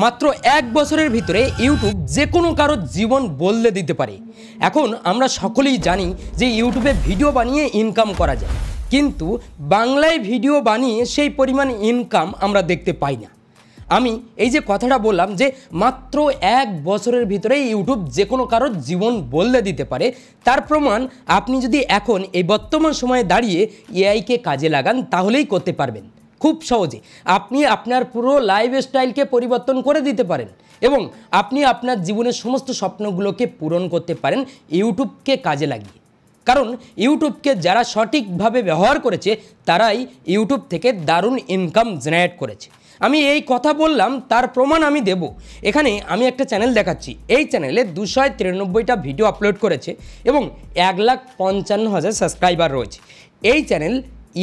মাত্র এক বছরের ভিতরে ইউটিউব যে কোনো কারোর জীবন বদলে দিতে পারে। এখন আমরা সকলেই জানি যে ইউটিউবে ভিডিও বানিয়ে ইনকাম করা যায়, কিন্তু বাংলায় ভিডিও বানিয়ে সেই পরিমাণ ইনকাম আমরা দেখতে পাই না। আমি এই যে কথাটা বললাম যে মাত্র এক বছরের ভিতরে ইউটিউব যে কোনো কারোর জীবন বদলে দিতে পারে, তার প্রমাণ আপনি যদি এখন এই বর্তমান সময়ে দাঁড়িয়ে এআইকে কাজে লাগান তাহলেই করতে পারবেন। খুব সহজে আপনি আপনার পুরো লাইফস্টাইলকে পরিবর্তন করে দিতে পারেন এবং আপনি আপনার জীবনের সমস্ত স্বপ্নগুলোকে পূরণ করতে পারেন ইউটিউবকে কাজে লাগিয়ে। কারণ ইউটিউবকে যারা সঠিকভাবে ব্যবহার করেছে তারাই ইউটিউব থেকে দারুণ ইনকাম জেনারেট করেছে। আমি এই কথা বললাম, তার প্রমাণ আমি দেব। এখানে আমি একটা চ্যানেল দেখাচ্ছি, এই চ্যানেলে 293টা ভিডিও আপলোড করেছে এবং 1,55,000 সাবস্ক্রাইবার রয়েছে। এই চ্যানেল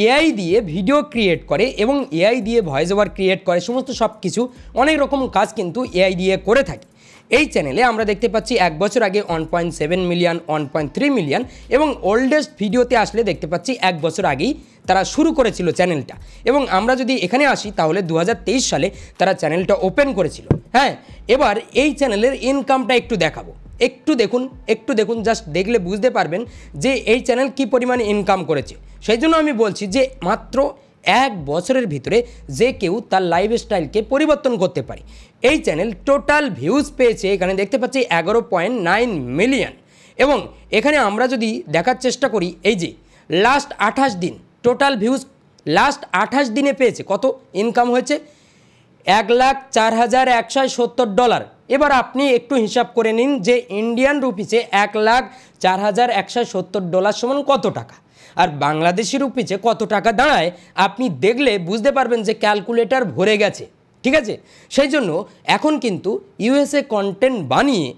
এআই দিয়ে ভিডিও ক্রিয়েট করে এবং এআই দিয়ে ভয়েস ওভার ক্রিয়েট করে, সমস্ত সব কিছু অনেক রকম কাজ কিন্তু এআই দিয়ে করে থাকে। এই চ্যানেলে আমরা দেখতে পাচ্ছি এক বছর আগে 1.7 মিলিয়ন, 1.3 মিলিয়ন এবং ওল্ডেস্ট ভিডিওতে আসলে দেখতে পাচ্ছি এক বছর আগেই তারা শুরু করেছিল চ্যানেলটা। এবং আমরা যদি এখানে আসি তাহলে 2023 সালে তারা চ্যানেলটা ওপেন করেছিল। হ্যাঁ, এবার এই চ্যানেলের ইনকামটা একটু দেখাবো, একটু দেখুন, জাস্ট দেখলে বুঝতে পারবেন যে এই চ্যানেল কি পরিমাণ ইনকাম করেছে। সেই জন্য আমি বলছি যে মাত্র এক বছরের ভিতরে যে কেউ তার লাইফস্টাইলকে পরিবর্তন করতে পারে। এই চ্যানেল টোটাল ভিউজ পেয়েছে, এখানে দেখতে পাচ্ছি 11.9 মিলিয়ন। এবং এখানে আমরা যদি দেখার চেষ্টা করি, এই যে লাস্ট 28 দিন টোটাল ভিউজ লাস্ট 28 দিনে পেয়েছে কত ইনকাম হয়েছে, $1,04,170। এবার আপনি একটু হিসাব করে নিন যে ইন্ডিয়ান রুপিসে $1,04,170 সমান কত টাকা, আর বাংলাদেশি রুপিসে কত টাকা দাঁড়ায় আপনি দেখলে বুঝতে পারবেন যে ক্যালকুলেটর ভরে গেছে। ঠিক আছে, সেই জন্য এখন কিন্তু ইউএসএ কন্টেন্ট বানিয়ে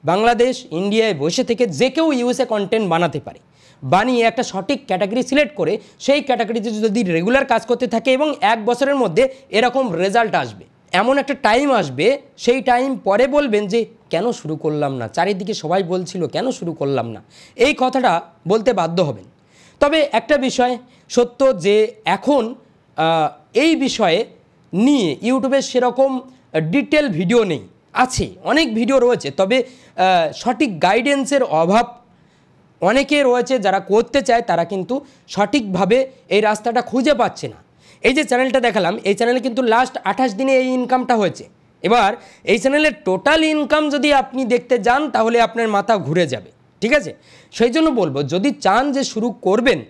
বাংলাদেশ ইন্ডিয়ায় বসে থেকে যে কেউ ইউএসএ কন্টেন্ট বানাতে পারে। বানিয়ে একটা সঠিক ক্যাটাগরি সিলেক্ট করে সেই ক্যাটাগরিতে যদি রেগুলার কাজ করতে থাকে এবং এক বছরের মধ্যে এরকম রেজাল্ট আসবে, এমন একটা টাইম আসবে, সেই টাইম পরে বলবেন যে কেন শুরু করলাম না, চারিদিকে সবাই বলছিল কেন শুরু করলাম না, এই কথাটা বলতে বাধ্য হবেন। তবে একটা বিষয় সত্য যে এখন এই বিষয়ে নিয়ে ইউটিউবে সেরকম ডিটেল ভিডিও নেই, আছে অনেক ভিডিও রয়েছে, তবে সঠিক গাইডেন্সের অভাব অনেকে রয়েছে। যারা করতে চায় তারা কিন্তু সঠিকভাবে এই রাস্তাটা খুঁজে পাচ্ছে না। এই যে চ্যানেলটা দেখালাম, এই চ্যানেলে কিন্তু লাস্ট 28 দিনে এই ইনকামটা হয়েছে। এবার এই চ্যানেলের টোটাল ইনকাম যদি আপনি দেখতে যান তাহলে আপনার মাথা ঘুরে যাবে। ঠিক আছে, সেই জন্য বলবো যদি চান যে শুরু করবেন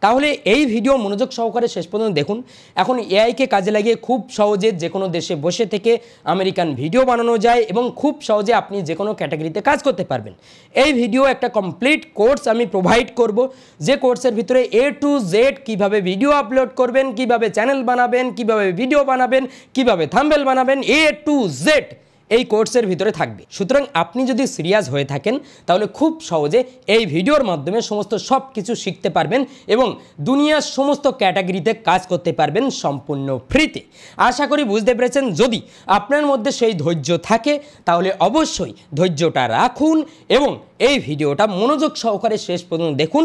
তাহলে এই ভিডিও মনোযোগ সহকারে শেষ পর্যন্ত দেখুন। এখন এআইকে কাজে লাগিয়ে খুব সহজে যে কোনো দেশে বসে থেকে আমেরিকান ভিডিও বানানো যায় এবং খুব সহজে আপনি যে কোনো ক্যাটাগরিতে কাজ করতে পারবেন। এই ভিডিও একটা কমপ্লিট কোর্স আমি প্রোভাইড করব, যে কোর্সের ভিতরে A to Z কীভাবে ভিডিও আপলোড করবেন, কিভাবে চ্যানেল বানাবেন, কিভাবে ভিডিও বানাবেন, কিভাবে থাম্বনেল বানাবেন, A to Z এই কোর্সের ভিতরে থাকবে। সুতরাং আপনি যদি সিরিয়াস হয়ে থাকেন তাহলে খুব সহজে এই ভিডিওর মাধ্যমে সমস্ত সব কিছু শিখতে পারবেন এবং দুনিয়ার সমস্ত ক্যাটাগরিতে কাজ করতে পারবেন সম্পূর্ণ ফ্রিতে। আশা করি বুঝতে পেরেছেন। যদি আপনার মধ্যে সেই ধৈর্য থাকে তাহলে অবশ্যই ধৈর্যটা রাখুন এবং এই ভিডিওটা মনোযোগ সহকারে শেষ পর্যন্ত দেখুন,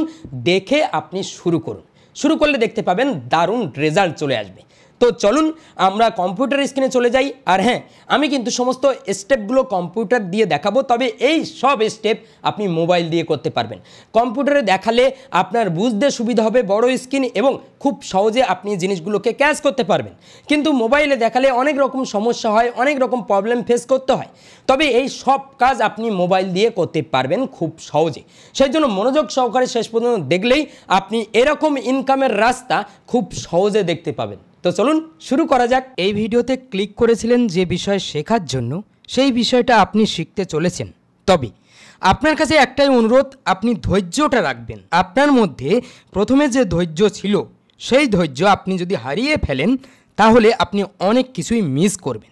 দেখে আপনি শুরু করুন। শুরু করলে দেখতে পাবেন দারুণ রেজাল্ট চলে আসবে। তো চলুন আমরা কম্পিউটার স্ক্রিনে চলে যাই। আর হ্যাঁ, আমি কিন্তু সমস্ত স্টেপগুলো কম্পিউটার দিয়ে দেখাবো, তবে এই সব স্টেপ আপনি মোবাইল দিয়ে করতে পারবেন। কম্পিউটারে দেখালে আপনার বুঝতে সুবিধা হবে, বড় স্ক্রিন এবং খুব সহজে আপনি জিনিসগুলোকে ক্যাচ করতে পারবেন। কিন্তু মোবাইলে দেখালে অনেক রকম সমস্যা হয়, অনেক রকম প্রবলেম ফেস করতে হয়, তবে এই সব কাজ আপনি মোবাইল দিয়ে করতে পারবেন খুব সহজে। সেই জন্য মনোযোগ সহকারে শেষ পর্যন্ত দেখলেই আপনি এরকম ইনকামের রাস্তা খুব সহজে দেখতে পাবেন। তো চলুন শুরু করা যাক। এই ভিডিওতে ক্লিক করেছিলেন যে বিষয় শেখার জন্য, সেই বিষয়টা আপনি শিখতে চলেছেন। তবে আপনার কাছে একটাই অনুরোধ, আপনি ধৈর্যটা রাখবেন। আপনার মধ্যে প্রথমে যে ধৈর্য ছিল সেই ধৈর্য আপনি যদি হারিয়ে ফেলেন তাহলে আপনি অনেক কিছুই মিস করবেন।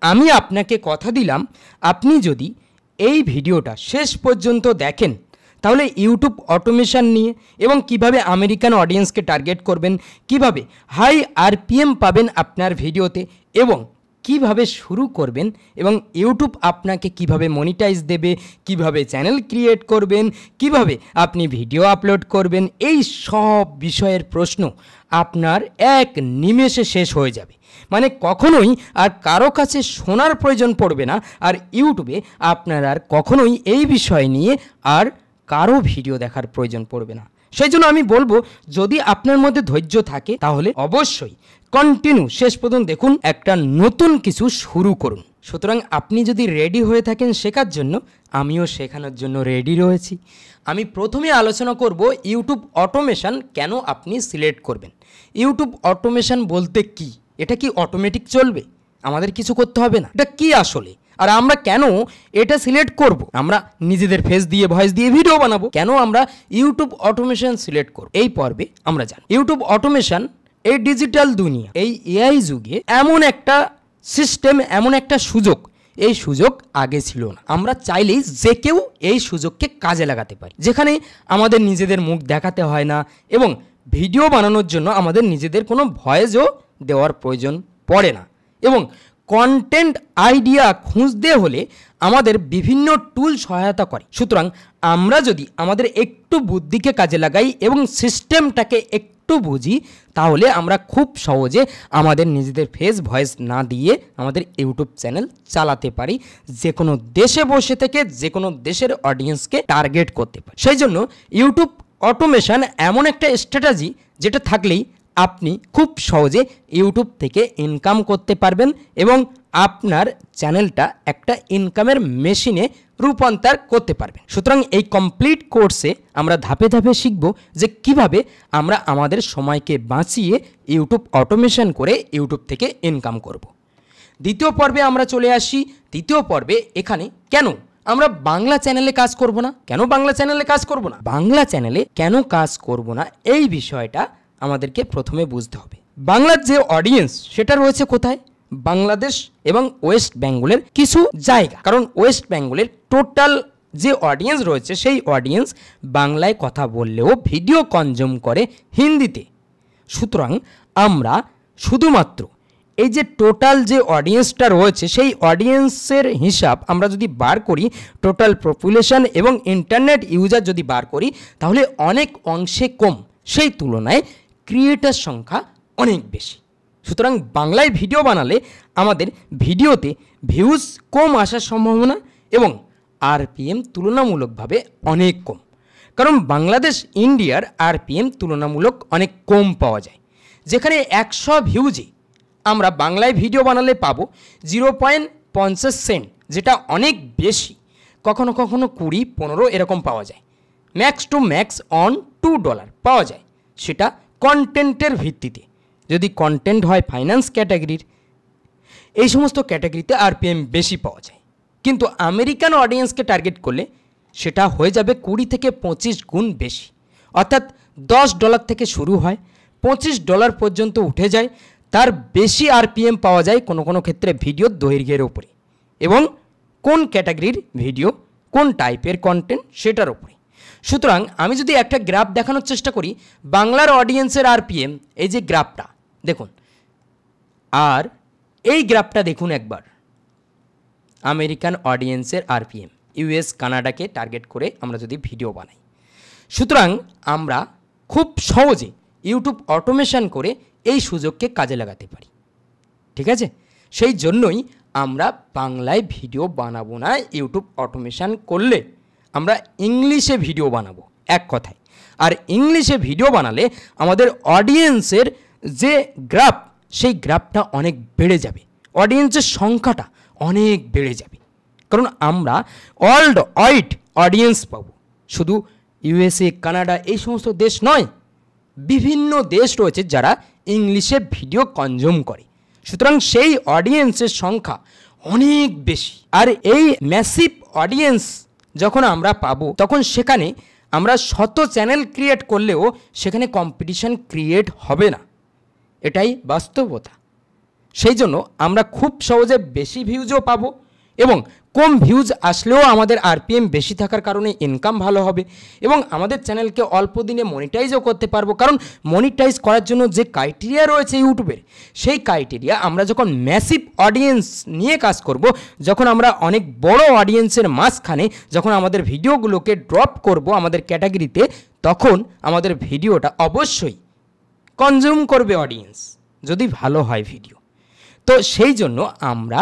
আমি আপনাকে কথা দিলাম, আপনি যদি এই ভিডিওটা শেষ পর্যন্ত দেখেন তাহলে ইউটিউব অটোমেশন নিয়ে এবং কিভাবে আমেরিকান অডিয়েন্সকে টার্গেট করবেন, কিভাবে হাই আরপিএম পাবেন আপনার ভিডিওতে এবং কিভাবে শুরু করবেন এবং ইউটিউব আপনাকে কিভাবে মনিটাইজ দেবে, কিভাবে চ্যানেল ক্রিয়েট করবেন, কিভাবে আপনি ভিডিও আপলোড করবেন, এই সব বিষয়ের প্রশ্ন আপনার এক নিমেষে শেষ হয়ে যাবে। মানে কখনোই আর কারো কাছে শোনার প্রয়োজন পড়বে না, আর ইউটিউবে আপনার আর কখনোই এই বিষয় নিয়ে আর কারো ভিডিও দেখার প্রয়োজন পড়বে না। সেই জন্য আমি বলবো, যদি আপনার মধ্যে ধৈর্য থাকে তাহলে অবশ্যই কন্টিনিউ শেষ পর্যন্ত দেখুন, একটা নতুন কিছু শুরু করুন। সুতরাং আপনি যদি রেডি হয়ে থাকেন শেখার জন্য, আমিও শেখানোর জন্য রেডি রয়েছি। আমি প্রথমে আলোচনা করব ইউটিউব অটোমেশন কেন আপনি সিলেক্ট করবেন। ইউটিউব অটোমেশন বলতে কি? এটা কি অটোমেটিক চলবে? আমাদের কিছু করতে হবে না? এটা কি আসলে? আর আমরা কেন এটা সিলেক্ট করব? আমরা নিজেদের ফেস দিয়ে ভয়েস দিয়ে ভিডিও বানাবো, কেন আমরা ইউটিউব অটোমেশন সিলেক্ট করব? এই পর্বে আমরা জানি ইউটিউব অটোমেশন এই ডিজিটাল দুনিয়া, এই এআই যুগে এমন একটা সিস্টেম, এমন একটা সুযোগ, এই সুযোগ আগে ছিল না। আমরা চাইলেই যে কেউ এই সুযোগকে কাজে লাগাতে পারি, যেখানে আমাদের নিজেদের মুখ দেখাতে হয় না এবং ভিডিও বানানোর জন্য আমাদের নিজেদের কোনো ভয়েসও দেওয়ার প্রয়োজন পড়ে না, এবং কন্টেন্ট আইডিয়া খুঁজতে হলে আমাদের বিভিন্ন টুল সহায়তা করে। সুতরাং আমরা যদি আমাদের একটু বুদ্ধিকে কাজে লাগাই এবং সিস্টেমটাকে একটু বুঝি, তাহলে আমরা খুব সহজে আমাদের নিজেদের ফেস ভয়েস না দিয়ে আমাদের ইউটিউব চ্যানেল চালাতে পারি, যে কোনো দেশে বসে থেকে যে কোনো দেশের অডিয়েন্সকে টার্গেট করতে পারি। সেই জন্য ইউটিউব অটোমেশন এমন একটা স্ট্র্যাটেজি যেটা থাকলেই আপনি খুব সহজে ইউটিউব থেকে ইনকাম করতে পারবেন এবং আপনার চ্যানেলটা একটা ইনকামের মেশিনে রূপান্তর করতে পারবেন। সুতরাং এই কমপ্লিট কোর্সে আমরা ধাপে ধাপে শিখব যে কিভাবে আমরা আমাদের সময়কে বাঁচিয়ে ইউটিউব অটোমেশন করে ইউটিউব থেকে ইনকাম করব। দ্বিতীয় পর্বে আমরা চলে আসি। দ্বিতীয় পর্বে এখানে কেন আমরা বাংলা চ্যানেলে কাজ করব না, কেন বাংলা চ্যানেলে কাজ করব না, বাংলা চ্যানেলে কেন কাজ করব না, এই বিষয়টা আমাদেরকে প্রথমে বুঝতে হবে। বাংলার যে অডিয়েন্স সেটা রয়েছে কোথায়? বাংলাদেশ এবং ওয়েস্ট বেঙ্গলের কিছু জায়গা, কারণ ওয়েস্ট বেঙ্গলের টোটাল যে অডিয়েন্স রয়েছে সেই অডিয়েন্স বাংলায় কথা বললেও ভিডিও কনজিউম করে হিন্দিতে। সুতরাং আমরা শুধুমাত্র এই যে টোটাল যে অডিয়েন্সটা রয়েছে সেই অডিয়েন্সের হিসাব আমরা যদি বার করি, টোটাল পপুলেশন এবং ইন্টারনেট ইউজার যদি বার করি, তাহলে অনেক অংশে কম, সেই তুলনায় ক্রিয়েটার সংখ্যা অনেক বেশি। সুতরাং বাংলায় ভিডিও বানালে আমাদের ভিডিওতে ভিউজ কম আসার সম্ভাবনা এবং আরপিএম তুলনামূলকভাবে অনেক কম, কারণ বাংলাদেশ ইন্ডিয়ার আরপিএম তুলনামূলক অনেক কম পাওয়া যায়, যেখানে 100 ভিউজে আমরা বাংলায় ভিডিও বানালে পাবো 0.50 সেন্ট, যেটা অনেক বেশি। কখনো কখনো 20-15 এরকম পাওয়া যায়। ম্যাক্স টু ম্যাক্স অন $2 পাওয়া যায়, সেটা কন্টেন্টের ভিত্তিতে। যদি কন্টেন্ট হয় ফাইন্যান্স ক্যাটাগরির, এই সমস্ত ক্যাটাগরিতে আরপিএম বেশি পাওয়া যায়। কিন্তু আমেরিকান অডিয়েন্সকে টার্গেট করলে সেটা হয়ে যাবে 20 থেকে 25 গুণ বেশি, অর্থাৎ $10 থেকে শুরু হয়, $25 পর্যন্ত উঠে যায়। তার বেশি আরপিএম পাওয়া যায় কোনো কোনো ক্ষেত্রে ভিডিওর দৈর্ঘ্যের উপরে এবং কোন ক্যাটাগরির ভিডিও, কোন টাইপের কন্টেন্ট সেটার উপরে। সুতরাং আমি যদি একটা গ্রাফ দেখানোর চেষ্টা করি, বাংলার অডিয়েন্সের আরপিএম, এই যে গ্রাফটা দেখুন, আর এই গ্রাফটা দেখুন একবার আমেরিকান অডিয়েন্সের আরপিএম, ইউএস কানাডাকে টার্গেট করে আমরা যদি ভিডিও বানাই। সুতরাং আমরা খুব সহজে ইউটিউব অটোমেশন করে এই সুযোগকে কাজে লাগাতে পারি, ঠিক আছে? সেই জন্যই আমরা বাংলায় ভিডিও বানাবো না। ইউটিউব অটোমেশন করলে আমরা ইংলিশে ভিডিও বানাবো, এক কথায়। আর ইংলিশে ভিডিও বানালে আমাদের অডিয়েন্সের যে গ্রাফ, সেই গ্রাফটা অনেক বেড়ে যাবে, অডিয়েন্সের সংখ্যাটা অনেক বেড়ে যাবে, কারণ আমরা ওয়ার্ল্ড ওয়াইড অডিয়েন্স পাবো। শুধু ইউএসএ, কানাডা এই সমস্ত দেশ নয়, বিভিন্ন দেশ রয়েছে যারা ইংলিশে ভিডিও কনজিউম করে। সুতরাং সেই অডিয়েন্সের সংখ্যা অনেক বেশি। আর এই ম্যাসিভ অডিয়েন্স যখন আমরা পাবো, তখন সেখানে আমরা শত চ্যানেল ক্রিয়েট করলেও সেখানে কম্পিটিশন ক্রিয়েট হবে না, এটাই বাস্তবতা। সেই জন্য আমরা খুব সহজে বেশি ভিউজও পাবো এবং কম ভিউজ আসলেও আমাদের আরপিএম বেশি থাকার কারণে ইনকাম ভালো হবে এবং আমাদের চ্যানেলকে অল্প দিনে মনিটাইজও করতে পারবো। কারণ মনিটাইজ করার জন্য যে ক্রাইটেরিয়া রয়েছে ইউটিউবের, সেই ক্রাইটেরিয়া আমরা যখন ম্যাসিভ অডিয়েন্স নিয়ে কাজ করব, যখন আমরা অনেক বড় অডিয়েন্সের মাঝখানে যখন আমাদের ভিডিওগুলোকে ড্রপ করব আমাদের ক্যাটাগরিতে, তখন আমাদের ভিডিওটা অবশ্যই কনজিউম করবে অডিয়েন্স, যদি ভালো হয় ভিডিও। তো সেই জন্য আমরা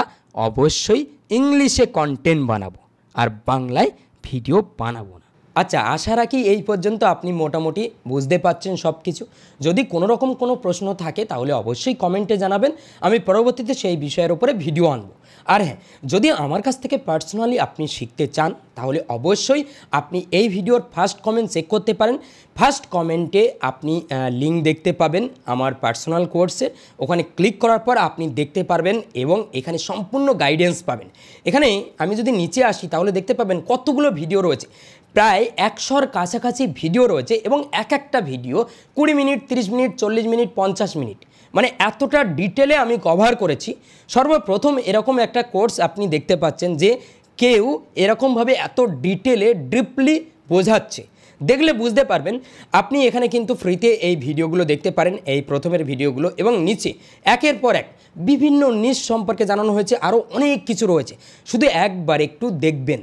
অবশ্যই ইংলিশে কন্টেন্ট বানাবো আর বাংলায় ভিডিও বানাবো না। আচ্ছা, আশা রাখি এই পর্যন্ত আপনি মোটামুটি বুঝতে পারছেন সব কিছু। যদি কোনো রকম কোনো প্রশ্ন থাকে তাহলে অবশ্যই কমেন্টে জানাবেন, আমি পরবর্তীতে সেই বিষয়ের উপরে ভিডিও আনবো। আর হ্যাঁ, যদি আমার কাছ থেকে পার্সোনালি আপনি শিখতে চান তাহলে অবশ্যই আপনি এই ভিডিওর ফার্স্ট কমেন্ট চেক করতে পারেন। ফার্স্ট কমেন্টে আপনি লিঙ্ক দেখতে পাবেন আমার পার্সোনাল কোর্সে, ওখানে ক্লিক করার পর আপনি দেখতে পারবেন এবং এখানে সম্পূর্ণ গাইডেন্স পাবেন। এখানে আমি যদি নিচে আসি তাহলে দেখতে পাবেন কতগুলো ভিডিও রয়েছে, প্রায় 100-র কাছাকাছি ভিডিও রয়েছে এবং এক একটা video 20 minute, 30 minute, 40 minute, 50 minute, মানে এতটা ডিটেলে আমি কভার করেছি। সর্বপ্রথম এরকম একটা কোর্স আপনি দেখতে পাচ্ছেন যে কেউ এরকমভাবে এত ডিটেলে ডিপলি বোঝাচ্ছে, দেখলে বুঝতে পারবেন। আপনি এখানে কিন্তু ফ্রিতে এই ভিডিওগুলো দেখতে পারেন, এই প্রথমের ভিডিওগুলো, এবং নিচে একের পর এক বিভিন্ন নিশ সম্পর্কে জানানো হয়েছে, আরও অনেক কিছু রয়েছে। শুধু একবার একটু দেখবেন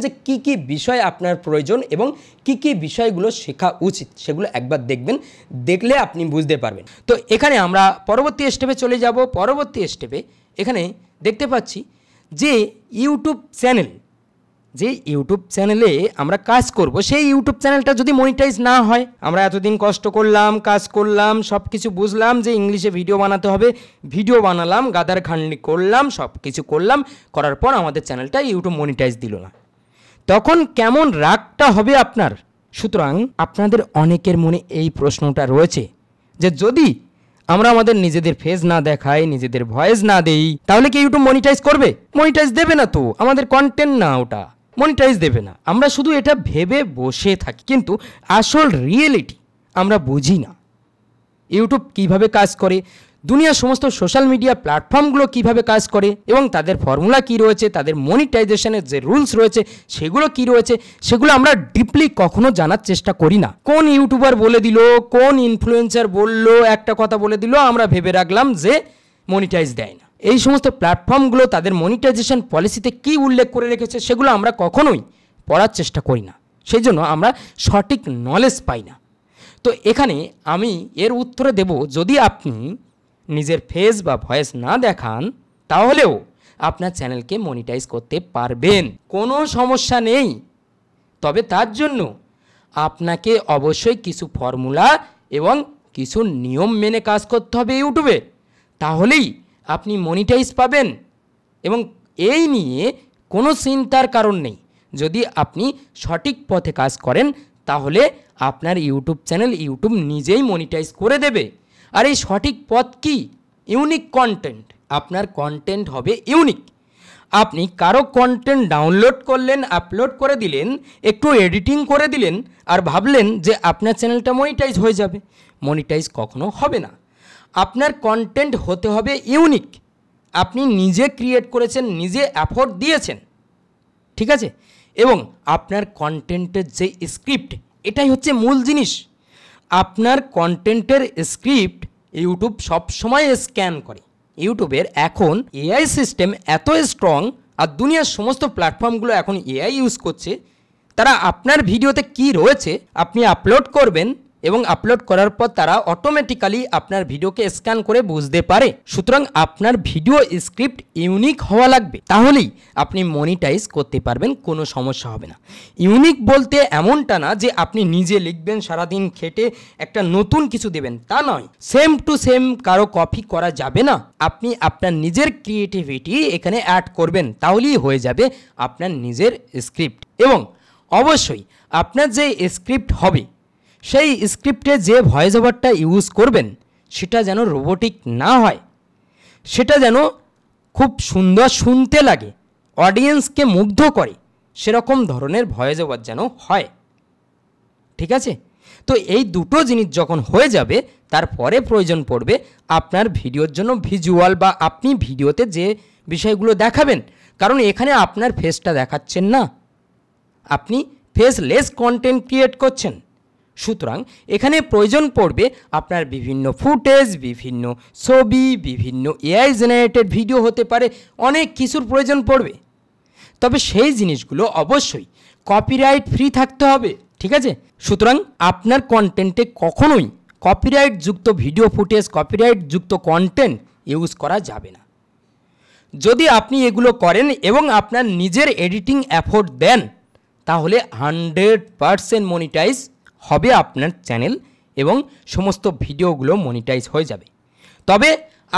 যে কি কি বিষয় আপনার প্রয়োজন এবং কি কি বিষয়গুলো শেখা উচিত, সেগুলো একবার দেখলে আপনি বুঝতে পারবেন। তো এখানে আমরা পরবর্তী স্টেপে চলে যাব। পরবর্তী স্টেপে এখানে দেখতে পাচ্ছি যে ইউটিউব চ্যানেলে আমরা কাজ করব, সেই ইউটিউব চ্যানেলটা যদি মনিটাইজ না হয়, আমরা এতদিন কষ্ট করলাম, কাজ করলাম, সব কিছু বুঝলাম যে ইংলিশে ভিডিও বানাতে হবে, ভিডিও বানালাম, গাদার খান্ডি করলাম, সব কিছু করলাম, করার পর আমাদের চ্যানেলটা ইউটিউব মনিটাইজ দিল না, তখন কেমন রাগটা হবে আপনার। সুতরাং আপনাদের অনেকের মনে এই প্রশ্নটা রয়েছে যে যদি আমরা আমাদের নিজেদের ফেস না দেখাই, নিজেদের ভয়েস না দেই, তাহলে কি ইউটিউব মনিটাইজ করবে? মনিটাইজ দেবে না তো, আমাদের কন্টেন্ট না, ওটা মনিটাইজ দেবে না। আমরা শুধু এটা ভেবে বসে থাকি, কিন্তু আসল রিয়েলিটি আমরা বুঝি না। ইউটিউব কিভাবে কাজ করে, দুনিয়ার সমস্ত সোশ্যাল মিডিয়া প্ল্যাটফর্মগুলো কিভাবে কাজ করে এবং তাদের ফর্মুলা কি রয়েছে, তাদের মনিটাইজেশনের যে রুলস রয়েছে সেগুলো কি রয়েছে, সেগুলো আমরা ডিপলি কখনো জানার চেষ্টা করি না। কোন ইউটিউবার বলে দিল, কোন ইনফ্লুয়েন্সার বলল, একটা কথা বলে দিল, আমরা ভেবে রাখলাম যে মনিটাইজ দেয় না। এই সমস্ত প্ল্যাটফর্মগুলো তাদের মনিটাইজেশন পলিসিতে কি উল্লেখ করে রেখেছে সেগুলো আমরা কখনোই পড়ার চেষ্টা করি না, সেই জন্য আমরা সঠিক নলেজ পাই না। তো এখানে আমি এর উত্তরে দেব, যদি আপনি নিজের ফেস বা ভয়েস না দেখান তাহলেও আপনার চ্যানেলকে মনিটাইজ করতে পারবেন, কোনো সমস্যা নেই। তবে তার জন্য আপনাকে অবশ্যই কিছু ফর্মুলা এবং কিছু নিয়ম মেনে কাজ করতে হবে ইউটিউবে, তাহলেই আপনি মনিটাইজ পাবেন। এবং এই নিয়ে কোনো চিন্তার কারণ নেই, যদি আপনি সঠিক পথে কাজ করেন তাহলে আপনার ইউটিউব চ্যানেল ইউটিউব নিজেই মনিটাইজ করে দেবে। আর এই সঠিক পথ কি? Unique content. আপনার কন্টেন্ট হবে ইউনিক। আপনি কারো কন্টেন্ট ডাউনলোড করলেন, আপলোড করে দিলেন, একটু এডিটিং করে দিলেন আর ভাবলেন যে আপনার চ্যানেলটা মনিটাইজ হয়ে যাবে। মনিটাইজ কখনো হবে না। আপনার কন্টেন্ট হতে হবে ইউনিক। আপনি নিজে ক্রিয়েট করেছেন, নিজে এফোর্ট দিয়েছেন, ঠিক আছে? এবং আপনার কন্টেন্টের যে স্ক্রিপ্ট, এটাই হচ্ছে মূল জিনিস। আপনার কন্টেন্টের স্ক্রিপ্ট ইউটিউব সবসময় স্ক্যান করে। ইউটিউবের এখন এআই সিস্টেম এত স্ট্রং, আর দুনিয়ার সমস্ত প্ল্যাটফর্মগুলো এখন এআই ইউজ করছে। তারা আপনার ভিডিওতে কি রয়েছে আপনি আপলোড করবেন এবং আপলোড করার পর তারা অটোমেটিক্যালি আপনার ভিডিওকে স্ক্যান করে বুঝতে পারে। সুতরাং আপনার ভিডিও স্ক্রিপ্ট ইউনিক হওয়া লাগবে, তাহলেই আপনি মনিটাইজ করতে পারবেন, কোনো সমস্যা হবে না। ইউনিক বলতে এমনটা না যে আপনি নিজে লিখবেন, সারাদিন খেটে একটা নতুন কিছু দেবেন, তা নয়। সেম টু সেম কারো কপি করা যাবে না। আপনি আপনার নিজের ক্রিয়েটিভিটি এখানে অ্যাড করবেন, তাহলেই হয়ে যাবে আপনার নিজের স্ক্রিপ্ট। এবং অবশ্যই আপনার যে স্ক্রিপ্ট হবে সেই স্ক্রিপ্টে যে ভয়েস ওভারটা ইউজ করবেন সেটা যেন রোবোটিক না হয়, সেটা যেন খুব সুন্দর শুনতে লাগে, অডিয়েন্সকে মুগ্ধ করে, সেরকম ধরনের ভয়েস ওভার যেন হয়, ঠিক আছে? তো এই দুটো জিনিস যখন হয়ে যাবে তারপরে প্রয়োজন পড়বে আপনার ভিডিওর জন্য ভিজুয়াল, বা আপনি ভিডিওতে যে বিষয়গুলো দেখাবেন কারণ এখানে আপনার ফেসটা দেখাচ্ছেন না, আপনি ফেসলেস কন্টেন্ট ক্রিয়েট করছেন। সুতরাং এখানে প্রয়োজন পড়বে আপনার বিভিন্ন ফুটেজ, বিভিন্ন ছবি, বিভিন্ন এআই জেনারেটেড ভিডিও হতে পারে, অনেক কিছুর প্রয়োজন পড়বে। তবে সেই জিনিসগুলো অবশ্যই কপিরাইট ফ্রি থাকতে হবে, ঠিক আছে? সুতরাং আপনার কন্টেন্টে কখনোই কপিরাইট যুক্ত ভিডিও ফুটেজ, কপিরাইট যুক্ত কন্টেন্ট ইউজ করা যাবে না। যদি আপনি এগুলো করেন এবং আপনার নিজের এডিটিং এফোর্ট দেন, তাহলে 100% মনিটাইজ হবে আপনার চ্যানেল এবং সমস্ত ভিডিওগুলো মনিটাইজ হয়ে যাবে। তবে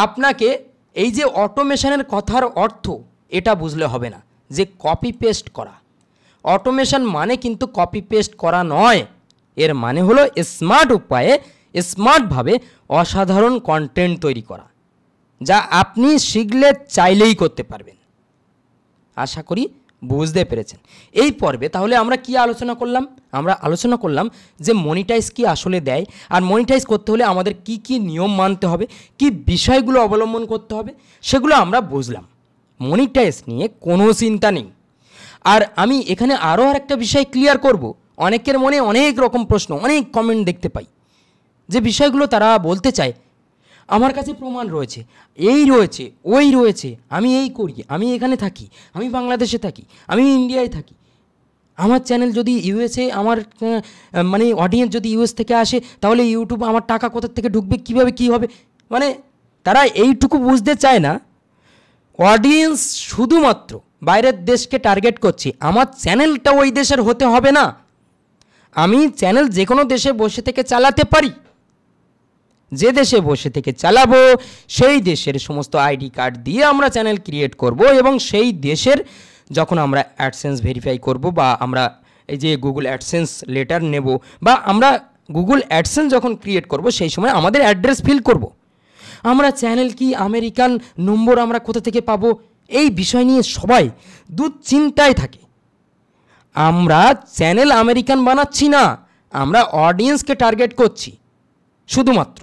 আপনাকে এই যে অটোমেশনের কথার অর্থ এটা বুঝলে হবে না যে কপি পেস্ট করা। অটোমেশন মানে কিন্তু কপি পেস্ট করা নয়, এর মানে হলো স্মার্ট উপায়ে, স্মার্টভাবে অসাধারণ কন্টেন্ট তৈরি করা, যা আপনি শিখলে চাইলেই করতে পারবেন। আশা করি বুঝতে পেরেছেন। এই পর্বে তাহলে আমরা কি আলোচনা করলাম? আমরা আলোচনা করলাম যে মনিটাইজ কি আসলে দেয়, আর মনিটাইজ করতে হলে আমাদের কি কি নিয়ম মানতে হবে, কি বিষয়গুলো অবলম্বন করতে হবে, সেগুলো আমরা বুঝলাম। মনিটাইজ নিয়ে কোনো চিন্তা নেই। আর আমি এখানে আরও একটা বিষয় ক্লিয়ার করব। অনেকের মনে অনেক রকম প্রশ্ন, অনেক কমেন্ট দেখতে পাই, যে বিষয়গুলো তারা বলতে চায় আমার কাছে প্রমাণ রয়েছে, এই রয়েছে, ওই রয়েছে, আমি এই করি, আমি এখানে থাকি, আমি বাংলাদেশে থাকি, আমি ইন্ডিয়ায় থাকি, আমার চ্যানেল যদি ইউএসএ, আমার মানে অডিয়েন্স যদি ইউএস থেকে আসে, তাহলে ইউটিউব আমার টাকা কোথা থেকে ঢুকবে, কীভাবে কী হবে। মানে তারা এইটুকু বুঝতে চায় না, অডিয়েন্স শুধুমাত্র বাইরের দেশকে টার্গেট করছি, আমার চ্যানেলটা ওই দেশের হতে হবে না। আমি চ্যানেল যে কোনো দেশে বসে থেকে চালাতে পারি। যে দেশে বসে থেকে চালাবো সেই দেশের সমস্ত আইডি কার্ড দিয়ে আমরা চ্যানেল ক্রিয়েট করব, এবং সেই দেশের যখন আমরা অ্যাডসেন্স ভেরিফাই করব, বা আমরা এই যে গুগল অ্যাডসেন্স লেটার নেব, বা আমরা গুগল অ্যাডসেন্স যখন ক্রিয়েট করব, সেই সময় আমাদের অ্যাড্রেস ফিল করব। আমরা চ্যানেল কি আমেরিকান নম্বর আমরা কোথা থেকে পাবো, এই বিষয় নিয়ে সবাই দুশ্চিন্তায় থাকে। আমরা চ্যানেল আমেরিকান বানাচ্ছি না, আমরা অডিয়েন্সকে টার্গেট করছি। শুধুমাত্র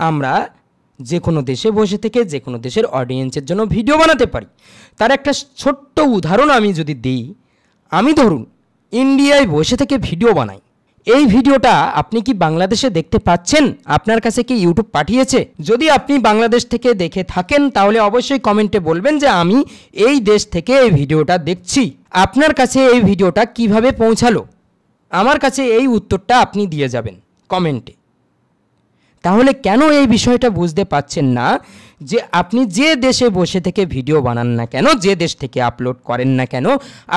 আমরা যে কোনো দেশে বসে থেকে যে কোনো দেশের অডিয়েন্সের জন্য ভিডিও বানাতে পারি। তার একটা ছোট্ট উদাহরণ আমি যদি দিই, আমি ধরুন ইন্ডিয়ায় বসে থেকে ভিডিও বানাই। এই ভিডিওটা আপনি কি বাংলাদেশে দেখতে পাচ্ছেন? আপনার কাছে কি ইউটিউব পাঠিয়েছে? যদি আপনি বাংলাদেশ থেকে দেখে থাকেন, তাহলে অবশ্যই কমেন্টে বলবেন যে আমি এই দেশ থেকে এই ভিডিওটা দেখছি। আপনার কাছে এই ভিডিওটা কিভাবে পৌঁছালো? আমার কাছে এই উত্তরটা আপনি দিয়ে যাবেন কমেন্টে। তাহলে কেন এই বিষয়টা বুঝতে পাচ্ছেন না যে আপনি যে দেশে বসে থেকে ভিডিও বানান না কেন, যে দেশ থেকে আপলোড করেন না কেন,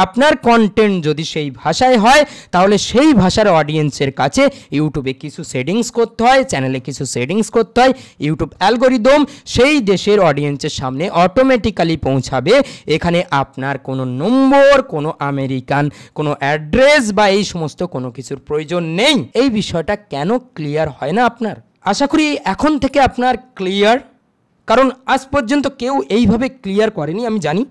আপনার কন্টেন্ট যদি সেই ভাষায় হয়, তাহলে সেই ভাষার অডিয়েন্সের কাছে ইউটিউবে কিছু সেটিংস করতে হয়, চ্যানেলে কিছু সেটিংস করতে হয়। ইউটিউব অ্যালগরিদম সেই দেশের অডিয়েন্সের সামনে অটোমেটিক্যালি পৌঁছাবে। এখানে আপনার কোনো নম্বর, কোনো আমেরিকান কোনো অ্যাড্রেস বা এই সমস্ত কোনো কিছুর প্রয়োজন নেই। এই বিষয়টা কেন ক্লিয়ার হয় না আপনার? আশা করি এখন থেকে আপনার ক্লিয়ার, কারণ আজ পর্যন্ত কেউ এইভাবে ক্লিয়ার করেনি, আমি জানি।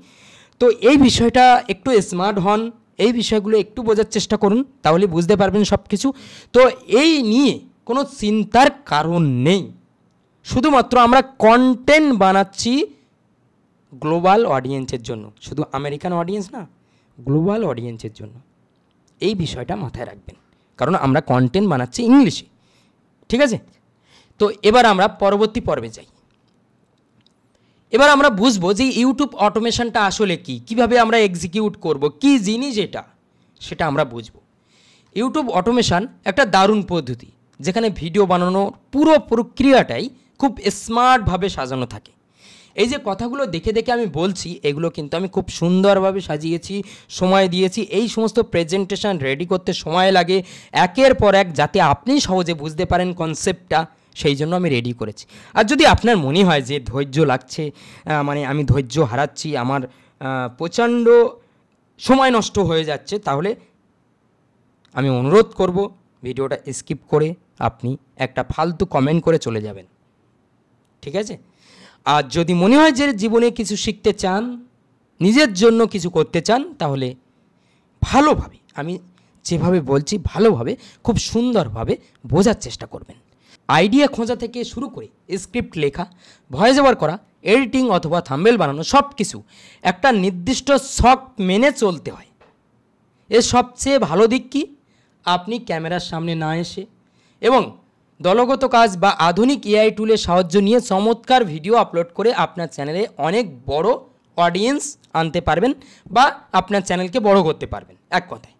তো এই বিষয়টা একটু স্মার্ট হন, এই বিষয়গুলো একটু বোঝার চেষ্টা করুন, তাহলে বুঝতে পারবেন সব কিছু। তো এই নিয়ে কোনো চিন্তার কারণ নেই। শুধুমাত্র আমরা কন্টেন্ট বানাচ্ছি গ্লোবাল অডিয়েন্সের জন্য, শুধু আমেরিকান অডিয়েন্স না, গ্লোবাল অডিয়েন্সের জন্য। এই বিষয়টা মাথায় রাখবেন, কারণ আমরা কন্টেন্ট বানাচ্ছি ইংলিশে, ঠিক আছে? তো এবার আমরা পরবর্তী পর্বে যাই। এবার আমরা বুঝবো যে ইউটিউব অটোমেশনটা আসলে কি, কিভাবে আমরা এক্সিকিউট করব, কি জিনিস এটা, সেটা আমরা বুঝবো। ইউটিউব অটোমেশন একটা দারুণ পদ্ধতি, যেখানে ভিডিও বানানোর পুরো প্রক্রিয়াটাই খুব স্মার্টভাবে সাজানো থাকে। এই যে কথাগুলো দেখে দেখে আমি বলছি, এগুলো কিন্তু আমি খুব সুন্দরভাবে সাজিয়েছি, সময় দিয়েছি। এই সমস্ত প্রেজেন্টেশন রেডি করতে সময় লাগে একের পর এক, যাতে আপনি সহজে বুঝতে পারেন কনসেপ্টটা, সেই জন্য আমি রেডি করেছি। আর যদি আপনার মনে হয় যে ধৈর্য লাগছে, মানে আমি ধৈর্য হারাচ্ছি, আমার প্রচণ্ড সময় নষ্ট হয়ে যাচ্ছে, তাহলে আমি অনুরোধ করব ভিডিওটা স্কিপ করে আপনি একটা ফালতু কমেন্ট করে চলে যাবেন, ঠিক আছে? আর যদি মনে হয় যে জীবনে কিছু শিখতে চান, নিজের জন্য কিছু করতে চান, তাহলে ভালোভাবে, আমি যেভাবে বলছি ভালোভাবে, খুব সুন্দরভাবে বোঝার চেষ্টা করবেন। আইডিয়া খোঁজা থেকে শুরু করে স্ক্রিপ্ট লেখা, ভয়েস ওভার করা, এডিটিং অথবা থাম্বনেল বানানো সব কিছু একটা নির্দিষ্ট শখ মেনে চলতে হয়। এর সবচেয়ে ভালো দিক কি, আপনি ক্যামেরার সামনে না এসে এবং দলগত কাজ বা আধুনিক এআই টুলের সাহায্য নিয়ে চমৎকার ভিডিও আপলোড করে আপনার চ্যানেলে অনেক বড় অডিয়েন্স আনতে পারবেন বা আপনার চ্যানেলকে বড় করতে পারবেন। এক কথায়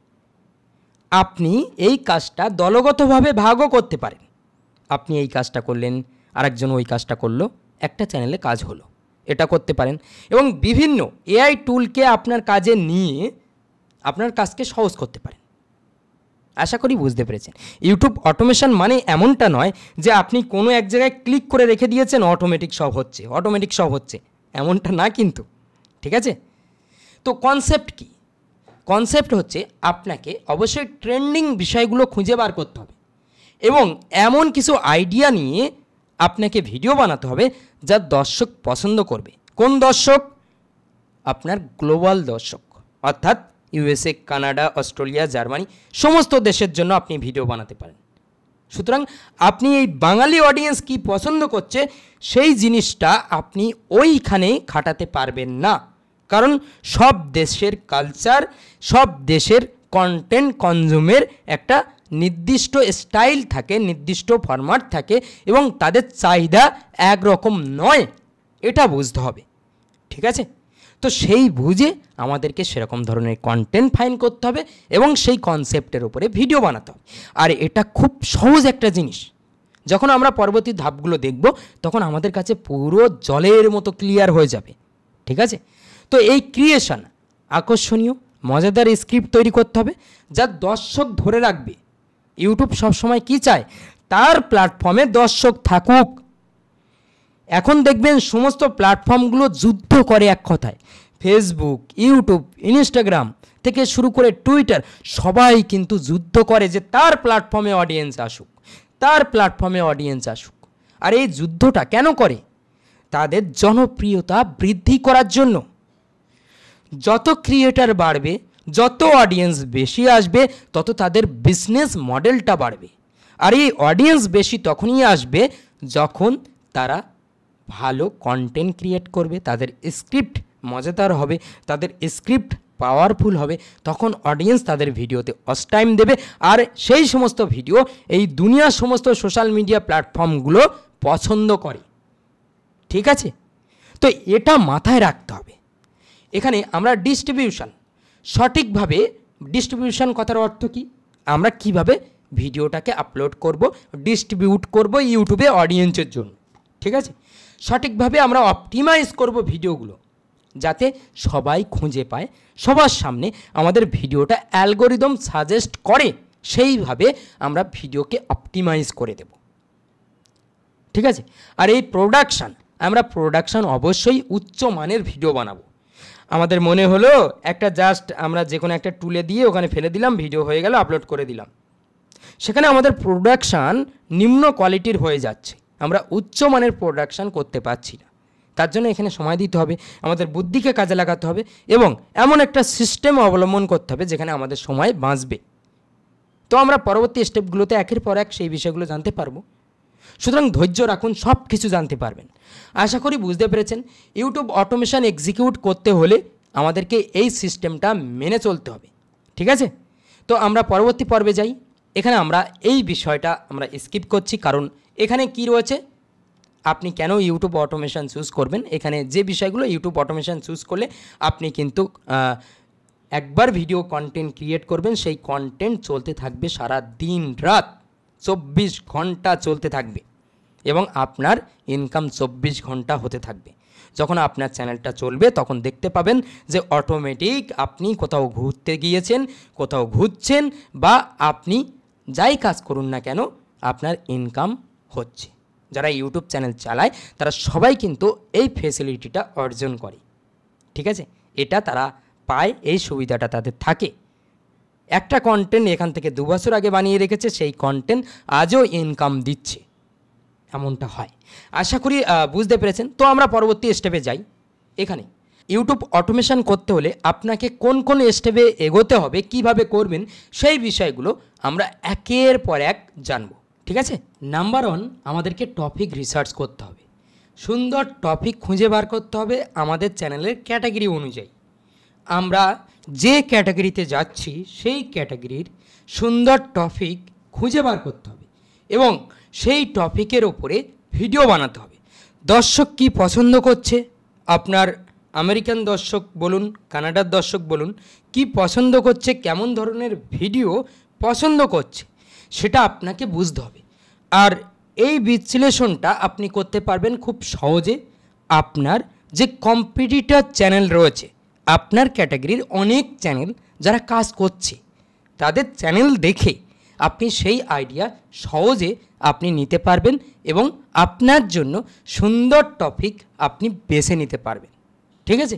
আপনি এই কাজটা দলগতভাবে ভাগও করতে পারেন। আপনি এই কাজটা করলেন, আরেকজন ওই কাজটা করলো, একটা চ্যানেলে কাজ হলো, এটা করতে পারেন। এবং বিভিন্ন এআই টুলকে আপনার কাজে নিয়ে আপনার কাজকে সহজ করতে পারেন। আশা করি বুঝতে পেরেছেন। ইউটিউব অটোমেশন মানে এমনটা নয় যে আপনি কোনো এক জায়গায় ক্লিক করে রেখে দিয়েছেন অটোমেটিক সব হচ্ছে, এমনটা না কিন্তু, ঠিক আছে? তো কনসেপ্ট কি? কনসেপ্ট হচ্ছে আপনাকে অবশ্যই ট্রেন্ডিং বিষয়গুলো খুঁজে বার করতে হবে এবং এমন কিছু আইডিয়া নিয়ে আপনাকে ভিডিও বানাতে হবে যা দর্শক পছন্দ করবে। কোন দর্শক? আপনার গ্লোবাল দর্শক, অর্থাৎ ইউএসএ, কানাডা, অস্ট্রেলিয়া, জার্মানি সমস্ত দেশের জন্য আপনি ভিডিও বানাতে পারেন। সুতরাং আপনি এই বাঙালি অডিয়েন্স কি পছন্দ করছে সেই জিনিসটা আপনি ওইখানে খাটাতে পারবেন না, কারণ সব দেশের কালচার, সব দেশের কন্টেন্ট কনজিউমের একটা নির্দিষ্ট স্টাইল থাকে, নির্দিষ্ট ফরম্যাট থাকে এবং তাদের চাহিদা একরকম নয়, এটা বুঝতে হবে, ঠিক আছে? তো সেই বুঝে আমাদেরকে সেরকম ধরনের কন্টেন্ট ফাইন্ড করতে হবে এবং সেই কনসেপ্টের উপরে ভিডিও বানাতে হবে। আর এটা খুব সহজ একটা জিনিস। যখন আমরা পরবর্তী ধাপগুলো দেখব তখন আমাদের কাছে পুরো জলের মতো ক্লিয়ার হয়ে যাবে, ঠিক আছে? তো এই ক্রিয়েশন আকর্ষণীয় মজাদার স্ক্রিপ্ট তৈরি করতে হবে যা দর্শক ধরে রাখবে। ইউটিউব সবসময় কি চায়? তার প্ল্যাটফর্মে দর্শক থাকুক। এখন দেখবেন সমস্ত প্ল্যাটফর্মগুলো যুদ্ধ করে, এক কথায় ফেসবুক, ইউটিউব, ইনস্টাগ্রাম থেকে শুরু করে টুইটার সবাই কিন্তু যুদ্ধ করে যে তার প্ল্যাটফর্মে অডিয়েন্স আসুক। আর এই যুদ্ধটা কেন করে? তাদের জনপ্রিয়তা বৃদ্ধি করার জন্য। যত ক্রিয়েটার বাড়বে, যত অডিয়েন্স বেশি আসবে, তত তাদের বিজনেস মডেলটা বাড়বে। আর এই অডিয়েন্স বেশি তখনই আসবে যখন তারা ভালো কন্টেন্ট ক্রিয়েট করবে, তাদের স্ক্রিপ্ট মজাদার হবে, তাদের স্ক্রিপ্ট পাওয়ারফুল হবে, তখন অডিয়েন্স তাদের ভিডিওতে ওয়াচ টাইম দেবে। আর সেই সমস্ত ভিডিও এই দুনিয়ার সমস্ত সোশ্যাল মিডিয়া প্ল্যাটফর্মগুলো পছন্দ করে, ঠিক আছে? তো এটা মাথায় রাখতে হবে। এখানে আমরা সঠিকভাবে ডিস্ট্রিবিউশন কথার অর্থ কি? আমরা কিভাবে ভিডিওটাকে আপলোড করব, ডিস্ট্রিবিউট করব ইউটিউবে অডিয়েন্সের জন্য, ঠিক আছে? সঠিকভাবে আমরা অপটিমাইজ করব ভিডিওগুলো যাতে সবাই খুঁজে পায়, সবার সামনে আমাদের ভিডিওটা অ্যালগোরিদম সাজেস্ট করে, সেইভাবে আমরা ভিডিওকে অপটিমাইজ করে দেব, ঠিক আছে? আর এই আমরা প্রোডাকশান অবশ্যই উচ্চ মানের ভিডিও বানাবো। আমাদের মনে হলো একটা জাস্ট আমরা যে কোনো একটা টুলে দিয়ে ওখানে ফেলে দিলাম, ভিডিও হয়ে গেল, আপলোড করে দিলাম, সেখানে আমাদের প্রোডাকশান নিম্ন কোয়ালিটির হয়ে যাচ্ছে, আমরা উচ্চ মানের প্রোডাকশান করতে পারছি না। তার জন্য এখানে সময় দিতে হবে, আমাদের বুদ্ধিকে কাজে লাগাতে হবে এবং এমন একটা সিস্টেম অবলম্বন করতে হবে যেখানে আমাদের সময় বাঁচবে। তো আমরা পরবর্তী স্টেপগুলোতে একের পর এক সেই বিষয়গুলো জানতে পারবো। সুতরাং ধৈর্য রাখুন, সব কিছু জানতে পারবেন। আশা করি বুঝতে পেরেছেন। ইউটিউব অটোমেশন এক্সিকিউট করতে হলে আমাদেরকে এই সিস্টেমটা মেনে চলতে হবে, ঠিক আছে? তো আমরা পরবর্তী পর্বে যাই। এখানে আমরা এই বিষয়টা আমরা স্কিপ করছি, কারণ এখানে কি রয়েছে, আপনি কেন ইউটিউব অটোমেশন চুজ করবেন। এখানে যে বিষয়গুলো ইউটিউব অটোমেশন চুজ করলে আপনি কিন্তু একবার ভিডিও কন্টেন্ট ক্রিয়েট করবেন, সেই কন্টেন্ট চলতে থাকবে সারা দিন রাত 24 ঘন্টা চলতে থাকবে এবং আপনার ইনকাম 24 ঘন্টা হতে থাকবে। যখন আপনার চ্যানেলটা চলবে তখন দেখতে পাবেন যে অটোমেটিক আপনি কোথাও ঘুরতে গিয়েছেন, কোথাও ঘুরছেন, বা আপনি যাই কাজ করুন না কেন আপনার ইনকাম হচ্ছে। যারা ইউটিউব চ্যানেল চালায় তারা সবাই কিন্তু এই ফেসিলিটিটা অর্জন করে, ঠিক আছে? এটা তারা পায়, এই সুবিধাটা তাদের থাকে। একটা কন্টেন্ট এখান থেকে 2 বছর আগে বানিয়ে রেখেছে, সেই কন্টেন্ট আজও ইনকাম দিচ্ছে, এমনটা হয়। আশা করি বুঝতে পেরেছেন। তো আমরা পরবর্তী স্টেপে যাই। এখানে ইউটিউব অটোমেশন করতে হলে আপনাকে কোন কোন স্টেপে এগোতে হবে, কিভাবে করবেন, সেই বিষয়গুলো আমরা একের পর এক জানবো, ঠিক আছে। নাম্বার 1, আমাদেরকে টপিক রিসার্চ করতে হবে। সুন্দর টপিক খুঁজে বার করতে হবে আমাদের চ্যানেলের ক্যাটাগরি অনুযায়ী। আমরা যে ক্যাটাগরিতে যাচ্ছি সেই ক্যাটাগরির সুন্দর টপিক খুঁজে বার করতে হবে এবং সেই টপিকের ওপরে ভিডিও বানাতে হবে। দর্শক কি পছন্দ করছে, আপনার আমেরিকান দর্শক বলুন, কানাডার দর্শক বলুন, কি পছন্দ করছে, কেমন ধরনের ভিডিও পছন্দ করছে, সেটা আপনাকে বুঝতে হবে। আর এই বিশ্লেষণটা আপনি করতে পারবেন খুব সহজে। আপনার যে কম্পিটিটর চ্যানেল রয়েছে, আপনার ক্যাটাগরির অনেক চ্যানেল যারা কাজ করছে, তাদের চ্যানেল দেখে আপনি সেই আইডিয়া সহজে আপনি নিতে পারবেন এবং আপনার জন্য সুন্দর টপিক আপনি বেছে নিতে পারবেন। ঠিক আছে।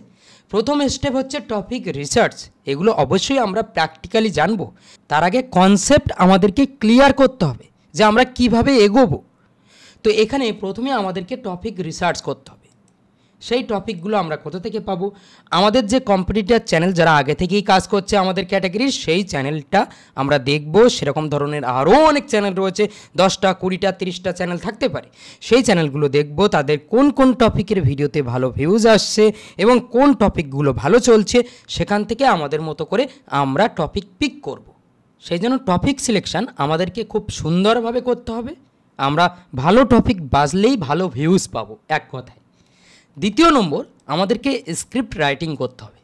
প্রথম স্টেপ হচ্ছে টপিক রিসার্চ। এগুলো অবশ্যই আমরা প্র্যাকটিক্যালি জানবো। তার আগে কনসেপ্ট আমাদেরকে ক্লিয়ার করতে হবে যে আমরা কিভাবে এগোবো। তো এখানে প্রথমে আমাদেরকে টপিক রিসার্চ করতে হবে। সেই টপিকগুলো আমরা কোথা থেকে পাবো? আমাদের যে কম্পিটিটর চ্যানেল যারা আগে থেকেই কাজ করছে আমাদের ক্যাটাগরির, সেই চ্যানেলটা আমরা দেখব। সেরকম ধরনের আরও অনেক চ্যানেল রয়েছে, 10টা 20টা 30টা চ্যানেল থাকতে পারে। সেই চ্যানেলগুলো দেখব, তাদের কোন কোন টপিকের ভিডিওতে ভালো ভিউজ আসছে এবং কোন টপিকগুলো ভালো চলছে, সেখান থেকে আমাদের মতো করে আমরা টপিক পিক করব। সেই জন্য টপিক সিলেকশান আমাদেরকে খুব সুন্দরভাবে করতে হবে। আমরা ভালো টপিক বাছলেই ভালো ভিউজ পাবো, এক কথায়। দ্বিতীয় নম্বর, আমাদেরকে স্ক্রিপ্ট রাইটিং করতে হবে।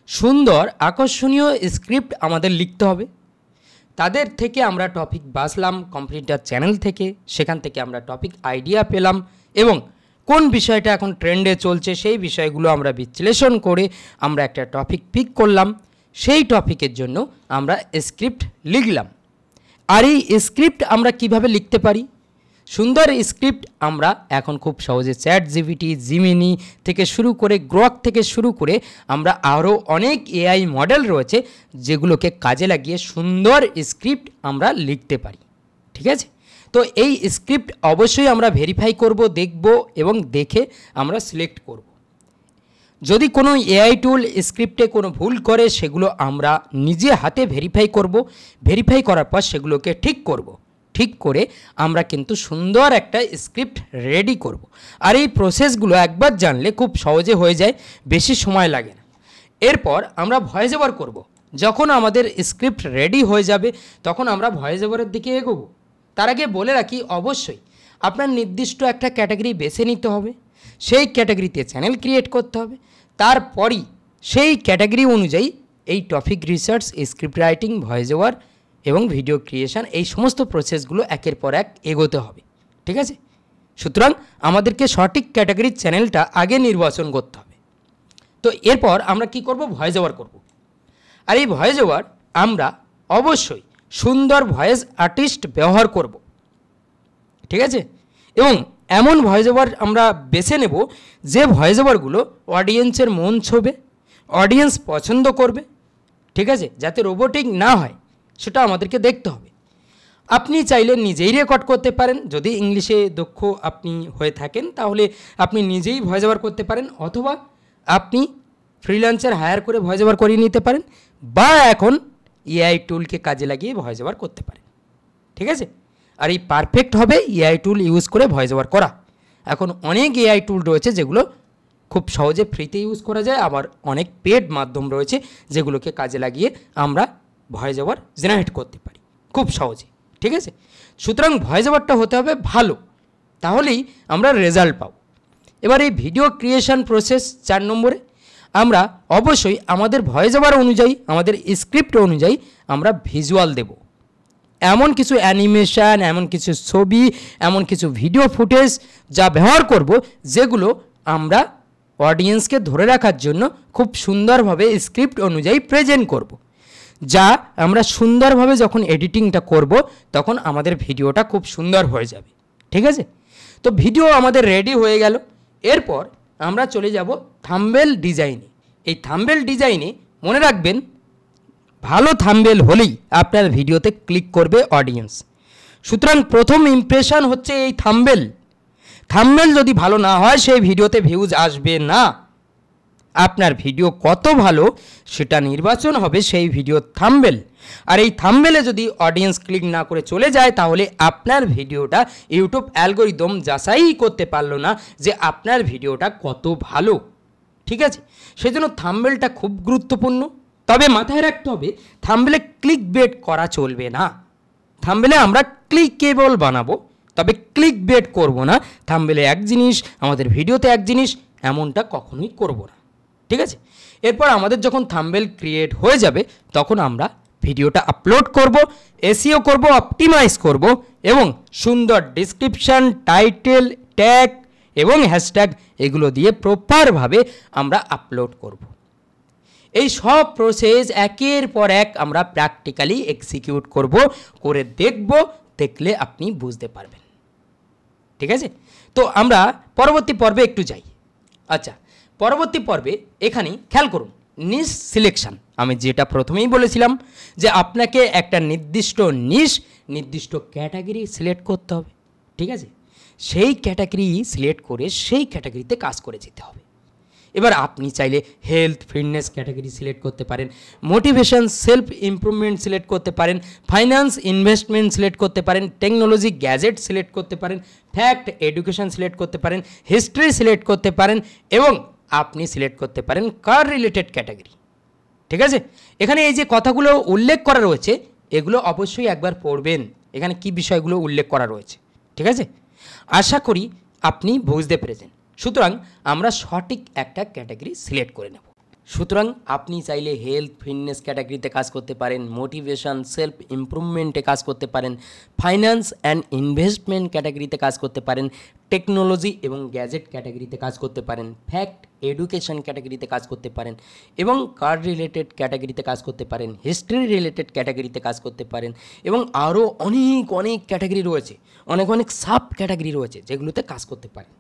সুন্দর আকর্ষণীয় স্ক্রিপ্ট আমাদের লিখতে হবে। তাদের থেকে আমরা টপিক বাছলাম কম্পিটিটর চ্যানেল থেকে, সেখান থেকে আমরা টপিক আইডিয়া পেলাম এবং কোন বিষয়টা এখন ট্রেন্ডে চলছে সেই বিষয়গুলো আমরা বিশ্লেষণ করে আমরা একটা টপিক পিক করলাম। সেই টপিকের জন্য আমরা স্ক্রিপ্ট লিখলাম। আর এই স্ক্রিপ্ট আমরা কিভাবে লিখতে পারি? সুন্দর স্ক্রিপ্ট আমরা এখন খুব সহজে ChatGPT, জিমিনি থেকে শুরু করে গ্রক থেকে শুরু করে আমরা আরও অনেক AI মডেল রয়েছে যেগুলোকে কাজে লাগিয়ে সুন্দর স্ক্রিপ্ট আমরা লিখতে পারি। ঠিক আছে। তো এই স্ক্রিপ্ট অবশ্যই আমরা ভেরিফাই করব, দেখব এবং দেখে আমরা সিলেক্ট করব। যদি কোনো AI টুল স্ক্রিপ্টে কোনো ভুল করে সেগুলো আমরা নিজে হাতে ভেরিফাই করব। ভেরিফাই করার পর সেগুলোকে ঠিক করব। ঠিক করে আমরা কিন্তু সুন্দর একটা স্ক্রিপ্ট রেডি করব। আর এই প্রসেসগুলো একবার জানলে খুব সহজে হয়ে যায়, বেশি সময় লাগে না। এরপর আমরা ভয়েস ওভার করব। যখন আমাদের স্ক্রিপ্ট রেডি হয়ে যাবে তখন আমরা ভয়েস ওভারের দিকে এগোবো। তার আগে বলে রাখি, অবশ্যই আপনার নির্দিষ্ট একটা ক্যাটাগরি বেছে নিতে হবে। সেই ক্যাটাগরিতে চ্যানেল ক্রিয়েট করতে হবে। তারপরই সেই ক্যাটাগরি অনুযায়ী এই topic research, script writing, voice over এবং ভিডিও ক্রিয়েশন, এই সমস্ত প্রসেসগুলো একের পর এক এগোতে হবে। ঠিক আছে। সুতরাং আমাদেরকে সঠিক ক্যাটাগরির চ্যানেলটা আগে নির্বাচন করতে হবে। তো এরপর আমরা কি করব? ভয়েস ওভার করব। আর এই ভয়েস ওভার আমরা অবশ্যই সুন্দর ভয়েস আর্টিস্ট ব্যবহার করব। ঠিক আছে। এবং এমন ভয়েস ওভার আমরা বেছে নেব যে ভয়েস ওভারগুলো অডিয়েন্সের মন ছোঁবে, অডিয়েন্স পছন্দ করবে। ঠিক আছে। যাতে রোবোটিক না হয় সেটা আমাদেরকে দেখতে হবে। আপনি চাইলে নিজেই রেকর্ড করতে পারেন। যদি ইংলিশে দক্ষ আপনি হয়ে থাকেন তাহলে আপনি নিজেই ভয়েস ওভার করতে পারেন, অথবা আপনি ফ্রিল্যান্সার হায়ার করে ভয়েস ওভার করিয়ে নিতে পারেন, বা এখন AI টুলকে কাজে লাগিয়ে ভয়েস ওভার করতে পারেন। ঠিক আছে। আর এই পারফেক্ট হবে AI টুল ইউজ করে ভয়েস ওভার করা। এখন অনেক AI টুল রয়েছে যেগুলো খুব সহজে ফ্রিতে ইউজ করা যায়, আবার অনেক পেড মাধ্যম রয়েছে যেগুলোকে কাজে লাগিয়ে আমরা ভয়েস ওভার জেনারেট করতে পারি খুব সহজে। ঠিক আছে। সুতরাং ভয়েস ওভারটা হতে হবে ভালো, তাহলেই আমরা রেজাল্ট পাবো। এবার এই ভিডিও ক্রিয়েশন প্রসেস 4 নম্বরে আমরা অবশ্যই আমাদের ভয়েস ওভার অনুযায়ী, আমাদের স্ক্রিপ্ট অনুযায়ী আমরা ভিজুয়াল দেব। এমন কিছু অ্যানিমেশন, এমন কিছু ছবি, এমন কিছু ভিডিও ফুটেজ যা ব্যবহার করব যেগুলো আমরা অডিয়েন্সকে ধরে রাখার জন্য খুব সুন্দরভাবে স্ক্রিপ্ট অনুযায়ী প্রেজেন্ট করব। যা আমরা সুন্দরভাবে যখন এডিটিংটা করব তখন আমাদের ভিডিওটা খুব সুন্দর হয়ে যাবে। ঠিক আছে। তো ভিডিও আমাদের রেডি হয়ে গেল। এরপর আমরা চলে যাব থাম্বনেল ডিজাইনে। এই থাম্বনেল ডিজাইনে মনে রাখবেন, ভালো থাম্বনেল হলেই আপনার ভিডিওতে ক্লিক করবে অডিয়েন্স। সুতরাং প্রথম ইমপ্রেশন হচ্ছে এই থাম্বনেল। থাম্বনেল যদি ভালো না হয় সেই ভিডিওতে ভিউজ আসবে না। আপনার ভিডিও কত ভালো সেটা নির্বাচন হবে সেই ভিডিও থাম্বনেল। আর এই থাম্বনেলে যদি অডিয়েন্স ক্লিক না করে চলে যায় তাহলে আপনার ভিডিওটা ইউটিউব অ্যালগরিদম যাচাই করতে পারলো না যে আপনার ভিডিওটা কত ভালো। ঠিক আছে, সেই জন্য থাম্বনেলটা খুব গুরুত্বপূর্ণ। তবে মাথায় রাখতে হবে থাম্বনেলে ক্লিক বেট করা চলবে না। থাম্বনেলে আমরা ক্লিকেবল বানাবো, তবে ক্লিক বেট করবো না। থাম্বনেলে এক জিনিস, আমাদের ভিডিওতে এক জিনিস, এমনটা কখনোই করব না। ঠিক আছে, এরপর আমাদের যখন থাম্বনেল ক্রিয়েট হয়ে যাবে তখন আমরা ভিডিওটা আপলোড করব, এসইও করব, অপটিমাইজ করব এবং সুন্দর ডেসক্রিপশন, টাইটেল, ট্যাগ এবং হ্যাশট্যাগ এগুলো দিয়ে প্রপারভাবে আমরা আপলোড করব। এই সব প্রসেস একের পর এক আমরা প্র্যাকটিক্যালি এক্সিকিউট করব, করে দেখব, দেখলে আপনি বুঝতে পারবেন। ঠিক আছে, তো আমরা পরবর্তী পর্বে একটু যাই। আচ্ছা, পরবর্তী পর্বে এখানে খেয়াল করুন নিশ সিলেকশন। আমি যেটা প্রথমেই বলেছিলাম যে আপনাকে একটা নির্দিষ্ট নিশ, নির্দিষ্ট ক্যাটাগরি সিলেক্ট করতে হবে। ঠিক আছে, সেই ক্যাটাগরি সিলেক্ট করে সেই ক্যাটাগরিতে কাজ করে যেতে হবে। এবার আপনি চাইলে হেলথ ফিটনেস ক্যাটাগরি সিলেক্ট করতে পারেন, মোটিভেশন সেলফ ইমপ্রুভমেন্ট সিলেক্ট করতে পারেন, ফাইন্যান্স ইনভেস্টমেন্ট সিলেক্ট করতে পারেন, টেকনোলজি গ্যাজেট সিলেক্ট করতে পারেন, ফ্যাক্ট এডুকেশন সিলেক্ট করতে পারেন, হিস্ট্রি সিলেক্ট করতে পারেন এবং আপনি সিলেক্ট করতে পারেন কার রিলেটেড ক্যাটাগরি। ঠিক আছে, এখানে এই যে কথাগুলো উল্লেখ করা রয়েছে এগুলো অবশ্যই একবার পড়বেন, এখানে কি বিষয়গুলো উল্লেখ করা রয়েছে। ঠিক আছে, আশা করি আপনি বুঝতে পেরেছেন। সুতরাং আমরা সঠিক একটা ক্যাটাগরি সিলেক্ট করে নেব। সুতরাং আপনি চাইলে হেলথ ফিটনেস ক্যাটাগরিতে কাজ করতে পারেন, মোটিভেশন সেলফ ইমপ্রুভমেন্টে কাজ করতে পারেন, ফাইন্যান্স অ্যান্ড ইনভেস্টমেন্ট ক্যাটাগরিতে কাজ করতে পারেন, টেকনোলজি এবং গ্যাজেট ক্যাটাগরিতে কাজ করতে পারেন, ফ্যাক্ট এডুকেশন ক্যাটাগরিতে কাজ করতে পারেন এবং কার রিলেটেড ক্যাটাগরিতে কাজ করতে পারেন, হিস্ট্রি রিলেটেড ক্যাটাগরিতে কাজ করতে পারেন এবং আরও অনেক অনেক ক্যাটাগরি রয়েছে, অনেক অনেক সাব ক্যাটাগরি রয়েছে যেগুলোতে কাজ করতে পারেন।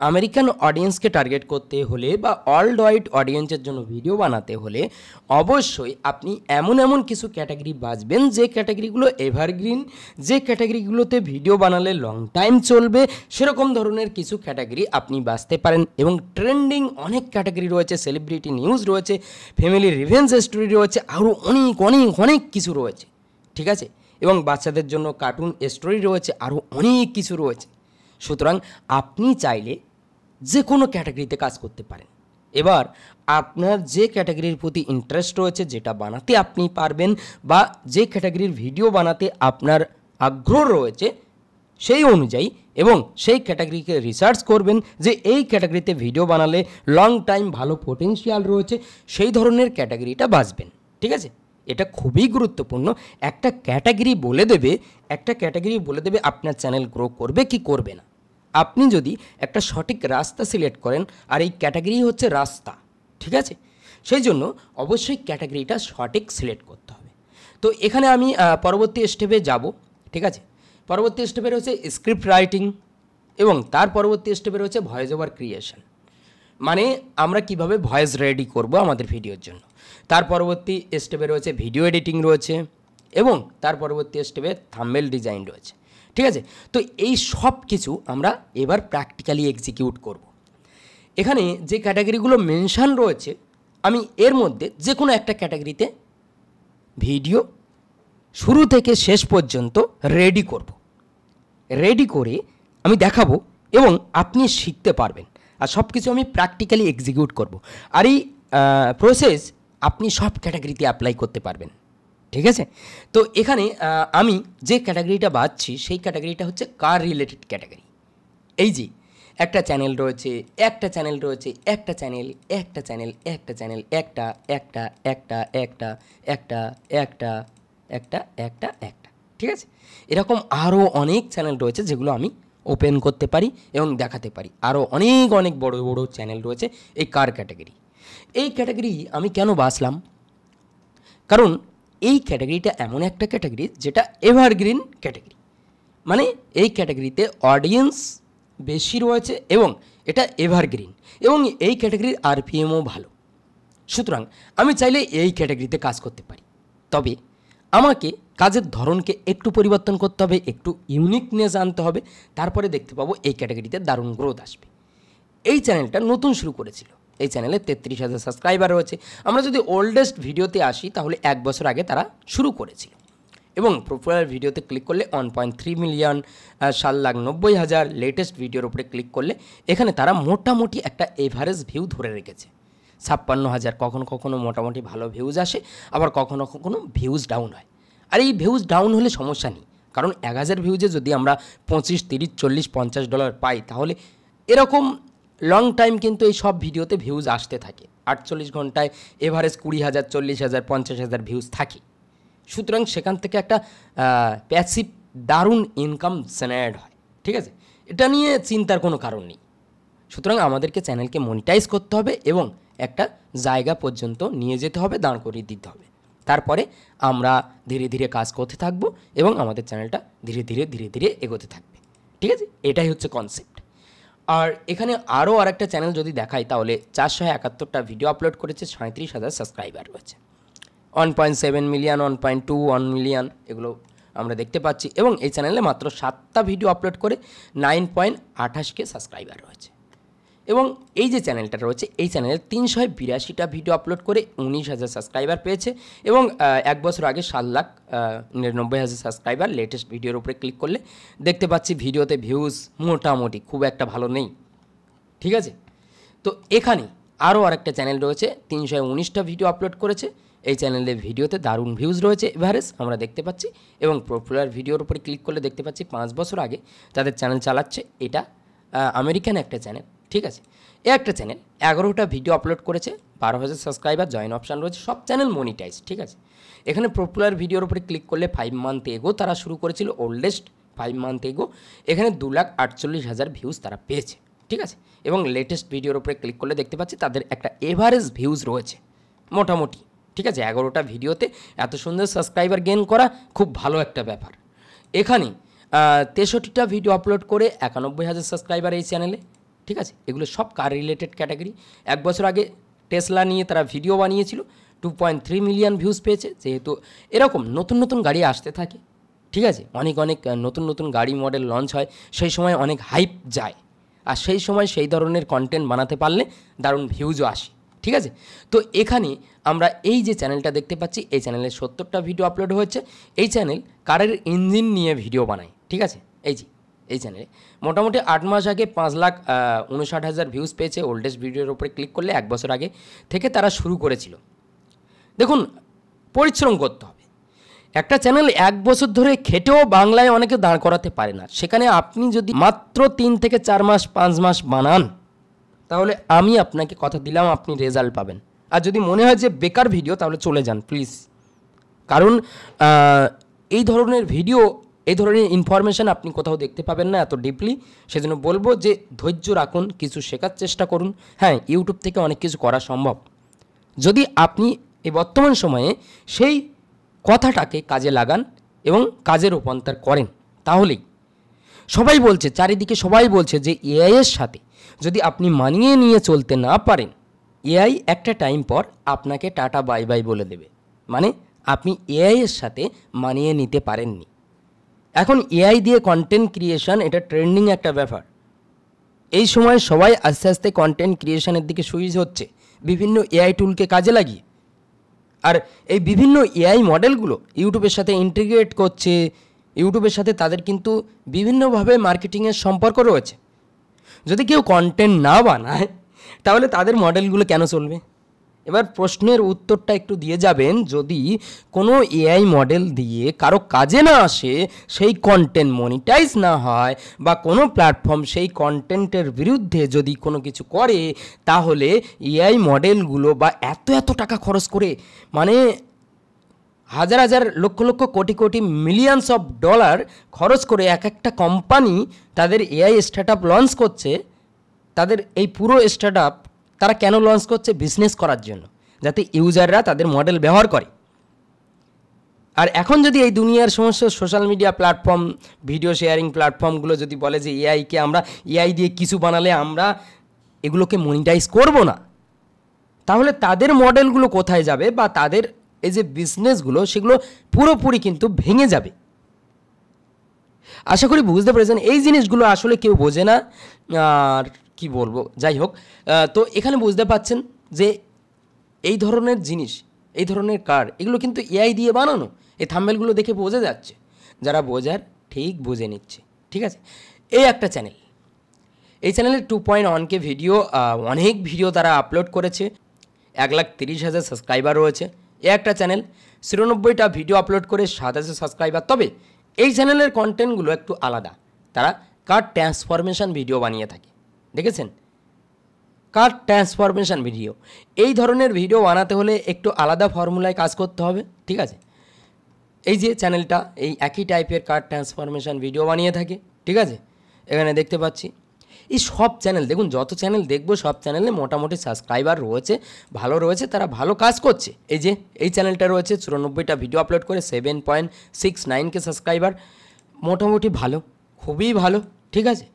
আমেরিকান অডিয়েন্সকে টার্গেট করতে হলে বা ওয়ার্ল্ড ওয়াইড অডিয়েন্সের জন্য ভিডিও বানাতে হলে অবশ্যই আপনি এমন এমন কিছু ক্যাটাগরি বাছবেন যে ক্যাটাগরিগুলো এভারগ্রিন, যে ক্যাটাগরিগুলোতে ভিডিও বানালে লং টাইম চলবে, সেরকম ধরনের কিছু ক্যাটাগরি আপনি বাছতে পারেন। এবং ট্রেন্ডিং অনেক ক্যাটাগরি রয়েছে, সেলিব্রিটি নিউজ রয়েছে, ফ্যামিলি রিভেঞ্জ স্টোরি রয়েছে, আরও অনেক অনেক অনেক কিছু রয়েছে। ঠিক আছে, এবং বাচ্চাদের জন্য কার্টুন স্টোরি রয়েছে, আরও অনেক কিছু রয়েছে। সুতরাং আপনি চাইলে যে কোনো ক্যাটাগরিতে কাজ করতে পারেন। এবার আপনার যে ক্যাটাগরির প্রতি ইন্টারেস্ট রয়েছে, যেটা বানাতে আপনি পারবেন বা যে ক্যাটাগরির ভিডিও বানাতে আপনার আগ্রহ রয়েছে সেই অনুযায়ী এবং সেই ক্যাটাগরিকে রিসার্চ করবেন যে এই ক্যাটাগরিতে ভিডিও বানালে লং টাইম ভালো পোটেনশিয়াল রয়েছে, সেই ধরনের ক্যাটাগরিটা বাছবেন। ঠিক আছে, এটা খুবই গুরুত্বপূর্ণ। একটা ক্যাটাগরি বলে দেবে আপনার চ্যানেল গ্রো করবে কি করবে না। আপনি যদি একটা সঠিক রাস্তা সিলেক্ট করেন, আর এই ক্যাটাগরি হচ্ছে রাস্তা, ঠিক আছে, সেই জন্য অবশ্যই ক্যাটাগরিটা সঠিক সিলেক্ট করতে হবে। তো এখানে আমি পরবর্তী স্টেপে যাব। ঠিক আছে, পরবর্তী স্টেপে রয়েছে স্ক্রিপ্ট রাইটিং এবং তার পরবর্তী স্টেপে রয়েছে ভয়েস ওভার ক্রিয়েশন, মানে আমরা কিভাবে ভয়েস রেডি করব আমাদের ভিডিওর জন্য। তার পরবর্তী স্টেপে রয়েছে ভিডিও এডিটিং রয়েছে এবং তার পরবর্তী স্টেপে থাম্বনেল ডিজাইন রয়েছে। ঠিক আছে, তো এই সব কিছু আমরা এবার প্র্যাকটিক্যালি এক্সিকিউট করব। এখানে যে ক্যাটাগরিগুলো মেনশান রয়েছে আমি এর মধ্যে যে কোনো একটা ক্যাটাগরিতে ভিডিও শুরু থেকে শেষ পর্যন্ত রেডি করব। রেডি করে আমি দেখাবো এবং আপনি শিখতে পারবেন, আর সব কিছু আমি প্র্যাকটিক্যালি এক্সিকিউট করব। আর এই প্রসেস আপনি সব ক্যাটাগরিতে অ্যাপ্লাই করতে পারবেন। ঠিক আছে, তো এখানে আমি যে ক্যাটাগরিটা বাছছি সেই ক্যাটাগরিটা হচ্ছে কার রিলেটেড ক্যাটাগরি। এই যে একটা চ্যানেল রয়েছে, একটা চ্যানেল রয়েছে, একটা চ্যানেল, একটা চ্যানেল, একটা চ্যানেল, একটা একটা একটা একটা একটা একটা একটা একটা একটা ঠিক আছে, এরকম আরও অনেক চ্যানেল রয়েছে যেগুলো আমি ওপেন করতে পারি এবং দেখাতে পারি। আরও অনেক অনেক বড় বড় চ্যানেল রয়েছে এই কার ক্যাটাগরি। এই ক্যাটাগরি আমি কেন বাছলাম? কারণ এই ক্যাটাগরিটা এমন একটা ক্যাটাগরি যেটা এভারগ্রিন ক্যাটাগরি, মানে এই ক্যাটাগরিতে অডিয়েন্স বেশি রয়েছে এবং এটা এভারগ্রিন এবং এই ক্যাটাগরির আরপিএমও ভালো। সুতরাং আমি চাইলে এই ক্যাটাগরিতে কাজ করতে পারি, তবে আমাকে কাজের ধরনকে একটু পরিবর্তন করতে হবে, একটু ইউনিকনেস আনতে হবে, তারপরে দেখতে পাবো এই ক্যাটাগরিতে দারুণ গ্রোথ আসবে। এই চ্যানেলটা নতুন শুরু করেছিল এই চ্যানেলে 33,000 সাবস্ক্রাইবার রয়েছে। আমরা যদি ওল্ডেস্ট ভিডিওতে আসি তাহলে 1 বছর আগে তারা শুরু করেছিল এবং প্রোফাইল ভিডিওতে ক্লিক করলে 1.3 মিলিয়ন, 7,90,000। লেটেস্ট ভিডিওর উপরে ক্লিক করলে এখানে তারা মোটামুটি একটা এভারেজ ভিউ ধরে রেখেছে 56,000। কখনো কখনো মোটামুটি ভালো ভিউজ আসে, আবার কখনো কখনো ভিউজ ডাউন হয়। আর এই ভিউজ ডাউন হলে সমস্যা নেই, কারণ 1,000 ভিউজে যদি আমরা 25, 30, 40, $50 পাই তাহলে এরকম লং টাইম কিন্তু এই সব ভিডিওতে ভিউজ আসতে থাকে। 48 ঘন্টায় এভারেজ 20,000, 40,000, 50,000 ভিউজ থাকে। সুতরাং সেখান থেকে একটা প্যাসিভ দারুণ ইনকাম জেনারেট হয়, ঠিক আছে? এটা নিয়ে চিন্তার কোনো কারণ নেই। সুতরাং আমাদেরকে চ্যানেলকে মনিটাইজ করতে হবে এবং একটা জায়গা পর্যন্ত নিয়ে যেতে হবে, দাঁড় করিয়ে দিতে হবে। তারপরে আমরা ধীরে ধীরে কাজ করতে থাকবো এবং আমাদের চ্যানেলটা ধীরে ধীরে এগোতে থাকবে, ঠিক আছে? এটাই হচ্ছে কনসেপ্ট। আর এখানে আরও আরেকটা চ্যানেল যদি দেখাই তাহলে 471টা ভিডিও আপলোড করেছে, 37,000 সাবস্ক্রাইবার রয়েছে। 1.7 মিলিয়ন, 1.2, 1 মিলিয়ন এগুলো আমরা দেখতে পাচ্ছি এবং এই চ্যানেলে মাত্র 7টা ভিডিও আপলোড করে 9.28K সাবস্ক্রাইবার রয়েছে। এবং এই যে চ্যানেলটা রয়েছে এই চ্যানেলে 382টা ভিডিও আপলোড করে 19,000 সাবস্ক্রাইবার পেয়েছে এবং 1 বছর আগে 7,99,000 সাবস্ক্রাইবার। লেটেস্ট ভিডিওর উপরে ক্লিক করলে দেখতে পাচ্ছি ভিডিওতে ভিউজ মোটামুটি খুব একটা ভালো নেই, ঠিক আছে? তো এখানে আরও আরেকটা চ্যানেল রয়েছে, 319টা ভিডিও আপলোড করেছে। এই চ্যানেলের ভিডিওতে দারুণ ভিউজ রয়েছে, এভারেজ আমরা দেখতে পাচ্ছি। এবং পপুলার ভিডিওর উপরে ক্লিক করলে দেখতে পাচ্ছি 5 বছর আগে তাদের চ্যানেল চালাচ্ছে। এটা আমেরিকান একটা চ্যানেল, ঠিক আছে? এ একটা চ্যানেল 11টা ভিডিও আপলোড করেছে, 12,000 সাবস্ক্রাইবার, জয়েন অপশান রয়েছে, সব চ্যানেল মনিটাইজ, ঠিক আছে? এখানে পপুলার ভিডিওর উপরে ক্লিক করলে 5 মান্থ এগো তারা শুরু করেছিল, ওল্ডেস্ট 5 মান্থ এগো। এখানে 2,48,000 ভিউজ তারা পেয়েছে, ঠিক আছে? এবং লেটেস্ট ভিডিওর উপরে ক্লিক করলে দেখতে পাচ্ছি তাদের একটা এভারেজ ভিউজ রয়েছে মোটামুটি, ঠিক আছে? 11টা ভিডিওতে এত সুন্দর সাবস্ক্রাইবার গেইন করা খুব ভালো একটা ব্যাপার। এখানে 63টা ভিডিও আপলোড করে 91,000 সাবস্ক্রাইবার এই চ্যানেলে, ঠিক আছে? এগুলো সব কার রিলেটেড ক্যাটাগরি। 1 বছর আগে টেসলা নিয়ে তারা ভিডিও বানিয়েছিল, 2.3 মিলিয়ন ভিউজ পেয়েছে। যেহেতু এরকম নতুন নতুন গাড়ি আসতে থাকে, ঠিক আছে? অনেক নতুন নতুন গাড়ি মডেল লঞ্চ হয়, সেই সময় অনেক হাইপ যায়, আর সেই সময় সেই ধরনের কন্টেন্ট বানাতে পারলে দারুণ ভিউজও আসে, ঠিক আছে? তো এখানে আমরা এই যে চ্যানেলটা দেখতে পাচ্ছি এই চ্যানেলে 70টা ভিডিও আপলোড হয়েছে। এই চ্যানেল কারের ইঞ্জিন নিয়ে ভিডিও বানায়, ঠিক আছে? এই চ্যানেলে মোটামুটি 8 মাস আগে 5,59,000 ভিউজ পেয়েছে। ওল্ডেস্ট ভিডিওর উপরে ক্লিক করলে 1 বছর আগে থেকে তারা শুরু করেছিল। দেখুন, পরিশ্রম করতে হবে। একটা চ্যানেল 1 বছর ধরে খেটেও বাংলায় অনেকে দাঁড় করাতে পারে না, সেখানে আপনি যদি মাত্র 3 থেকে 4 মাস 5 মাস বানান তাহলে আমি আপনাকে কথা দিলাম আপনি রেজাল্ট পাবেন। আর যদি মনে হয় যে বেকার ভিডিও তাহলে চলে যান প্লিজ, কারণ এই ধরনের ভিডিও, এই ধরনের ইনফরমেশান আপনি কোথাও দেখতে পাবেন না এত ডিপলি। সেজন্য বলবো যে ধৈর্য রাখুন, কিছু শেখার চেষ্টা করুন। হ্যাঁ, ইউটিউব থেকে অনেক কিছু করা সম্ভব যদি আপনি এই বর্তমান সময়ে সেই কথাটাকে কাজে লাগান এবং কাজে রূপান্তর করেন। তাহলেই সবাই বলছে, চারিদিকে সবাই বলছে যে এআইয়ের সাথে যদি আপনি মানিয়ে নিয়ে চলতে না পারেন, এআই একটা টাইম পর আপনাকে টাটা বাই বাই বলে দেবে। মানে আপনি এআইয়ের সাথে মানিয়ে নিতে পারেননি। এখন এআই দিয়ে কন্টেন্ট ক্রিয়েশন এটা ট্রেন্ডিং একটা ব্যাপার। এই সময় সবাই আস্তে আস্তে কন্টেন্ট ক্রিয়েশনের দিকে সুইচ হচ্ছে বিভিন্ন এআই টুলকে কাজে লাগিয়ে। আর এই বিভিন্ন এআই মডেলগুলো ইউটিউবের সাথে ইন্টিগ্রেট করছে। ইউটিউবের সাথে তাদের কিন্তু বিভিন্নভাবে মার্কেটিংয়ের সম্পর্ক রয়েছে। যদি কেউ কন্টেন্ট না বানায় তাহলে তাদের মডেলগুলো কেন চলবে? এবার প্রশ্নের উত্তরটা একটু দিয়ে যাবেন, যদি কোনো এআই মডেল দিয়ে কারো কাজে না আসে, সেই কন্টেন্ট মনিটাইজ না হয়, বা কোনো প্ল্যাটফর্ম সেই কন্টেন্টের বিরুদ্ধে যদি কোনো কিছু করে, তাহলে এআই মডেলগুলো বা এত টাকা খরচ করে, মানে হাজার lakh crore millions of dollar খরচ করে একটা কোম্পানি তাদের এআই স্টার্টআপ লঞ্চ করছে। তাদের এই পুরো স্টার্টআপ তারা কেন লঞ্চ করছে? বিজনেস করার জন্য, যাতে ইউজাররা তাদের মডেল ব্যবহার করে। আর এখন যদি এই দুনিয়ার সমস্ত social media platform, video sharing প্ল্যাটফর্মগুলো যদি বলে যে এআইকে আমরা এআই দিয়ে কিছু বানালে আমরা এগুলোকে মনিটাইজ করব না, তাহলে তাদের মডেলগুলো কোথায় যাবে? বা তাদের এই যে বিজনেসগুলো সেগুলো পুরোপুরি কিন্তু ভেঙে যাবে। আশা করি বুঝতে পেরেছেন। এই জিনিসগুলো আসলে কেউ বোঝে না। আর কি বলবো, যাই হোক। তো এখানে বুঝতে পাচ্ছেন যে এই ধরনের জিনিস, এই ধরনের কার্ড, এগুলো কিন্তু এআই দিয়ে বানানো। এই থাম্বনেলগুলো দেখে বোঝা যাচ্ছে, যারা বোঝার ঠিক বুঝে নিচ্ছে, ঠিক আছে। এই একটা চ্যানেল, এই চ্যানেলে 2.1K ভিডিও, অনেক ভিডিও তারা আপলোড করেছে, 1,30,000 সাবস্ক্রাইবার রয়েছে। এ একটা চ্যানেল 94টা ভিডিও আপলোড করে 7,000 সাবস্ক্রাইবার। তবে এই চ্যানেলের কন্টেন্টগুলো একটু আলাদা, তারা কার্ড ট্রান্সফরমেশন ভিডিও বানিয়ে থাকে, দেখেছেন? কার্ড ট্রান্সফরমেশন ভিডিও, এই ধরনের ভিডিও বানাতে হলে একটু আলাদা ফর্মুলায় কাজ করতে হবে, ঠিক আছে। এই যে চ্যানেলটা এই একই টাইপের কার্ড ট্রান্সফরমেশন ভিডিও বানিয়ে থাকে, ঠিক আছে। এখানে দেখতে পাচ্ছি এই সব চ্যানেল, দেখুন যত চ্যানেল দেখবো সব চ্যানেলে মোটামুটি সাবস্ক্রাইবার রয়েছে, ভালো রয়েছে, তারা ভালো কাজ করছে। এই যে এই চ্যানেলটা রয়েছে 94টা ভিডিও আপলোড করে 7.69K সাবস্ক্রাইবার, মোটামুটি ভালো, খুবই ভালো, ঠিক আছে।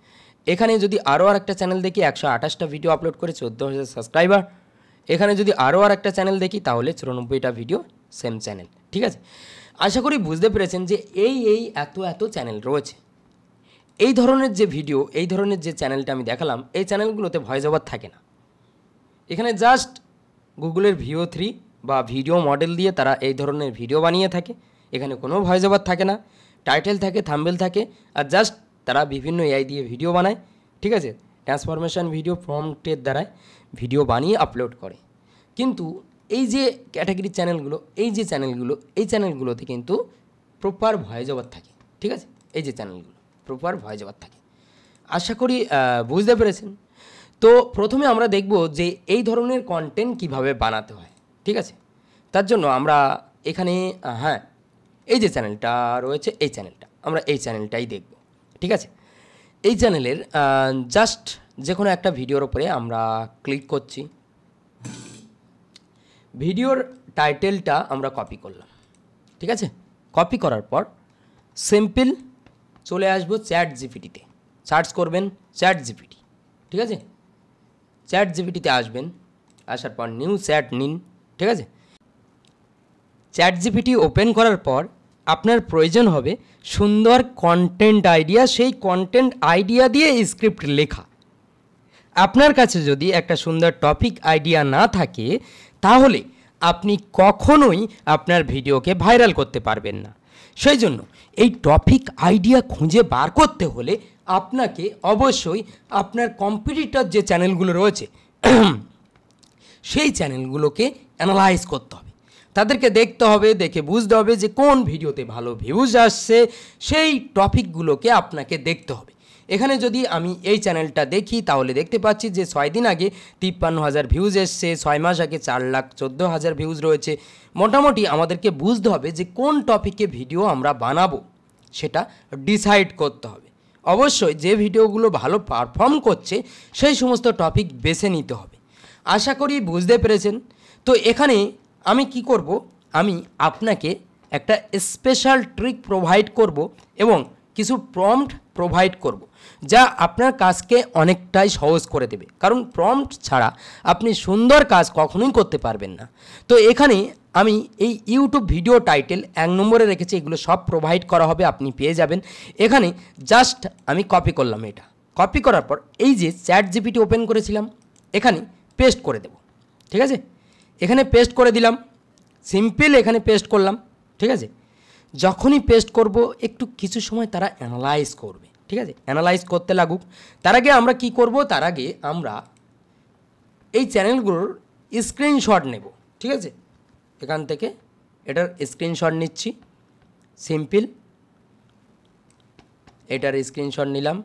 এখানে যদি আরও একটা চ্যানেল দেখি 128টা ভিডিও আপলোড করে 14,000 সাবস্ক্রাইবার। এখানে যদি আরও একটা চ্যানেল দেখি তাহলে 94টা ভিডিও, সেম চ্যানেল, ঠিক আছে। আশা করি বুঝতে পেরেছেন যে এই এত চ্যানেল রয়েছে। এই ধরনের যে ভিডিও, এই ধরনের যে চ্যানেলটা আমি দেখালাম, এই চ্যানেলগুলোতে ভয়েস ওভার থাকে না। এখানে জাস্ট গুগলের VO3 বা ভিডিও মডেল দিয়ে তারা এই ধরনের ভিডিও বানিয়ে থাকে। এখানে কোনো ভয়েস ওভার থাকে না, টাইটেল থাকে, থাম্বনেল থাকে, আর জাস্ট তারা বিভিন্ন এআই দিয়ে ভিডিও বানায়, ঠিক আছে। ট্রান্সফরমেশন ভিডিও প্রম্পটের দ্বারায় ভিডিও বানিয়ে আপলোড করে। কিন্তু এই যে ক্যাটাগরি চ্যানেলগুলো, এই চ্যানেলগুলোতে কিন্তু প্রপার ভয়েস ওভার থাকে, ঠিক আছে। এই যে চ্যানেলগুলো প্রপার ভয়েস ওভার থাকে। আশা করি বুঝতে পেরেছেন। তো প্রথমে আমরা দেখব যে এই ধরনের কন্টেন্ট কিভাবে বানাতে হয়, ঠিক আছে। তার জন্য আমরা এখানে হ্যাঁ, এই যে চ্যানেলটা রয়েছে, এই চ্যানেলটা, আমরা এই চ্যানেলটাই দেখব, ঠিক আছে। এই চ্যানেলের জাস্ট যে কোনো একটা ভিডিওর ওপরে আমরা ক্লিক করছি, ভিডিওর টাইটেলটা আমরা কপি করলাম, ঠিক আছে। কপি করার পর সিম্পল চলে আসবো ChatGPT-তে, সার্চ করবেন ChatGPT, ঠিক আছে। ChatGPT-তে আসবেন, আসার পর নিউ চ্যাট নিন, ঠিক আছে। ChatGPT ওপেন করার পর আপনার প্রয়োজন হবে সুন্দর কন্টেন্ট আইডিয়া, সেই কন্টেন্ট আইডিয়া দিয়ে স্ক্রিপ্ট লেখা। আপনার কাছে যদি একটা সুন্দর টপিক আইডিয়া না থাকে তাহলে আপনি কখনোই আপনার ভিডিওকে ভাইরাল করতে পারবেন না। সেই জন্য এই টপিক আইডিয়া খুঁজে বার করতে হলে আপনাকে অবশ্যই আপনার কম্পিটিটর যে চ্যানেলগুলো রয়েছে সেই চ্যানেলগুলোকে অ্যানালাইজ করতে হবে, তাদেরকে দেখতে হবে, দেখে বুঝতে হবে যে কোন ভিডিওতে ভালো ভিউজ আসছে, সেই টপিকগুলোকে আপনাকে দেখতে হবে। এখানে যদি আমি এই চ্যানেলটা দেখি তাহলে দেখতে পাচ্ছি যে 6 দিন আগে 53,000 ভিউজ এসছে, 6 মাস আগে 4,14,000 ভিউজ রয়েছে। মোটামুটি আমাদেরকে বুঝতে হবে যে কোন টপিকে ভিডিও আমরা বানাবো সেটা ডিসাইড করতে হবে। অবশ্যই যে ভিডিওগুলো ভালো পারফর্ম করছে সেই সমস্ত টপিক বেছে নিতে হবে। আশা করি বুঝতে পেরেছেন। তো এখানে আমি কি করব, আমি আপনাকে একটা স্পেশাল ট্রিক প্রোভাইড করব এবং কিছু প্রম্পট প্রোভাইড করব, যা আপনার কাজকে অনেকটাই সহজ করে দেবে। কারণ প্রম্পট ছাড়া আপনি সুন্দর কাজ কখনোই করতে পারবেন না। তো এখানে আমি এই ইউটিউব ভিডিও টাইটেল 1 নম্বরে রেখেছি, এগুলো সব প্রোভাইড করা হবে, আপনি পেয়ে যাবেন। এখানে জাস্ট আমি কপি করলাম, এটা কপি করার পর এই যে ChatGPT ওপেন করেছিলাম এখানে পেস্ট করে দেব, ঠিক আছে। এখানে পেস্ট করে দিলাম, সিম্পল এখানে পেস্ট করলাম, ঠিক আছে। যখনই পেস্ট করব একটু কিছু সময় তারা অ্যানালাইজ করবে, ঠিক আছে। অ্যানালাইজ করতে লাগুক, তার আগে আমরা কি করব, তার আগে আমরা এই চ্যানেলগুলোর স্ক্রিনশট নেব, ঠিক আছে। এখান থেকে এটার স্ক্রিনশট নিচ্ছি, সিম্পল এটার স্ক্রিনশট নিলাম,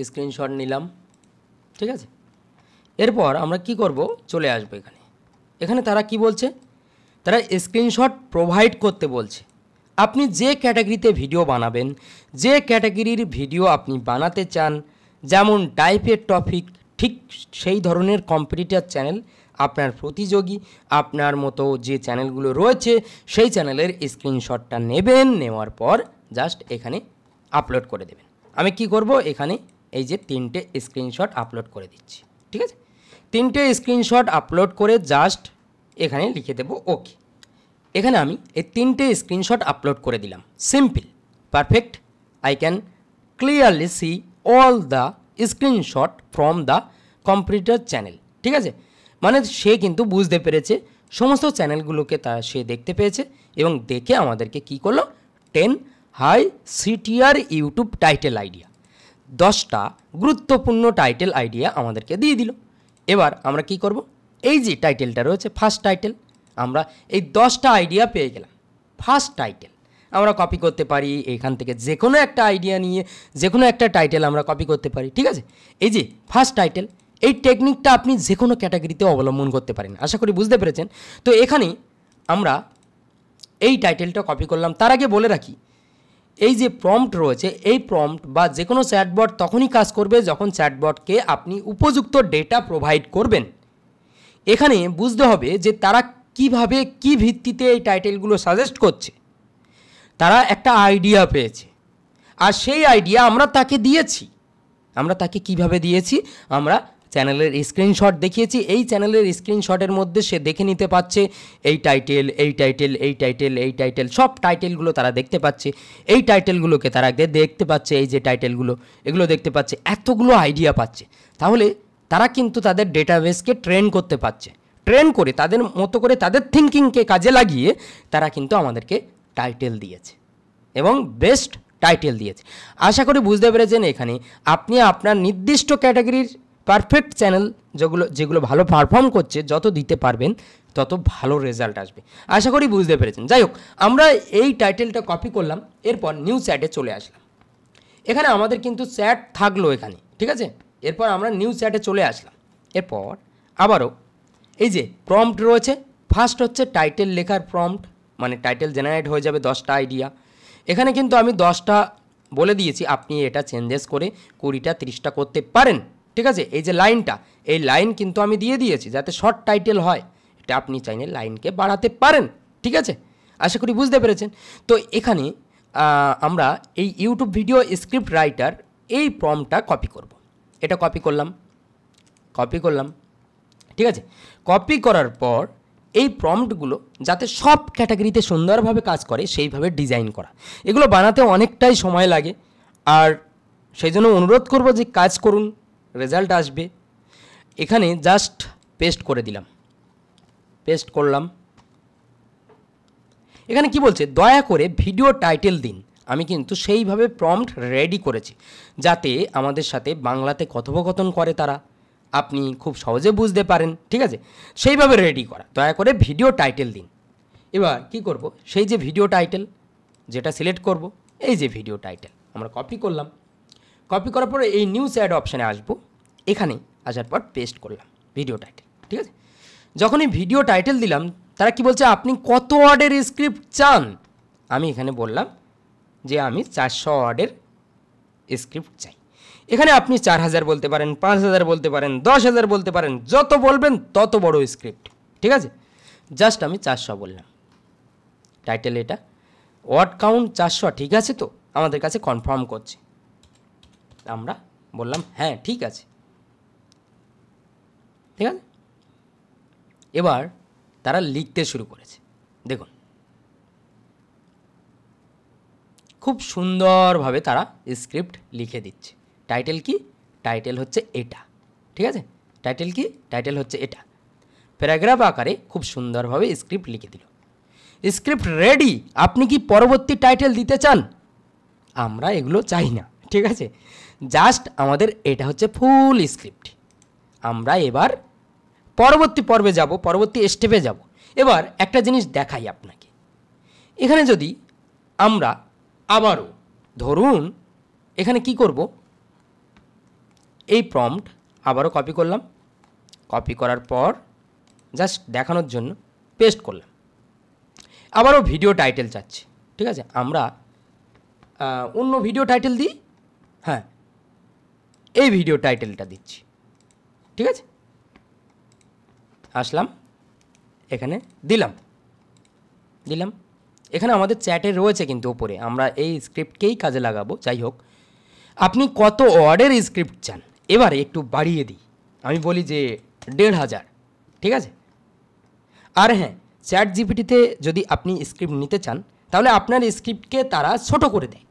স্ক্রিনশট নিলাম, ঠিক আছে। এরপর আমরা কি করব, চলে আসবো এখানে। এখানে তারা কি বলছে, তারা স্ক্রিনশট প্রোভাইড করতে বলছে। আপনি যে ক্যাটাগরিতে ভিডিও বানাবেন, যে ক্যাটাগরির ভিডিও আপনি বানাতে চান, যেমন টাইপের টপিক, ঠিক সেই ধরনের কম্পিটিটর চ্যানেল, আপনার প্রতিযোগী, আপনার মতো যে চ্যানেলগুলো রয়েছে সেই চ্যানেলের স্ক্রিনশটটা নেবেন, নেওয়ার পর জাস্ট এখানে আপলোড করে দেবেন। আমি কি করব, এখানে এই যে 3টে স্ক্রিনশট আপলোড করে দিচ্ছি, ঠিক আছে। 3টে স্ক্রিনশট আপলোড করে জাস্ট এখানে লিখে দেব ওকে। এখানে আমি এই 3টে স্ক্রিনশট আপলোড করে দিলাম, simple, perfect. I can clearly see all the screenshot from the computer channel, ঠিক আছে। মানে সে কিন্তু বুঝতে পেরেছে, সমস্ত চ্যানেলগুলোকে সে দেখতে পেয়েছে এবং দেখে আমাদেরকে কি করলো, 10 high CTR YouTube title idea, 10টা গুরুত্বপূর্ণ টাইটেল আইডিয়া আমাদেরকে দিয়ে দিল। এবার আমরা কি করব, এই যে টাইটেলটা রয়েছে ফার্স্ট টাইটেল, আমরা এই 10টা আইডিয়া পেয়ে গেলাম। ফার্স্ট টাইটেল আমরা কপি করতে পারি, এখান থেকে যে কোনো একটা আইডিয়া নিয়ে যে কোনো একটা টাইটেল আমরা কপি করতে পারি, ঠিক আছে। এই যে ফার্স্ট টাইটেল, এই টেকনিকটা আপনি যে কোনো ক্যাটাগরিতে অবলম্বন করতে পারেন, আশা করি বুঝতে পেরেছেন। তো এখানে আমরা এই টাইটেলটা কপি করলাম। তার আগে বলে রাখি, এই যে প্রম্পট রয়েছে, এই প্রম্পট বা যে কোনো চ্যাটবট তখনই কাজ করবে যখন চ্যাটবটকে আপনি উপযুক্ত ডেটা প্রোভাইড করবেন। এখানে বুঝতে হবে যে তারা কিভাবে, কি ভিত্তিতে এই টাইটেলগুলো সাজেস্ট করছে। তারা একটা আইডিয়া পেয়েছে, আর সেই আইডিয়া আমরা তাকে দিয়েছি। আমরা তাকে কিভাবে দিয়েছি, আমরা চ্যানেলের স্ক্রিনশট দেখিয়েছি। এই চ্যানেলের স্ক্রিনশটের মধ্যে সে দেখে নিতে পারছে এই টাইটেল, এই টাইটেল, এই টাইটেল, এই টাইটেল, সব টাইটেলগুলো তারা দেখতে পাচ্ছে। এই টাইটেলগুলোকে তারা দেখতে পাচ্ছে, এই যে টাইটেলগুলো, এগুলো দেখতে পাচ্ছে, এতগুলো আইডিয়া পাচ্ছে। তাহলে তারা কিন্তু তাদের ডেটাবেসকে ট্রেন করতে পারছে। ট্রেন করে তাদের মতো করে তাদের থিঙ্কিংকে কাজে লাগিয়ে তারা কিন্তু আমাদেরকে টাইটেল দিয়েছে এবং বেস্ট টাইটেল দিয়েছে। আশা করি বুঝতে পেরেছেন। এখানে আপনি আপনার নির্দিষ্ট ক্যাটাগরির পারফেক্ট চ্যানেল যেগুলো ভালো পারফর্ম করছে, যত দিতে পারবেন তত ভালো রেজাল্ট আসবে। আশা করি বুঝতে পেরেছেন। যাই হোক, আমরা এই টাইটেলটা কপি করলাম, এরপর নিউ চ্যাটে চলে আসলাম। এখানে আমাদের কিন্তু চ্যাট থাকলো এখানে, ঠিক আছে। এরপর আমরা নিউ চ্যাটে চলে আসলাম। এরপর আবারও এই যে প্রম্পট রয়েছে, ফার্স্ট হচ্ছে টাইটেল লেখার প্রম্পট, মানে টাইটেল জেনারেট হয়ে যাবে 10টা আইডিয়া। এখানে কিন্তু আমি 10টা বলে দিয়েছি, আপনি এটা চেঞ্জেস করে 20টা 30টা করতে পারেন, ঠিক আছে। এই যে লাইনটা, এই লাইন কিন্তু আমি দিয়ে দিয়েছি যাতে শর্ট টাইটেল হয়। এটা আপনি চাইলে লাইনকে বাড়াতে পারেন, ঠিক আছে। আশা করি বুঝতে পেরেছেন। তো এখানে আমরা এই ইউটিউব ভিডিও স্ক্রিপ্ট রাইটার এই প্রম্পটটা কপি করব। এটা কপি করলাম, ঠিক আছে। কপি করার পর এই প্রম্পটগুলো যাতে সব ক্যাটাগরিতে সুন্দরভাবে কাজ করে সেইভাবে ডিজাইন করা। এগুলো বানাতে অনেকটাই সময় লাগে, আর সেই জন্য অনুরোধ করব যে কাজ করুন, রেজাল্ট আসবে। এখানে জাস্ট পেস্ট করে দিলাম, পেস্ট করলাম। এখানে কি বলছে, দয়া করে ভিডিও টাইটেল দিন। আমি কিন্তু সেইভাবে প্রম্পট রেডি করেছি যাতে আমাদের সাথে বাংলাতে কথোপকথন করে তারা, আপনি খুব সহজে বুঝতে পারেন, ঠিক আছে। সেইভাবে রেডি করা, দয়া করে ভিডিও টাইটেল দিন। এবার কি করব, সেই যে ভিডিও টাইটেল যেটা সিলেক্ট করব, এই যে ভিডিও টাইটেল আমরা কপি করলাম। কপি করার পরে এই নিউ চ্যাট অপশানে আসবো, এখানে আসার পর পেস্ট করলাম ভিডিও টাইটেল, ঠিক আছে। যখনই ভিডিও টাইটেল দিলাম, তারা কি বলছে, আপনি কত ওয়ার্ডের স্ক্রিপ্ট চান। আমি এখানে বললাম যে আমি 400 ওয়ার্ডের স্ক্রিপ্ট চাই। এখানে আপনি 4000 বলতে পারেন, 5000 বলতে পারেন, 10,000 বলতে পারেন, যত বলবেন তত বড় স্ক্রিপ্ট, ঠিক আছে। জাস্ট আমি 400 বললাম। টাইটেল এটা, ওয়ার্ড কাউন্ট 400, ঠিক আছে। তো আমাদের কাছে কনফার্ম করছে, আমরা বললাম হ্যাঁ ঠিক আছে, ঠিক আছে। এবার তারা লিখতে শুরু করেছে, দেখুন খুব সুন্দরভাবে তারা স্ক্রিপ্ট লিখে দিচ্ছে। টাইটেল কি, টাইটেল হচ্ছে এটা, ঠিক আছে। টাইটেল কি, টাইটেল হচ্ছে এটা। প্যারাগ্রাফ আকারে খুব সুন্দরভাবে স্ক্রিপ্ট লিখে দিল। Script ready. আপনি কি পরবর্তী টাইটেল দিতে চান? আমরা এগুলো চাই না, ঠিক আছে। জাস্ট আমাদের এটা হচ্ছে ফুল স্ক্রিপ্ট। আমরা এবার পরবর্তী পর্বে যাব, পরবর্তী স্টেপে যাব। এবার একটা জিনিস দেখাই আপনাকে। এখানে যদি আমরা আবারও ধরুন এখানে কি করব, এই প্রম্পট আবারও কপি করলাম। কপি করার পর জাস্ট দেখানোর জন্য পেস্ট করলাম। আবারও ভিডিও টাইটেল চাচ্ছি, ঠিক আছে। আমরা অন্য ভিডিও টাইটেল দিই, হ্যাঁ এই ভিডিও টাইটেলটা দিচ্ছি, ঠিক আছে। আসলাম, এখানে দিলাম। এখানে আমাদের চ্যাটে রয়েছে কিন্তু ওপরে, আমরা এই স্ক্রিপ্টকেই কাজে লাগাবো। যাই হোক, আপনি কত ওয়ার্ডের স্ক্রিপ্ট চান, এবারে একটু বাড়িয়ে দিই। আমি বলি যে 1500, ঠিক আছে। আর হ্যাঁ, চ্যাট জিপিটিতে যদি আপনি স্ক্রিপ্ট নিতে চান তাহলে আপনার স্ক্রিপ্টকে তারা ছোট করে দেয়,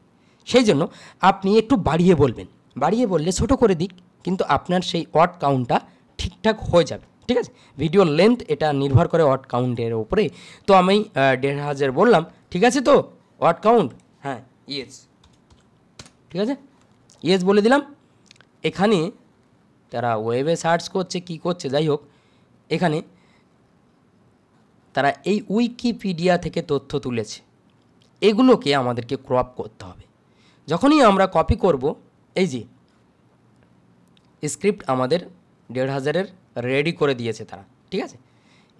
সেই জন্য আপনি একটু বাড়িয়ে বলবেন, বাড়িয়ে বললে ছোট করে দিক, কিন্তু আপনার সেই ওয়ার্ড কাউন্টটা ঠিকঠাক হয়ে যাবে। ঠিক আছে, ভিডিও লেন্থ এটা নির্ভর করে ওয়ার্ড কাউন্টের উপরে। তো আমি 1500 বললাম, ঠিক আছে তো ওয়ার্ড কাউন্ট, হ্যাঁ ইয়েস, ঠিক আছে ইয়েস বলে দিলাম। এখানে তারা ওয়েবে সার্চ করছে কি করছে যাই হোক, এখানে তারা এই উইকিপিডিয়া থেকে তথ্য তুলেছে, এগুলোকে আমাদেরকে ক্রপ করতে হবে। যখনই আমরা কপি করব, এই যে স্ক্রিপ্ট আমাদের 1500 রেডি করে দিয়েছে তারা। ঠিক আছে,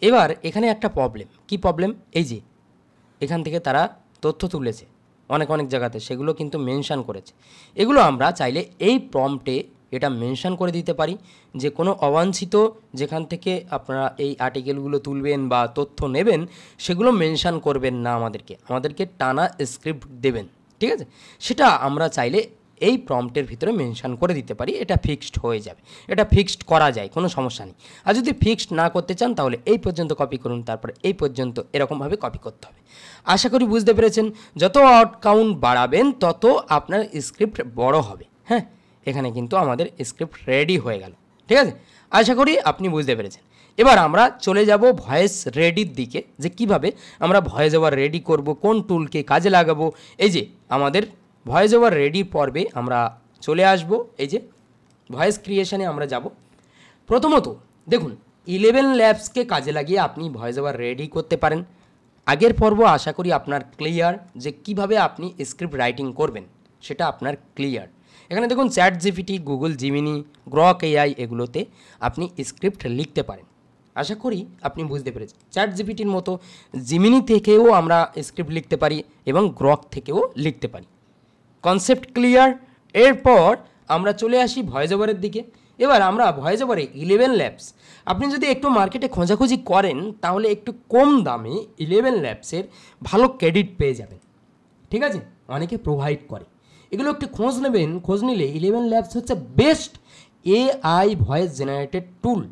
এবার এখানে একটা প্রবলেম, কি প্রবলেম, এই যে এখান থেকে তারা তথ্য তুলেছে অনেক অনেক জায়গাতে, সেগুলো কিন্তু মেনশান করেছে। এগুলো আমরা চাইলে এই প্রম্পটে এটা মেনশান করে দিতে পারি যে কোনো অবাঞ্ছিত যেখান থেকে আপনারা এই আর্টিকেলগুলো তুলবেন বা তথ্য নেবেন সেগুলো মেনশান করবেন না, আমাদেরকে টানা স্ক্রিপ্ট দেবেন। ঠিক আছে, সেটা আমরা চাইলে এই প্রম্পটের ভিতরে মেনশান করে দিতে পারি, এটা ফিক্সড হয়ে যাবে, এটা ফিক্সড করা যায়, কোনো সমস্যা নেই। আর যদি ফিক্সড না করতে চান তাহলে এই পর্যন্ত কপি করুন, তারপরে এই পর্যন্ত, এরকমভাবে কপি করতে হবে। আশা করি বুঝতে পেরেছেন, যত ওয়ার্ড কাউন্ট বাড়াবেন তত আপনার স্ক্রিপ্ট বড় হবে। হ্যাঁ, এখানে কিন্তু আমাদের স্ক্রিপ্ট রেডি হয়ে গেল। ঠিক আছে, আশা করি আপনি বুঝতে পেরেছেন। এবার আমরা চলে যাব ভয়েস রেডির দিকে, যে কিভাবে আমরা ভয়েস ওভার রেডি করব, কোন টুলকে কাজে লাগাবো। এই যে আমাদের ভয়েস ওভার রেডি পর্বে আমরা চলে আসব, এই যে ভয়েস ক্রিয়েশনে আমরা যাব। প্রথমত দেখুন 11 ল্যাবসকে কাজে লাগিয়ে আপনি ভয়েস ওভার রেডি করতে পারেন। আগের পর্ব আশা করি আপনার ক্লিয়ার, যে কিভাবে আপনি স্ক্রিপ্ট রাইটিং করবেন সেটা আপনার ক্লিয়ার। এখানে দেখুন chat GPT, Google Gemini, Grok AI, এগুলোতে আপনি স্ক্রিপ্ট লিখতে পারেন। আশা করি আপনি বুঝতে পেরেছেন। চ্যাট জিপিটির মতো জিমিনি থেকেও আমরা স্ক্রিপ্ট লিখতে পারি এবং গ্রক থেকেও লিখতে পারি। Concept clear. এরপর আমরা চলে আসি ভয়েস ওভারের দিকে। এবার আমরা ভয়েস ওভারে 11 ল্যাবস, আপনি যদি একটু মার্কেটে খোঁজাখুঁজি করেন তাহলে একটু কম দামে 11 ল্যাবসের ভালো ক্রেডিট পেয়ে যাবেন। ঠিক আছে, অনেকে প্রোভাইড করে, এগুলো একটু খোঁজ নেবেন। খোঁজ নিলে 11 ল্যাবস হচ্ছে বেস্ট এআই ভয়েস জেনারেটেড টুল,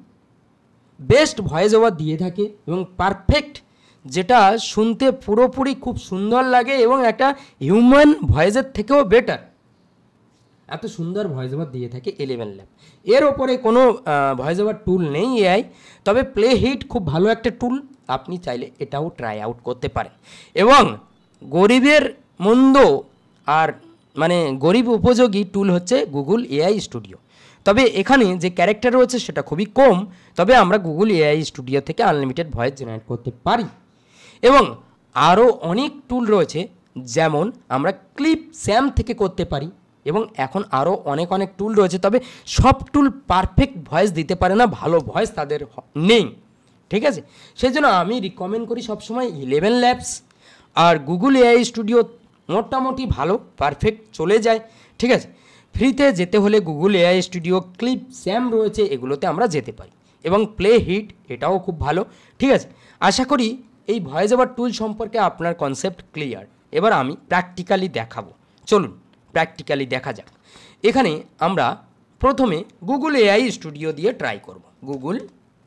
বেস্ট ভয়েস ওভার দিয়ে থাকে এবং পারফেক্ট, যেটা শুনতে পুরোপুরি খুব সুন্দর লাগে এবং একটা হিউম্যান ভয়েসের থেকেও বেটার, এত সুন্দর ভয়েস ওভার দিয়ে থাকে 11 ল্যাব। এর ওপরে কোনো ভয়েস ওভার টুল নেই এআই, তবে প্লে হিট খুব ভালো একটা টুল, আপনি চাইলে এটাও ট্রাই আউট করতে পারেন। এবং গরিবের মন্দ আর মানে গরিব উপযোগী টুল হচ্ছে গুগল এআই স্টুডিও। তবে এখানে যে ক্যারেক্টার রয়েছে সেটা খুবই কম, তবে আমরা গুগল এআই স্টুডিও থেকে আনলিমিটেড ভয়েস জেনারেট করতে পারি। এবং আরও অনেক টুল রয়েছে, যেমন আমরা ক্লিপ স্যাম থেকে করতে পারি, এবং এখন আরও অনেক অনেক টুল রয়েছে, তবে সব টুল পারফেক্ট ভয়েস দিতে পারে না, ভালো ভয়েস তাদের নেই। ঠিক আছে, সেই জন্য আমি রিকমেন্ড করি সবসময় 11 ল্যাবস আর গুগল এআই স্টুডিও, মোটামুটি ভালো পারফেক্ট চলে যায়। ঠিক আছে, ফ্রিতে যেতে হলে Google AI studio, clip Sam রয়েছে, এগুলোতে আমরা যেতে পারি, এবং প্লে হিট এটাও খুব ভালো। ঠিক আছে, আশা করি এই ভয়েস ওভার টুল সম্পর্কে আপনার কনসেপ্ট ক্লিয়ার। এবার আমি প্র্যাকটিক্যালি দেখাবো, চলুন প্র্যাকটিক্যালি দেখা যাক। এখানে আমরা প্রথমে গুগল এআই স্টুডিও দিয়ে ট্রাই করব। Google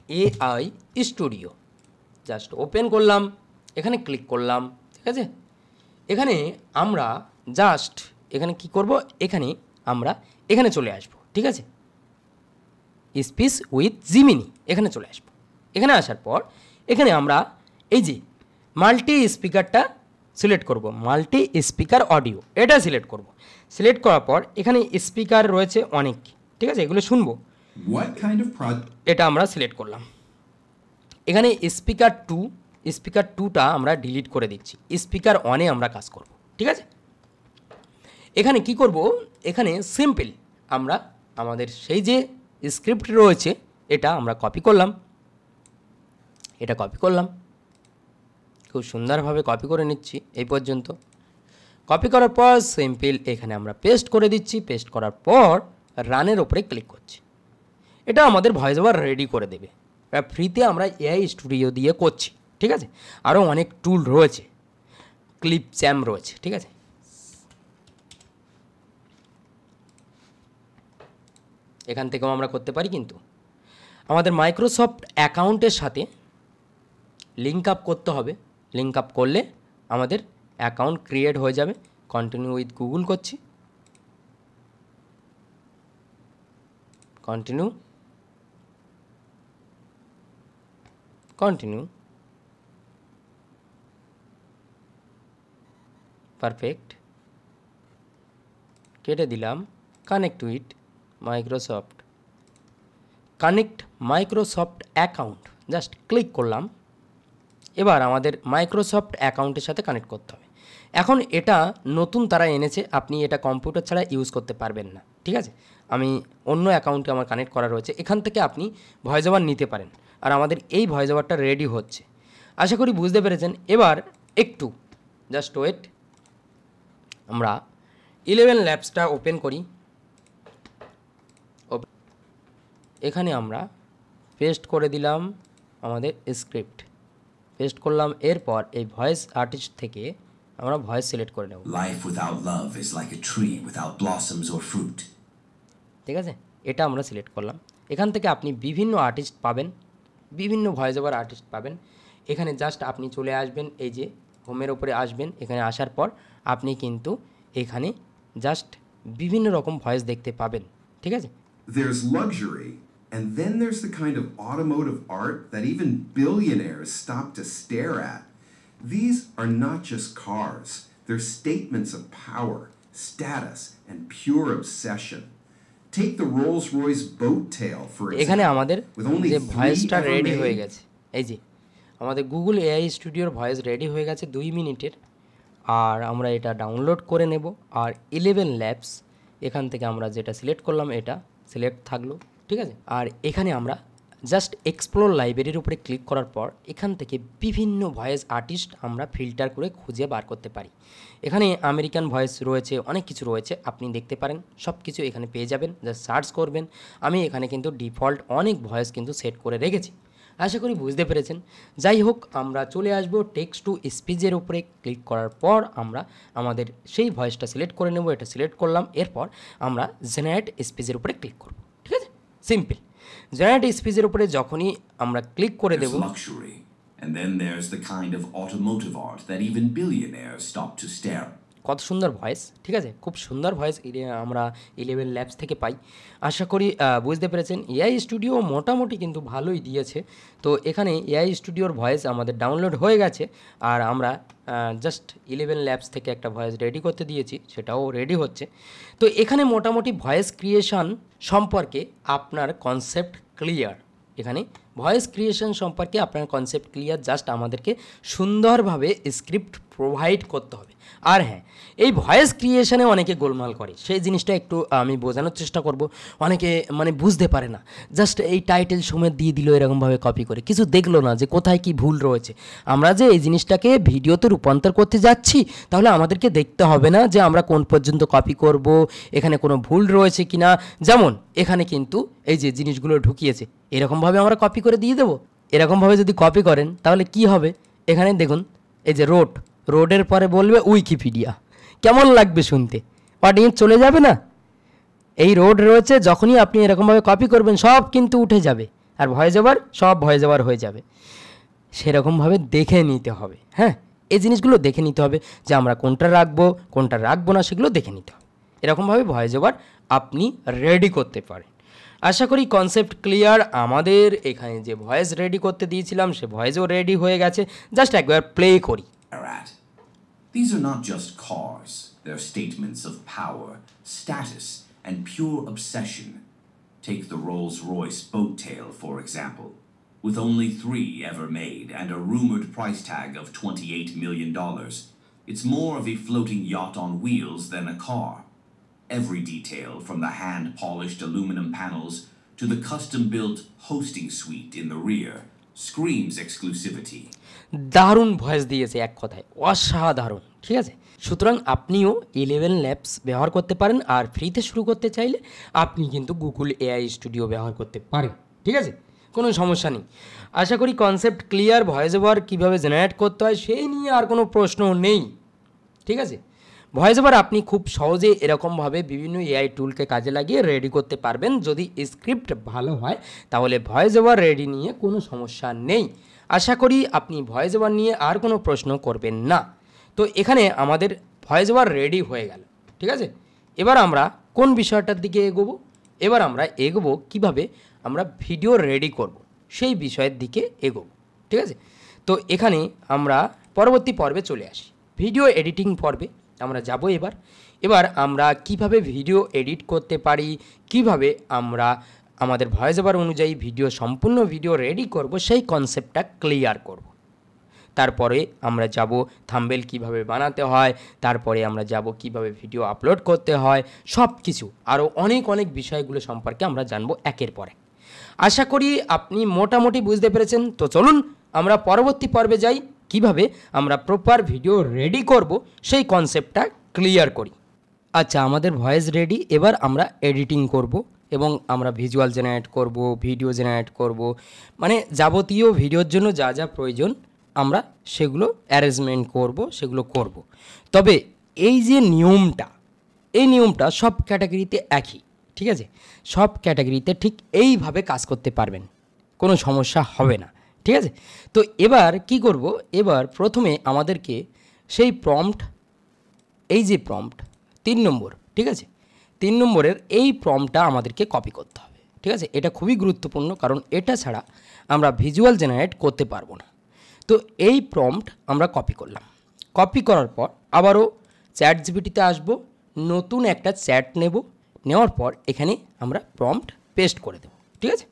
AI studio just open করলাম, এখানে ক্লিক করলাম। ঠিক আছে, এখানে আমরা জাস্ট এখানে কি করব, এখানে চলে আসব। ঠিক আছে, স্পিচ উইথ জিমিনি, এখানে চলে আসব। এখানে আসার পর এখানে আমরা এই যে মাল্টি স্পিকারটা সিলেক্ট করব, মাল্টি স্পিকার অডিও, এটা সিলেক্ট করব। সিলেক্ট করার পর এখানে স্পিকার রয়েছে অনেক, ঠিক আছে, এগুলো শুনবো। এটা আমরা সিলেক্ট করলাম। এখানে স্পিকার টুটা আমরা ডিলিট করে দিচ্ছি, স্পিকার ওয়ানে আমরা কাজ করব। ঠিক আছে, এখানে কি করব, এখানে সিম্পল আমরা আমাদের সেই যে স্ক্রিপ্ট রয়েছে এটা আমরা কপি করলাম, খুব সুন্দরভাবে কপি করে নিচ্ছি এই পর্যন্ত। কপি করার পর সিম্পল এখানে আমরা পেস্ট করে দিচ্ছি, পেস্ট করার পর রানের ওপরে ক্লিক করছি। এটা আমাদের ভয়েস ওভার রেডি করে দেবে, ফ্রিতে আমরা এআই স্টুডিও দিয়ে করছি। ঠিক আছে, আরও অনেক টুল রয়েছে, ক্লিপ স্যাম রয়েছে। ঠিক আছে, এখান থেকেও আমরা করতে পারি, কিন্তু আমাদের মাইক্রোসফট অ্যাকাউন্টের সাথে লিঙ্ক আপ করতে হবে। লিঙ্ক আপ করলে আমাদের অ্যাকাউন্ট ক্রিয়েট হয়ে যাবে। কন্টিনিউ উইথ গুগল করছি, কন্টিনিউ, কন্টিনিউ, পারফেক্ট, কেটে দিলাম। Connect with Microsoft, connect Microsoft account, just click করলাম। এবার আমাদের মাইক্রোসফট অ্যাকাউন্টের সাথে কানেক্ট করতে হবে। এখন এটা নতুন তারা এনেছে, আপনি এটা কম্পিউটার ছাড়া ইউজ করতে পারবেন না, ঠিক আছে। আমি অন্য অ্যাকাউন্টে আমার কানেক্ট করা রয়েছে, এখান থেকে আপনি ভয়েস ওভার নিতে পারেন। আর আমাদের এই ভয়েস ওভারটা রেডি হচ্ছে, আশা করি বুঝতে পেরেছেন। এবার একটু জাস্ট ওয়েট, আমরা 11 ল্যাবসটা ওপেন করি। এখানে আমরা পেস্ট করে দিলাম আমাদের স্ক্রিপ্ট, পেস্ট করলাম। এরপর এই ভয়েস আর্টিস্ট থেকে আমরা ভয়েস সিলেক্ট করে নেব। Life without love is like a tree without blossoms or fruit. ঠিক আছে, এটা আমরা সিলেক্ট করলাম। এখান থেকে আপনি বিভিন্ন আর্টিস্ট পাবেন, বিভিন্ন ভয়েস ওভার আর্টিস্ট পাবেন। এখানে জাস্ট আপনি চলে আসবেন, এই যে হোমের ওপরে আসবেন। এখানে আসার পর আপনি কিন্তু এখানে জাস্ট বিভিন্ন রকম ভয়েস দেখতে পাবেন, ঠিক আছে। There's luxury, and then there's the kind of automotive art that even billionaires stop to stare at. These are not just cars, they're statements of power, status, and pure obsession. Take the Rolls-Royce boat tail, for এখানে example. আমাদের With only যে 3 ভয়েসটা ever ready হয়ে made. গেছে, এই যে আমাদের Google AI স্টুডিওর ভয়েস রেডি হয়ে গেছে 2 মিনিটের। আর আমরা এটা ডাউনলোড করে নেব। আর 11 ল্যাবস এখান থেকে আমরা যেটা সিলেক্ট করলাম এটা সিলেক্ট থাকলো, ঠিক আছে। আর এখানে আমরা জাস্ট এক্সপ্লোর লাইব্রেরির উপরে ক্লিক করার পর এখান থেকে বিভিন্ন ভয়েস আর্টিস্ট আমরা ফিল্টার করে খুঁজে বার করতে পারি। এখানে আমেরিকান ভয়েস রয়েছে, অনেক কিছু রয়েছে, আপনি দেখতে পারেন, সব কিছু এখানে পেয়ে যাবেন। জাস্ট সার্চ করবেন। আমি এখানে কিন্তু ডিফল্ট অনেক ভয়েস কিন্তু সেট করে রেখেছি, আশা করি বুঝতে পেরেছেন। যাই হোক, আমরা চলে আসব টেক্সট টু স্পিচের উপরে ক্লিক করার পর আমরা আমাদের সেই ভয়েসটা সিলেক্ট করে নেব। এটা সিলেক্ট করলাম। এরপর আমরা জেনারেট স্পিচের উপরে ক্লিক করব, ঠিক আছে, সিম্পল। জেনারেট স্পিচের উপরে যখনই আমরা ক্লিক করে দেব, There's luxury, and then there's the kind of automotive art that even billionaires stop to stare. কত সুন্দর ভয়েস, ঠিক আছে, খুব সুন্দর ভয়েস আমরা 11 ল্যাবস থেকে পাই। আশা করি বুঝতে পেরেছেন। এআই স্টুডিও মোটামুটি কিন্তু ভালোই দিয়েছে। তো এখানে এআই স্টুডিওর ভয়েস আমাদের ডাউনলোড হয়ে গেছে। আর আমরা জাস্ট 11 ল্যাবস থেকে একটা ভয়েস রেডি করতে দিয়েছি, সেটাও রেডি হচ্ছে। তো এখানে মোটামুটি ভয়েস ক্রিয়েশন সম্পর্কে আপনার কনসেপ্ট ক্লিয়ার। এখানে ভয়েস ক্রিয়েশন সম্পর্কে আপনার কনসেপ্ট ক্লিয়ার, জাস্ট আমাদেরকে সুন্দরভাবে স্ক্রিপ্ট প্রোভাইড করতে হবে। আর হ্যাঁ, এই ভয়েস ক্রিয়েশনে অনেকে গোলমাল করে, সেই জিনিসটা একটু আমি বোঝানোর চেষ্টা করব। অনেকে মানে বুঝতে পারে না, জাস্ট এই টাইটেল সময় দিয়ে দিল এরকমভাবে কপি করে, কিছু দেখলো না যে কোথায় কি ভুল রয়েছে। আমরা যে এই জিনিসটাকে ভিডিওতে রূপান্তর করতে যাচ্ছি, তাহলে আমাদেরকে দেখতে হবে না যে আমরা কোন পর্যন্ত কপি করব, এখানে কোনো ভুল রয়েছে কি না। যেমন এখানে কিন্তু এই যে জিনিসগুলো ঢুকিয়েছে, এরকমভাবে আমরা কপি করে দিয়ে দেবো। এরকমভাবে যদি কপি করেন তাহলে কি হবে, এখানে দেখুন এই যে রোডের পরে বলবে উইকিপিডিয়া, কেমন লাগবে শুনতে? অডিয়েন্স চলে যাবে না? এই রোড রয়েছে, যখনই আপনি এরকমভাবে কপি করবেন সব কিন্তু উঠে যাবে, আর ভয়েস ওভার সব ভয়েস ওভার হয়ে যাবে। সেরকমভাবে দেখে নিতে হবে। হ্যাঁ, এই জিনিসগুলো দেখে নিতে হবে যে আমরা কোনটা রাখবো না, সেগুলো দেখে নিতে হবে। এরকমভাবে ভয়েস ওভার আপনি রেডি করতে পারেন। আশা করি কনসেপ্ট ক্লিয়ার। আমাদের এখানে যে ভয়েস রেডি করতে দিয়েছিলাম সে ভয়েসও রেডি হয়ে গেছে, জাস্ট একবার প্লে করি। These are not just cars, they're statements of power, status, and pure obsession. Take the Rolls-Royce boat tail, for example. With only 3 ever made and a rumored price tag of $28 million, it's more of a floating yacht on wheels than a car. Every detail, from the hand-polished aluminum panels to the custom-built hosting suite in the rear, screams exclusivity. দারুণ voice দিয়েছে, এক কথায় অসাধারণ, ঠিক আছে। সুতরাং আপনিও 11 labs ব্যবহার করতে পারেন। আর ফ্রিতে শুরু করতে চাইলে আপনি কিন্তু গুগল এআই স্টুডিও ব্যবহার করতে পারেন, ঠিক আছে, কোনো সমস্যা নেই। আশা করি কনসেপ্ট ক্লিয়ার। ভয়েস ওভার কীভাবে জেনারেট করতে হয় সেই নিয়ে আর কোনো প্রশ্ন নেই, ঠিক আছে। ভয়েস ওভার আপনি খুব সহজে এরকমভাবে বিভিন্ন এআই টুলকে কাজে লাগিয়ে রেডি করতে পারবেন। যদি স্ক্রিপ্ট ভালো হয় তাহলে ভয়েস ওভার রেডি নিয়ে কোনো সমস্যা নেই। আশা করি আপনি ভয়েস ওভার নিয়ে আর কোনো প্রশ্ন করবেন না। তো এখানে আমাদের ভয়েস ওভার রেডি হয়ে গেল, ঠিক আছে। এবার আমরা কোন বিষয়টার দিকে এগোবো? এবার আমরা এগোবো কিভাবে আমরা ভিডিও রেডি করব, সেই বিষয়ের দিকে এগোবো, ঠিক আছে। তো এখানে আমরা পরবর্তী পর্বে চলে আসি, ভিডিও এডিটিং পর্বে আমরা যাব। এবার আমরা কিভাবে ভিডিও এডিট করতে পারি, কিভাবে আমরা আমাদের ভয়েস ওভার অনুযায়ী সম্পূর্ণ ভিডিও রেডি করব, সেই কনসেপ্টটা ক্লিয়ার করব। তারপরে আমরা যাব থাম্বনেল কিভাবে বানাতে হয়, তারপরে আমরা যাব কিভাবে ভিডিও আপলোড করতে হয়, সব কিছু আরও অনেক বিষয়গুলো সম্পর্কে আমরা জানবো একের পর এক। আশা করি আপনি মোটামুটি বুঝতে পেরেছেন। তো চলুন আমরা পরবর্তী পর্বে যাই, কিভাবে আমরা প্রপার ভিডিও রেডি করব সেই কনসেপ্টটা ক্লিয়ার করি। আচ্ছা, আমাদের ভয়েস রেডি, এবার আমরা এডিটিং করব এবং আমরা ভিজুয়াল জেনারেট করব, ভিডিও জেনারেট করব, মানে যাবতীয় ভিডিওর জন্য যা যা প্রয়োজন আমরা সেগুলো অ্যারেঞ্জমেন্ট করব, সেগুলো করব। তবে এই যে নিয়মটা সব ক্যাটাগরিতে একই, ঠিক আছে। সব ক্যাটাগরিতে ঠিক এইভাবে কাজ করতে পারবেন, কোনো সমস্যা হবে না, ঠিক আছে। তো এবার কি করব, এবার প্রথমে আমাদেরকে সেই প্রম্পট, এই যে প্রম্পট 3 নম্বর, ঠিক আছে, 3 নম্বরের এই প্রম্পটটা আমাদেরকে কপি করতে হবে, ঠিক আছে। এটা খুবই গুরুত্বপূর্ণ, কারণ এটা ছাড়া আমরা ভিজুয়াল জেনারেট করতে পারবো না। তো এই প্রম্পট আমরা কপি করলাম, কপি করার পর আবারও চ্যাট জিপিটিতে আসবো, নতুন একটা চ্যাট নেওয়ার পর এখানে আমরা প্রম্পট পেস্ট করে দেব, ঠিক আছে।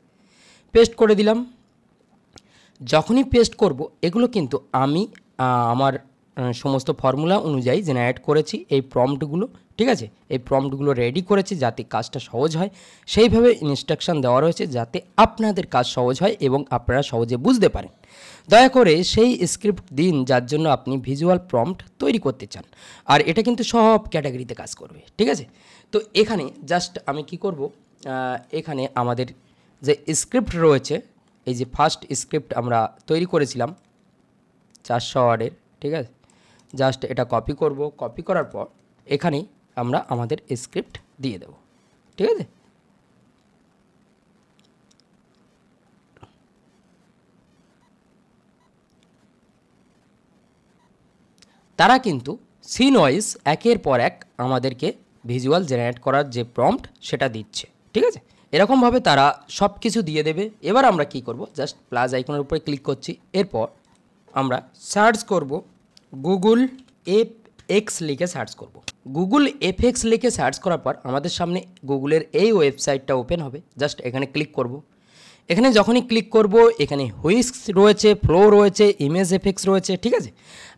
পেস্ট করে দিলাম। যখনই পেস্ট করব, এগুলো কিন্তু আমি আমার সমস্ত ফর্মুলা অনুযায়ী জেনারেট করেছি এই প্রম্পটগুলো, ঠিক আছে। এই প্রম্পটগুলো রেডি করেছি যাতে কাজটা সহজ হয়, সেইভাবে ইনস্ট্রাকশান দেওয়া রয়েছে যাতে আপনাদের কাজ সহজ হয় এবং আপনারা সহজে বুঝতে পারেন। দয়া করে সেই স্ক্রিপ্ট দিন যার জন্য আপনি ভিজুয়াল প্রম্পট তৈরি করতে চান, আর এটা কিন্তু সব ক্যাটাগরিতে কাজ করবে, ঠিক আছে। তো এখানে জাস্ট আমি কি করব, এখানে আমাদের যে স্ক্রিপ্ট রয়েছে, এই যে ফার্স্ট স্ক্রিপ্ট আমরা তৈরি করেছিলাম 400 ওয়ার্ডের, ঠিক আছে, জাস্ট এটা কপি করব। কপি করার পর এখানে আমরা আমাদের স্ক্রিপ্ট দিয়ে দেব, ঠিক আছে। তারা কিন্তু সিন ওয়াইজ একের পর এক আমাদেরকে ভিজুয়াল জেনারেট করার যে প্রম্পট সেটা দিচ্ছে, ঠিক আছে। এরকমভাবে তারা সব কিছু দিয়ে দেবে। এবার আমরা কি করব, জাস্ট প্লাস আইকনের উপরে ক্লিক করছি, এরপর আমরা সার্চ করব গুগল এফএক্স লিখে সার্চ করব। গুগল এফএক্স লিখে সার্চ করার পর আমাদের সামনে গুগলের এই ওয়েবসাইটটা ওপেন হবে। জাস্ট এখানে ক্লিক করব। এখানে যখনই ক্লিক করব, এখানে হুইস্ক রয়েছে, ফ্লো রয়েছে, ইমেজ এফেক্টস রয়েছে, ঠিক আছে।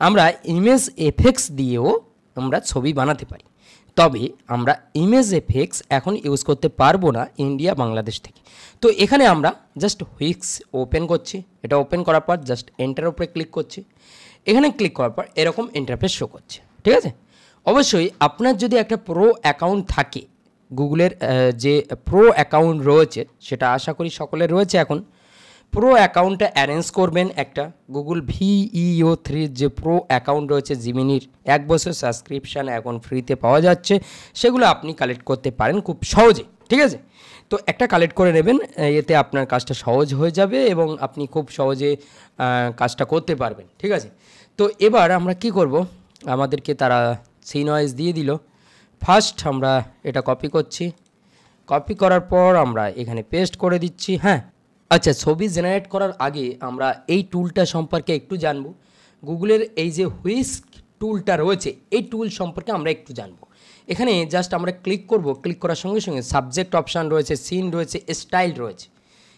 আমরা ইমেজ এফেক্টস দিয়েও আমরা ছবি বানাতে পারি, তবে আমরা ইমেজ এফেক্টস এখন ইউজ করতে পারবো না ইন্ডিয়া বাংলাদেশ থেকে। তো এখানে আমরা জাস্ট হুইস্ক ওপেন করছি, এটা ওপেন করার পর জাস্ট এন্টার উপরে ক্লিক করছি। এখানে ক্লিক করার পর এরকম ইন্টারফেস শো করছে, ঠিক আছে। অবশ্যই আপনার যদি একটা প্রো অ্যাকাউন্ট থাকে, গুগলের যে প্রো অ্যাকাউন্ট রয়েছে সেটা আশা করি সকলের রয়েছে, এখন প্রো অ্যাকাউন্টটা অ্যারেঞ্জ করবেন। একটা গুগল VEO3 যে প্রো অ্যাকাউন্ট রয়েছে জিমিনির 1 বছর সাবস্ক্রিপশান এখন ফ্রিতে পাওয়া যাচ্ছে, সেগুলো আপনি কালেক্ট করতে পারেন খুব সহজে, ঠিক আছে। তো একটা কালেক্ট করে নেবেন, এতে আপনার কাজটা সহজ হয়ে যাবে এবং আপনি খুব সহজে কাজটা করতে পারবেন, ঠিক আছে। তো এবার আমরা কি করব, আমাদেরকে তারা সিন ওয়াইজ দিয়ে দিল। ফার্স্ট আমরা এটা কপি করছি, কপি করার পর আমরা এখানে পেস্ট করে দিচ্ছি। হ্যাঁ, আচ্ছা, ছবি জেনারেট করার আগে আমরা এই টুলটা সম্পর্কে একটু জানব। গুগলের এই যে হুইস্ক টুলটা রয়েছে, এই টুল সম্পর্কে আমরা একটু জানব। এখানে জাস্ট আমরা ক্লিক করব, ক্লিক করার সঙ্গে সঙ্গে সাবজেক্ট অপশান রয়েছে, সিন রয়েছে, স্টাইল রয়েছে।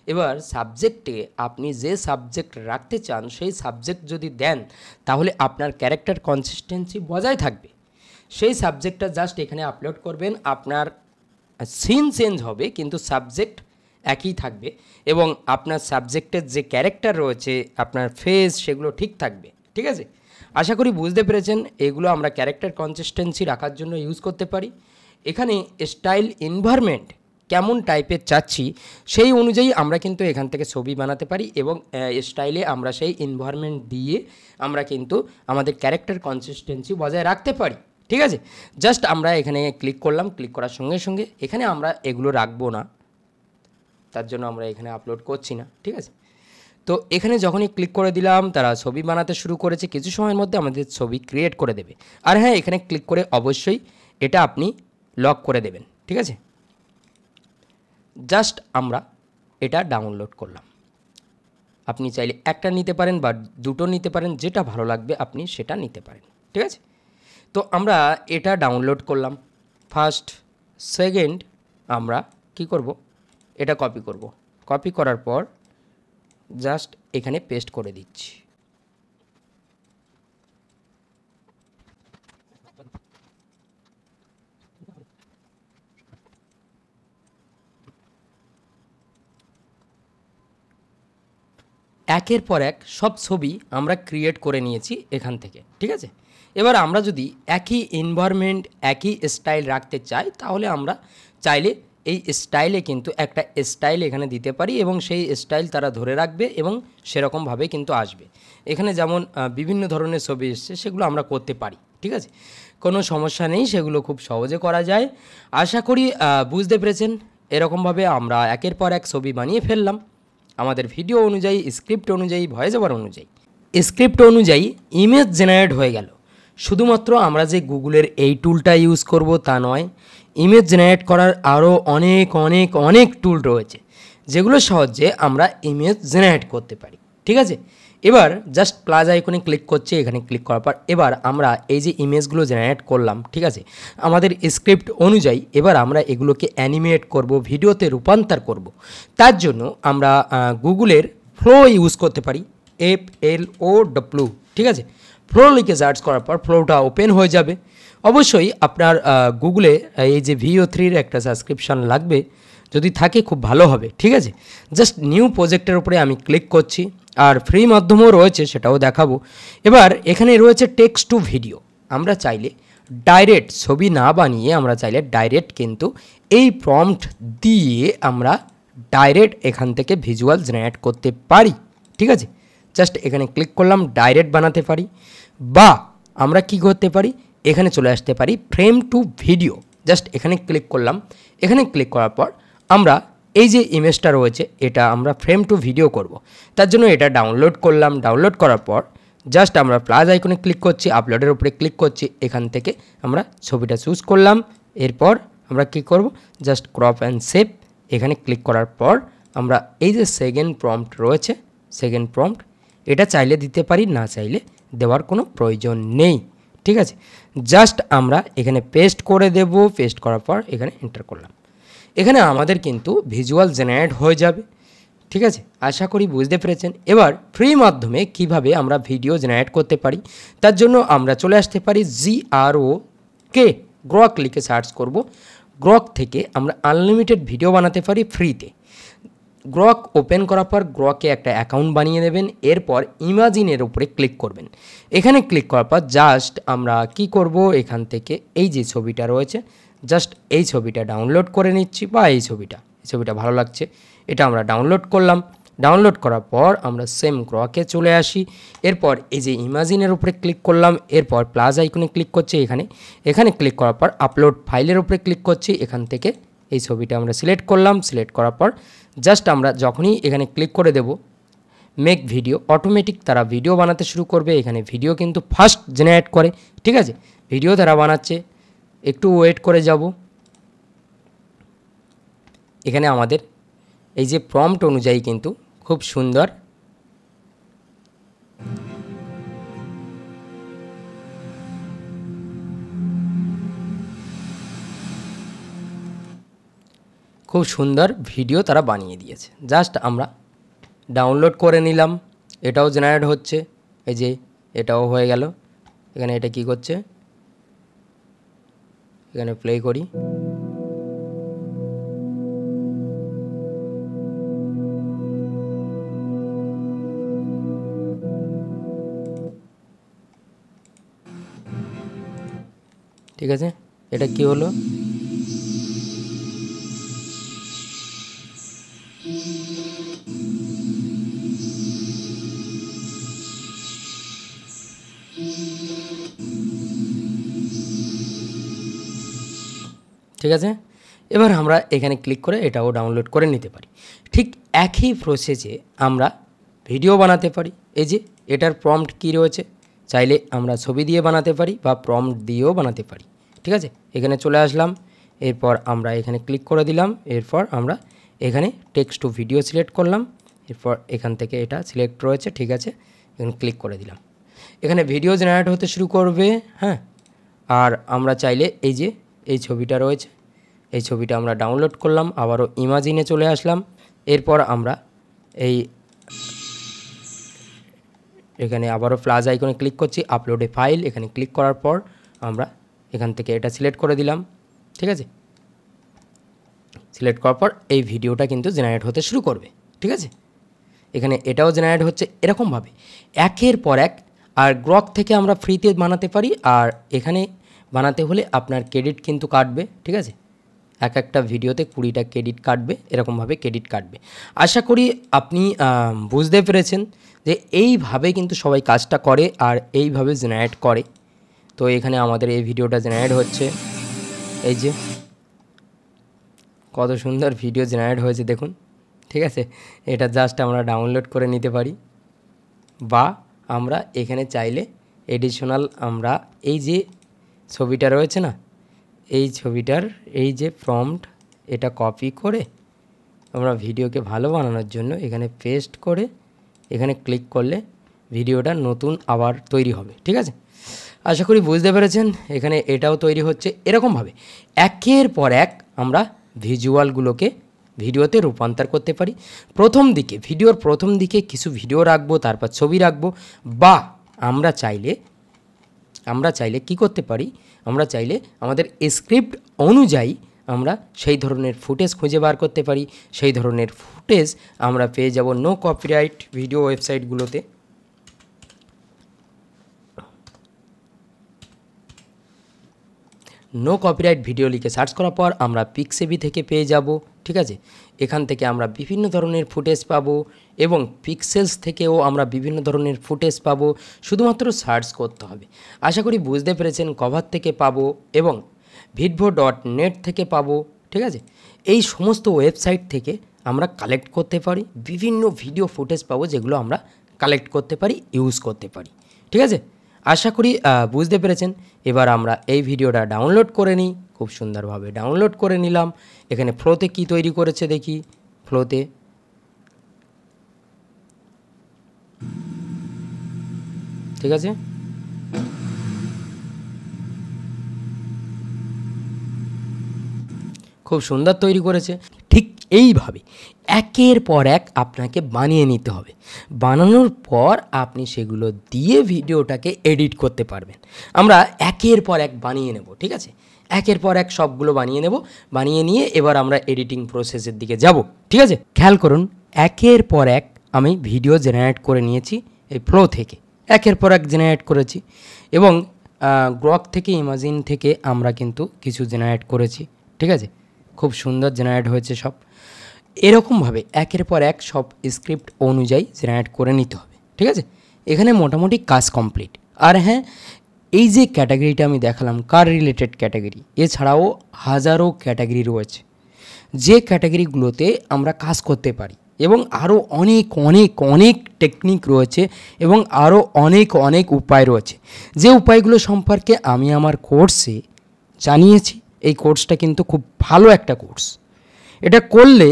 এবার সাবজেক্টে আপনি যে সাবজেক্ট রাখতে চান সেই সাবজেক্ট যদি দেন, তাহলে আপনার ক্যারেক্টার কনসিস্টেন্সি বজায় থাকবে। সেই সাবজেক্টটা জাস্ট এখানে আপলোড করবেন, আপনার সিন চেঞ্জ হবে কিন্তু সাবজেক্ট একই থাকবে এবং আপনার সাবজেক্টের যে ক্যারেক্টার রয়েছে, আপনার ফেস, সেগুলো ঠিক থাকবে, ঠিক আছে। আশা করি বুঝতে পেরেছেন। এগুলো আমরা ক্যারেক্টার কনসিস্টেন্সি রাখার জন্য ইউজ করতে পারি। এখানে স্টাইল এনভায়রনমেন্ট কেমন টাইপের চাচ্ছি সেই অনুযায়ী আমরা কিন্তু এখান থেকে ছবি বানাতে পারি এবং স্টাইলে আমরা সেই এনভায়রনমেন্ট দিয়ে আমরা কিন্তু আমাদের ক্যারেক্টার কনসিস্টেন্সি বজায় রাখতে পারি, ঠিক আছে। জাস্ট আমরা এখানে ক্লিক করলাম, ক্লিক করার সঙ্গে সঙ্গে এখানে আমরা এগুলো রাখবো না, তার জন্য আমরা এখানে আপলোড করছি না, ঠিক আছে। তো এখানে যখনই ক্লিক করে দিলাম তারা ছবি বানাতে শুরু করেছে, কিছু সময়ের মধ্যে আমাদের ছবি ক্রিয়েট করে দেবে। আর হ্যাঁ, এখানে ক্লিক করে অবশ্যই এটা আপনি লক করে দেবেন, ঠিক আছে। জাস্ট আমরা এটা ডাউনলোড করলাম। আপনি চাইলে একটা নিতে পারেন বা দুটো নিতে পারেন, যেটা ভালো লাগবে আপনি সেটা নিতে পারেন, ঠিক আছে। তো আমরা এটা ডাউনলোড করলাম। ফার্স্ট সেকেন্ড আমরা কি করব, এটা কপি করব। কপি করার পর জাস্ট এখানে পেস্ট করে দিচ্ছি। একের পর এক সব ছবি আমরা ক্রিয়েট করে নিয়েছি এখান থেকে, ঠিক আছে। এবার আমরা যদি একই এনভায়রনমেন্ট একই স্টাইল রাখতে চাই, তাহলে আমরা চাইলে এই স্টাইলে কিন্তু একটা স্টাইল এখানে দিতে পারি এবং সেই স্টাইল তারা ধরে রাখবে এবং সেরকমভাবে কিন্তু আসবে। এখানে যেমন বিভিন্ন ধরনের ছবি এসছে, সেগুলো আমরা করতে পারি, ঠিক আছে, কোনো সমস্যা নেই, সেগুলো খুব সহজে করা যায়। আশা করি বুঝতে পেরেছেন। এরকমভাবে আমরা একের পর এক ছবি বানিয়ে ফেললাম আমাদের ভিডিও অনুযায়ী, স্ক্রিপ্ট অনুযায়ী, ভয়েস ওভার অনুযায়ী। স্ক্রিপ্ট অনুযায়ী ইমেজ জেনারেট হয়ে গেল। শুধুমাত্র আমরা যে গুগলের এই টুলটা ইউজ করব তা নয়, ইমেজ জেনারেট করার আরও অনেক অনেক অনেক টুল রয়েছে, যেগুলো সাহায্যে আমরা ইমেজ জেনারেট করতে পারি, ঠিক আছে। এবার জাস্ট প্লাস আইকনে ক্লিক করছি। এখানে ক্লিক করার পর এবার আমরা এই যে ইমেজগুলো জেনারেট করলাম, ঠিক আছে, আমাদের স্ক্রিপ্ট অনুযায়ী এবার আমরা এগুলোকে অ্যানিমেট করব, ভিডিওতে রূপান্তর করব। তার জন্য আমরা গুগলের ফ্লো ইউজ করতে পারি, FLOW, ঠিক আছে। ফ্লো লিখে সার্চ করার পর ফ্লোটা ওপেন হয়ে যাবে। অবশ্যই আপনার গুগলে এই যে VO3-র একটা সাবস্ক্রিপশান লাগবে, যদি থাকে খুব ভালো হবে, ঠিক আছে। জাস্ট নিউ প্রজেক্টের উপরে আমি ক্লিক করছি, আর ফ্রি মাধ্যমও রয়েছে, সেটাও দেখাবো। এবার এখানে রয়েছে টেক্সট টু ভিডিও। আমরা চাইলে ডাইরেক্ট ছবি না বানিয়ে আমরা চাইলে ডাইরেক্ট কিন্তু এই প্রম্পট দিয়ে আমরা ডাইরেক্ট এখান থেকে ভিজুয়াল জেনারেট করতে পারি, ঠিক আছে। জাস্ট এখানে ক্লিক করলাম, ডাইরেক্ট বানাতে পারি, বা আমরা কি করতে পারি, এখানে চলে আসতে পারি ফ্রেম টু ভিডিও। জাস্ট এখানে ক্লিক করলাম। এখানে ক্লিক করার পর আমরা এই যে ইমেজটা রয়েছে এটা আমরা ফ্রেম টু ভিডিও করব। তার জন্য এটা ডাউনলোড করলাম। ডাউনলোড করার পর জাস্ট আমরা প্লাস আইকনে ক্লিক করছি, আপলোডের উপরে ক্লিক করছি। এখান থেকে আমরা ছবিটা চুজ করলাম। এরপর আমরা কি করব, জাস্ট ক্রপ অ্যান্ড সেভ। এখানে ক্লিক করার পর আমরা এই যে সেকেন্ড প্রম্পট রয়েছে, সেকেন্ড প্রম্পট এটা চাইলে দিতে পারি, না চাইলে দেওয়ার কোনো প্রয়োজন নেই, ঠিক আছে। জাস্ট আমরা এখানে পেস্ট করে দেব। পেস্ট করার পর এখানে এন্টার করলাম। এখানে আমাদের কিন্তু ভিজুয়াল জেনারেট হয়ে যাবে, ঠিক আছে। আশা করি বুঝতে পেরেছেন। এবার ফ্রি মাধ্যমে কিভাবে আমরা ভিডিও জেনারেট করতে পারি, তার জন্য আমরা চলে আসতে পারি গ্রক লিখে সার্চ করব। গ্রক থেকে আমরা আনলিমিটেড ভিডিও বানাতে পারি ফ্রিতে। গ্রক ওপেন করার পর গ্রকে একটা অ্যাকাউন্ট বানিয়ে নেবেন। এরপর ইমাজিনের উপরে ক্লিক করবেন। এখানে ক্লিক করার পর জাস্ট আমরা কি করব, এখান থেকে এই যে ছবিটা রয়েছে জাস্ট এই ছবিটা ডাউনলোড করে নিচ্ছি, বা এই ছবিটা ভালো লাগছে, এটা আমরা ডাউনলোড করলাম। ডাউনলোড করার পর আমরা সেম গ্রকে চলে আসি। এরপর এই যে ইমাজিনের উপরে ক্লিক করলাম। এরপর প্লাস আইকনে ক্লিক করছি। এখানে ক্লিক করার পর আপলোড ফাইলের উপরে ক্লিক করছি। এখান থেকে এই ছবিটা আমরা সিলেক্ট করলাম। সিলেক্ট করার পর জাস্ট আমরা যখনই এখানে ক্লিক করে দেব মেক ভিডিও, অটোমেটিক তারা ভিডিও বানাতে শুরু করবে। এখানে ভিডিও কিন্তু ফার্স্ট জেনারেট করে, ঠিক আছে। ভিডিও তারা বানাচ্ছে, একটু ওয়েট করে যাব। এখানে আমাদের এই যে প্রম্পট অনুযায়ী কিন্তু খুব সুন্দর ভিডিও তারা বানিয়ে দিয়েছে। জাস্ট আমরা ডাউনলোড করে নিলাম। এটাও জেনারেট হচ্ছে, এই যে এটাও হয়ে গেল। এখানে এটা কি করছে, এখানে প্লে করি। ঠিক আছে, এটা কি হলো, ঠিক আছে। এবার আমরা এখানে ক্লিক করে এটাও ডাউনলোড করে নিতে পারি। ঠিক একই প্রসেসে আমরা ভিডিও বানাতে পারি। এই যে এটার প্রম্পট কী রয়েছে, চাইলে আমরা ছবি দিয়ে বানাতে পারি বা প্রম্পট দিয়েও বানাতে পারি। ঠিক আছে, এখানে চলে আসলাম, এরপর আমরা এখানে ক্লিক করে দিলাম, এরপর আমরা এখানে টেক্সট টু ভিডিও সিলেক্ট করলাম, এরপর এখান থেকে এটা সিলেক্ট রয়েছে। ঠিক আছে, এখানে ক্লিক করে দিলাম, এখানে ভিডিও জেনারেট হতে শুরু করবে। হ্যাঁ, আর আমরা চাইলে এই যে এই ছবিটা রয়েছে, এই ছবিটা আমরা ডাউনলোড করলাম, আবারও ইমাজিনে চলে আসলাম, এরপর আমরা এই এখানে আবারও প্লাস আইকনে ক্লিক করছি, আপলোড এ ফাইল, এখানে ক্লিক করার পর আমরা এখান থেকে এটা সিলেক্ট করে দিলাম। ঠিক আছে, সিলেক্ট করার পর এই ভিডিওটা কিন্তু জেনারেট হতে শুরু করবে। ঠিক আছে, এখানে এটাও জেনারেট হচ্ছে এরকমভাবে একের পর এক। আর গ্রক থেকে আমরা ফ্রিতে বানাতে পারি, আর এখানে বানাতে হলে আপনার ক্রেডিট কিন্তু কাটবে। ঠিক আছে, এক একটা ভিডিওতে 20টা ক্রেডিট কাটবে, এরকমভাবে ক্রেডিট কাটবে। আশা করি আপনি বুঝতে পেরেছেন যে এইভাবে কিন্তু সবাই কাজটা করে আর এইভাবে জেনারেট করে। তো এখানে আমাদের এই ভিডিওটা জেনারেট হচ্ছে, এই যে কত সুন্দর ভিডিও জেনারেট হয়েছে দেখুন। ঠিক আছে, এটা জাস্ট আমরা ডাউনলোড করে নিতে পারি, বা আমরা এখানে চাইলে এডিশনাল আমরা এই যে ছবিটা রয়েছে না, এই ছবিটার এই যে প্রম্পট, এটা কপি করে আমরা ভিডিওকে ভালো বানানোর জন্য এখানে পেস্ট করে এখানে ক্লিক করলে ভিডিওটা নতুন আবার তৈরি হবে। ঠিক আছে, আশা করি বুঝতে পেরেছেন। এখানে এটাও তৈরি হচ্ছে এরকমভাবে একের পর এক আমরা ভিজুয়ালগুলোকে ভিডিওতে রূপান্তর করতে পারি। ভিডিওর প্রথম দিকে কিছু ভিডিও রাখবো, তারপর ছবি রাখবো, বা আমরা চাইলে কি করতে পারি, আমরা চাইলে আমাদের স্ক্রিপ্ট অনুযায়ী আমরা সেই ধরনের ফুটেজ খুঁজে বার করতে পারি। সেই ধরনের ফুটেজ আমরা পেয়ে যাব নো কপিরাইট ভিডিও ওয়েবসাইটগুলোতে। নো কপিরাইট ভিডিও লিখে সার্চ করার পর আমরা পিক্সেবি থেকে পেয়ে যাব। ঠিক আছে, এখান থেকে আমরা বিভিন্ন ধরনের ফুটেজ পাবো, এবং পিক্সেলস থেকেও আমরা বিভিন্ন ধরনের ফুটেজ পাবো, শুধুমাত্র সার্চ করতে হবে। আশা করি বুঝতে পেরেছেন। কভার থেকে পাবো এবং vidvo.net থেকে পাবো। ঠিক আছে, এই সমস্ত ওয়েবসাইট থেকে আমরা কালেক্ট করতে পারি, বিভিন্ন ভিডিও ফুটেজ পাবো যেগুলো আমরা কালেক্ট করতে পারি, ইউজ করতে পারি। ঠিক আছে, আশা করি বুঝতে পেরেছেন। এবার আমরা এই ভিডিওটা ডাউনলোড করে নিই, খুব সুন্দরভাবে ডাউনলোড করে নিলাম। এখানে ফ্লোতে কি তৈরি করেছে দেখি, ফ্লোতে ঠিক আছে, খুব সুন্দর তৈরি করেছে। ঠিক এইভাবে একের পর এক আপনাকে বানিয়ে নিতে হবে। বানানোর পর আপনি সেগুলো দিয়ে ভিডিওটাকে এডিট করতে পারবেন। আমরা একের পর এক বানিয়ে নেব। ঠিক আছে, একের পর এক সবগুলো বানিয়ে নেব। বানিয়ে নিয়ে এবার আমরা এডিটিং প্রসেসের দিকে যাব। ঠিক আছে, খেয়াল করুন, একের পর এক আমি ভিডিও জেনারেট করে নিয়েছি এই ফ্লো থেকে, একের পর এক জেনারেট করেছি, এবং গ্রক থেকে ইমাজিন থেকে আমরা কিন্তু কিছু জেনারেট করেছি। ঠিক আছে, খুব সুন্দর জেনারেট হয়েছে সব। এরকমভাবে একের পর এক সব স্ক্রিপ্ট অনুযায়ী জেনারেট করে নিতে হবে। ঠিক আছে, এখানে মোটামুটি কাজ কমপ্লিট। আর হ্যাঁ, এই যে ক্যাটাগরিটা আমি দেখালাম কার রিলেটেড ক্যাটাগরি, এছাড়াও হাজারো ক্যাটাগরি রয়েছে যে ক্যাটাগরিগুলোতে আমরা কাজ করতে পারি, এবং আরও অনেক অনেক অনেক টেকনিক রয়েছে, এবং আরও অনেক অনেক উপায় রয়েছে, যে উপায়গুলো সম্পর্কে আমি আমার কোর্সে জানিয়েছি। এই কোর্সটা কিন্তু খুব ভালো একটা কোর্স। এটা করলে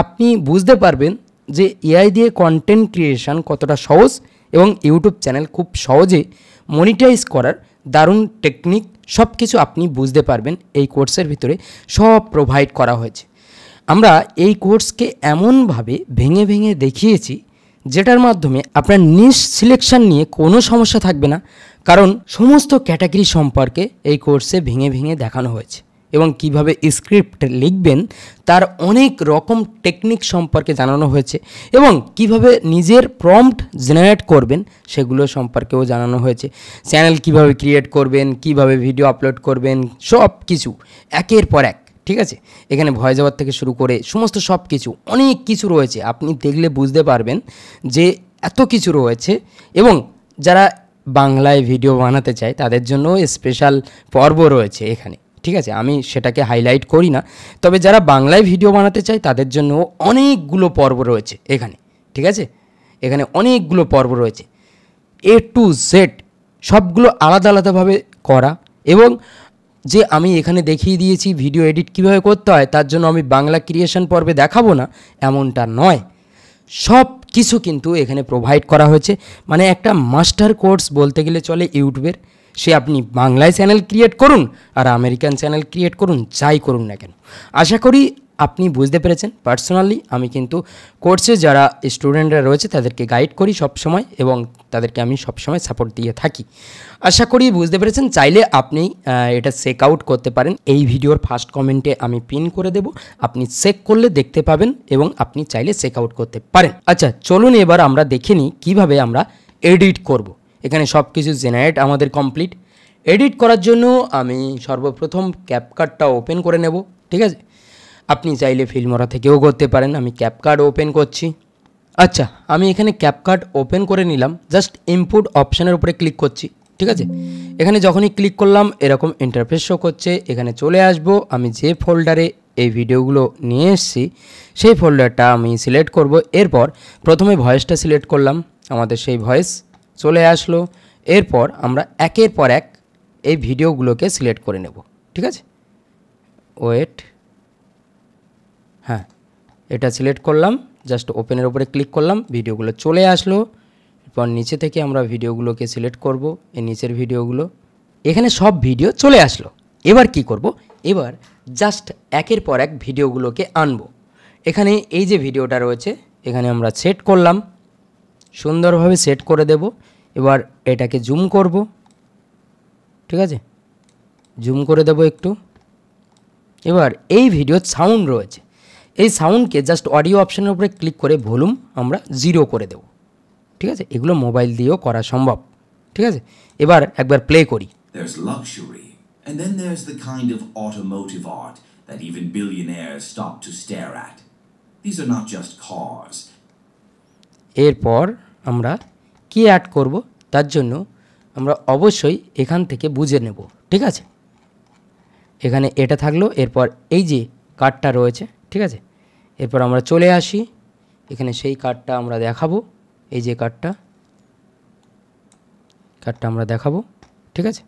আপনি বুঝতে পারবেন যে এআই দিয়ে কন্টেন্ট ক্রিয়েশন কতটা সহজ, এবং ইউটিউব চ্যানেল খুব সহজে মনিটাইজ করার দারুণ টেকনিক সব কিছু আপনি বুঝতে পারবেন। এই কোর্সের ভিতরে সব প্রোভাইড করা হয়েছে। আমরা এই কোর্সকে এমনভাবে ভেঙে ভেঙে দেখিয়েছি যেটার মাধ্যমে আপনার নিশ সিলেকশন নিয়ে কোনো সমস্যা থাকবে না, কারণ সমস্ত ক্যাটাগরি সম্পর্কে এই কোর্সে ভেঙে ভেঙে দেখানো হয়েছে, এবং কিভাবে স্ক্রিপ্ট লিখবেন তার অনেক রকম টেকনিক সম্পর্কে জানানো হয়েছে, এবং কিভাবে নিজের প্রম্পট জেনারেট করবেন সেগুলো সম্পর্কেও জানানো হয়েছে। চ্যানেল কিভাবে ক্রিয়েট করবেন, কিভাবে ভিডিও আপলোড করবেন, সব কিছু একের পর এক। ঠিক আছে, এখানে ভয়েস ওভার থেকে শুরু করে সমস্ত সব কিছু, অনেক কিছু রয়েছে। আপনি দেখলে বুঝতে পারবেন যে এত কিছু রয়েছে। এবং যারা বাংলায় ভিডিও বানাতে চায় তাদের জন্য স্পেশাল পর্ব রয়েছে এখানে। ঠিক আছে, আমি সেটাকে হাইলাইট করি না, তবে যারা বাংলায় ভিডিও বানাতে চায় তাদের জন্য অনেকগুলো পর্ব রয়েছে এখানে। ঠিক আছে, এখানে অনেকগুলো পর্ব রয়েছে, A to Z সবগুলো আলাদা আলাদাভাবে করা। এবং যে আমি এখানে দেখিয়ে দিয়েছি ভিডিও এডিট কীভাবে করতে হয়, তার জন্য আমি বাংলা ক্রিয়েশন পর্বে দেখাবো না এমনটা নয়, সব কিছু কিন্তু এখানে প্রোভাইড করা হয়েছে। মানে একটা মাস্টার কোর্স বলতে গেলে চলে ইউটিউবের। সে আপনি বাংলায় চ্যানেল ক্রিয়েট করুন আর আমেরিকান চ্যানেল ক্রিয়েট করুন, যাই করুন না কেন। আশা করি আপনি বুঝতে পেরেছেন। পার্সোনালি আমি কিন্তু কোর্সে যারা স্টুডেন্টরা রয়েছে তাদেরকে গাইড করি সব সময়, এবং তাদেরকে আমি সব সময় সাপোর্ট দিয়ে থাকি। আশা করি বুঝতে পেরেছেন। চাইলে আপনি এটা চেক আউট করতে পারেন। এই ভিডিওর ফার্স্ট কমেন্টে আমি পিন করে দেব, আপনি চেক করলে দেখতে পাবেন এবং আপনি চাইলে চেক আউট করতে পারেন। আচ্ছা চলুন এবার আমরা দেখে নিই কীভাবে আমরা এডিট করব। এখানে সব কিছু জেনারেট আমাদের কমপ্লিট। এডিট করার জন্য আমি সর্বপ্রথম ক্যাপকাটটা ওপেন করে নেব, ঠিক আছে। আপনি চাইলে ফিল্মোরা থেকেও করতে পারেন। আমি ক্যাপকাট ওপেন করছি। আচ্ছা আমি এখানে ক্যাপকাট ওপেন করে নিলাম, জাস্ট ইনপুট অপশানের উপরে ক্লিক করছি, ঠিক আছে। এখানে যখনই ক্লিক করলাম এরকম ইন্টারফেস শো করছে। এখানে চলে আসব, আমি যে ফোল্ডারে এই ভিডিওগুলো নিয়ে এসেছি সেই ফোল্ডারটা আমি সিলেক্ট করব। এরপর প্রথমে ভয়েসটা সিলেক্ট করলাম, আমাদের সেই ভয়েস চলে আসলো। এরপর আমরা একের পর এক এই ভিডিওগুলোকে সিলেক্ট করে নেব, ঠিক আছে। ওয়েট, হ্যাঁ এটা সিলেক্ট করলাম, জাস্ট ওপেনের উপরে ক্লিক করলাম, ভিডিওগুলো চলে আসলো। এরপর নিচে থেকে আমরা ভিডিওগুলোকে সিলেক্ট করব, এই নিচের ভিডিওগুলো। এখানে সব ভিডিও চলে আসলো। এবার কি করব, এবার জাস্ট একের পর এক ভিডিওগুলোকে আনবো। এখানে এই যে ভিডিওটা রয়েছে এখানে আমরা সেট করলাম, সুন্দরভাবে সেট করে দেব। এবার এটাকে জুম করব, ঠিক আছে, জুম করে দেব একটু। এবার এই ভিডিওর সাউন্ড রয়েছে, এই সাউন্ডকে জাস্ট অডিও অপশানের উপরে ক্লিক করে ভলিউম আমরা 0 করে দেব, ঠিক আছে। এগুলো মোবাইল দিয়েও করা সম্ভব, ঠিক আছে। এবার একবার প্লে করি। There's luxury, and then there's the kind of automotive art that even billionaires stop to stare at. These are not just cars. এরপর আমরা কি অ্যাড করব, তার জন্য আমরা অবশ্যই এখান থেকে বুঝে নেব, ঠিক আছে। এখানে এটা থাকলো, এরপর এই যে কার্ডটা রয়েছে, ঠিক আছে। এরপর আমরা চলে আসি, এখানে সেই কার্ডটা আমরা দেখাবো, এই যে কার্ডটা আমরা দেখাবো, ঠিক আছে।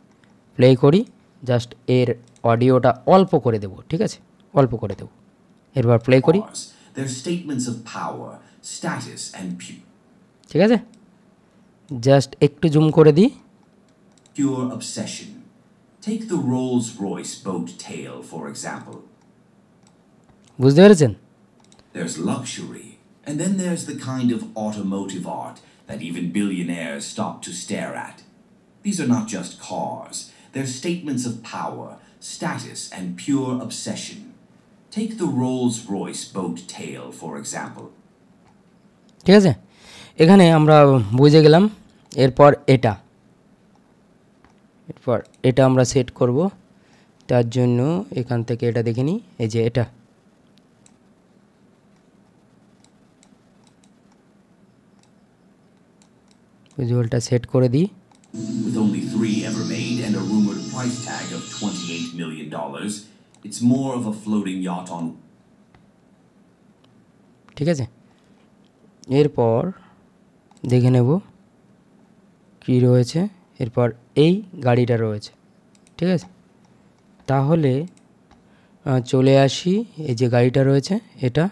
প্লে করি, জাস্ট এর অডিওটা অল্প করে দেব, ঠিক আছে, অল্প করে দেব। এরপর প্লে করি, Their statements of power, status and ঠিক আছে। জাস্ট একটু জুম করে দিই। pure obsession. Take the Rolls-Royce boat tail, for example. বুঝতে পেরেছেন? There's luxury, and then there's the kind of automotive art that even billionaires stop to stare at. These are not just cars, they're statements of power, status, and pure obsession. Take the Rolls-Royce boat tail, for example. ঠিক আছে, এখানে আমরা বুঝে গেলাম। এরপর এটা আমরা set করব। তার জন্য এখান থেকে এটা দেখে নিই, এই যে এটা, ভিজুয়ালটা সেট করে দিই। With only 3 ever made and a rumored price tag of $28 million, it's more of a floating yacht on. ঠিক আছে, এরপর দেখে নেব কি রয়েছে। এরপর এই গাড়িটা রয়েছে, ঠিক আছে। তাহলে চলে আসি, এই যে গাড়িটা রয়েছে এটা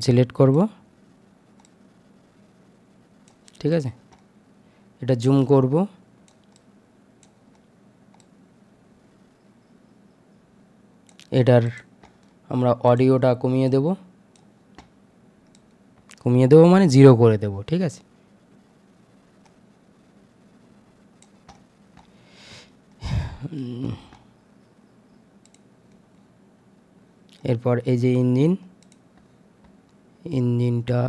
সিলেক্ট করব, ঠিক আছে। এটা জুম করব, এটার আমরা অডিওটা কমিয়ে দেব মানে 0 করে দেব, ঠিক আছে। এরপর এই যে ইঞ্জিনটা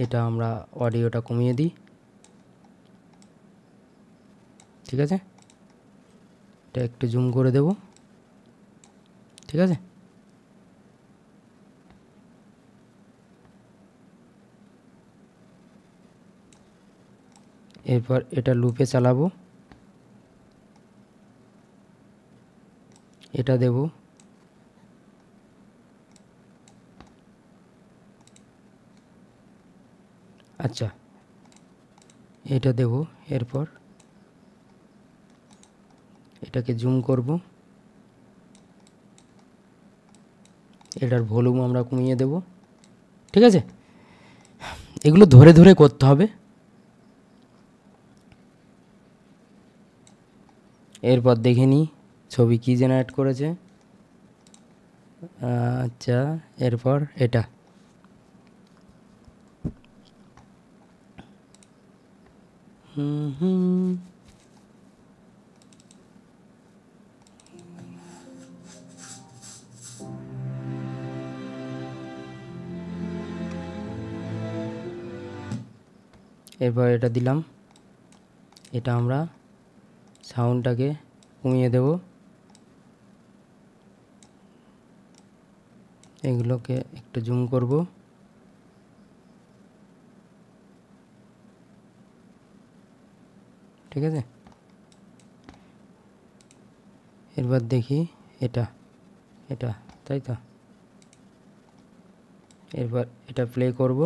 এটা আমরা অডিওটা কমিয়ে দিই, ঠিক আছে। এটা একটু জুম করে দেব, ঠিক আছে। এরপর এটা লুপে চালাবো, এটা দেব, আচ্ছা এটা দেব, এরপর এটাকে জুম করব, এটার ভলিউম আমরা কমিয়ে দেব। ঠিক আছে, এগুলো ধরে ধরে করতে হবে। এরপর দেখে নিই ছবি কি জেনারেট করেছে। আচ্ছা এরপর এটা এরপর এটা দিলাম, এটা আমরা সাউন্ডটাকে কমিয়ে দেব, এগুলোকে একটু জুম করব। ঠিক আছে, এরপর দেখি এটা এটা তাই তো, এরপর এটা প্লে করব,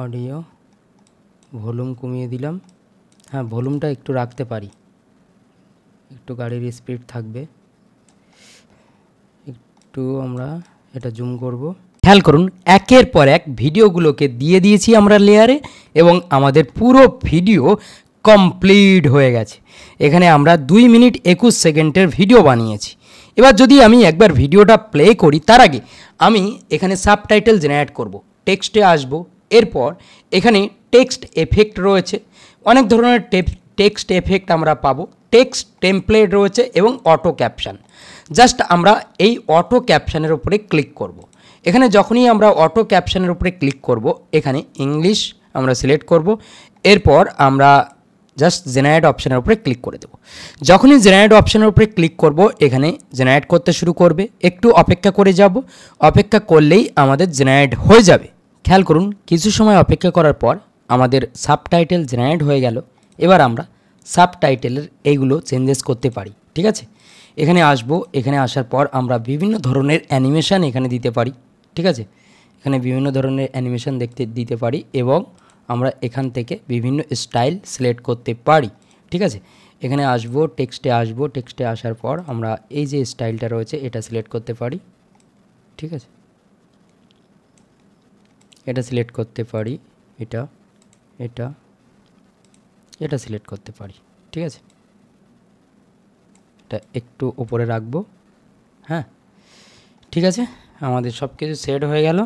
অডিও ভলিউম কমিয়ে দিলাম। হ্যাঁ ভলিউমটা একটু রাখতে পারি, একটু গাড়ির স্পিড থাকবে, একটু আমরা এটা জুম করব। খেয়াল করুন একের পর এক ভিডিওগুলোকে দিয়ে দিয়েছি আমরা লেয়ারে এবং আমাদের পুরো ভিডিও কমপ্লিট হয়ে গেছে। এখানে আমরা 2 মিনিট 21 সেকেন্ডের ভিডিও বানিয়েছি। এবার যদি আমি একবার ভিডিওটা প্লে করি তার আগে আমি এখানে সাবটাইটেল জেনারেট করব, টেক্সটে আসব, এরপর এখানে টেক্সট এফেক্ট রয়েছে, অনেক ধরনের টেক্সট এফেক্ট আমরা পাবো, টেক্সট টেমপ্লেট রয়েছে এবং অটো ক্যাপশন। জাস্ট আমরা এই অটো ক্যাপশনের উপরে ক্লিক করব। এখানে যখনই আমরা অটো ক্যাপশনের উপরে ক্লিক করব এখানে ইংলিশ আমরা সিলেক্ট করব, এরপর আমরা জাস্ট জেনারেট অপশানের উপরে ক্লিক করে দেব। যখনই জেনারেট অপশানের উপরে ক্লিক করব এখানে জেনারেট করতে শুরু করবে, একটু অপেক্ষা করে যাব, অপেক্ষা করলেই আমাদের জেনারেট হয়ে যাবে। খেয়াল করুন কিছু সময় অপেক্ষা করার পর আমাদের সাবটাইটেল জেনারেট হয়ে গেল। এবার আমরা সাবটাইটেলের এইগুলো চেঞ্জেস করতে পারি। ঠিক আছে, এখানে আসব, এখানে আসার পর আমরা বিভিন্ন ধরনের অ্যানিমেশান এখানে দিতে পারি। ঠিক আছে, এখানে বিভিন্ন ধরনের অ্যানিমেশান দিতে পারি এবং আমরা এখান থেকে বিভিন্ন স্টাইল সিলেক্ট করতে পারি। ঠিক আছে, এখানে আসব, টেক্সটে আসব, টেক্সটে আসার পর আমরা এই যে স্টাইলটা রয়েছে এটা সিলেক্ট করতে পারি। ঠিক আছে, এটা সিলেক্ট করতে পারি, এটা এটা এটা সিলেক্ট করতে পারি। ঠিক আছে, এটা একটু উপরে রাখবো। হ্যাঁ ঠিক আছে, আমাদের সব কিছু সেট হয়ে গেল।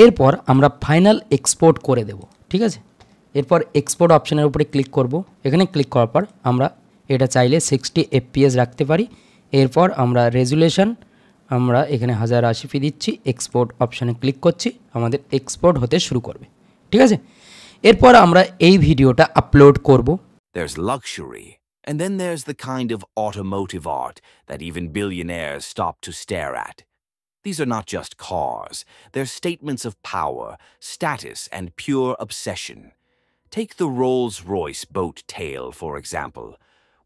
এরপর আমরা ফাইনাল এক্সপোর্ট করে দেব। ঠিক আছে, এরপর এক্সপোর্ট অপশানের উপরে ক্লিক করব। এখানে ক্লিক করার পর আমরা এটা চাইলে 60 FPS রাখতে পারি। এরপর আমরা রেজুলেশন আমরা এখানে 1080p দিচ্ছি, এক্সপোর্ট অপশানে ক্লিক করছি, আমাদের এক্সপোর্ট হতে শুরু করবে। ঠিক আছে, এরপর আমরা এই ভিডিওটা আপলোড করব। There's luxury, and then there's the kind of automotive art that even billionaires stop to stare at. These are not just cars, they're statements of power, status, and pure obsession. Take the Rolls-Royce boat tail, for example.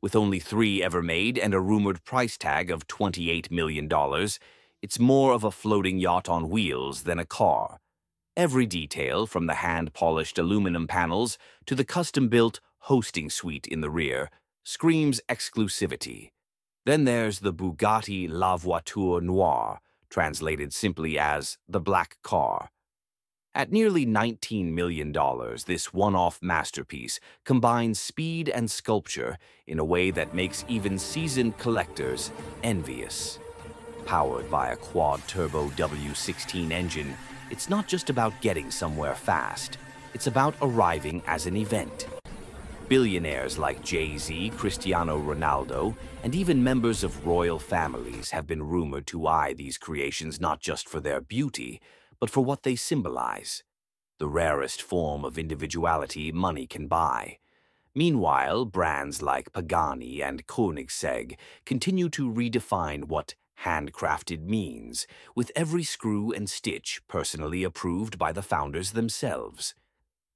With only 3 ever made and a rumored price tag of $28 million, it's more of a floating yacht on wheels than a car. Every detail, from the hand-polished aluminum panels to the custom-built hosting suite in the rear, screams exclusivity. Then there's the Bugatti La Voiture Noire, translated simply as the black car. At nearly $19 million, this one-off masterpiece combines speed and sculpture in a way that makes even seasoned collectors envious. Powered by a quad-turbo W16 engine, it's not just about getting somewhere fast, it's about arriving as an event. Billionaires like Jay-Z, Cristiano Ronaldo, and even members of royal families have been rumored to eye these creations not just for their beauty, but for what they symbolize, the rarest form of individuality money can buy. Meanwhile, brands like Pagani and Koenigsegg continue to redefine what handcrafted means, with every screw and stitch personally approved by the founders themselves.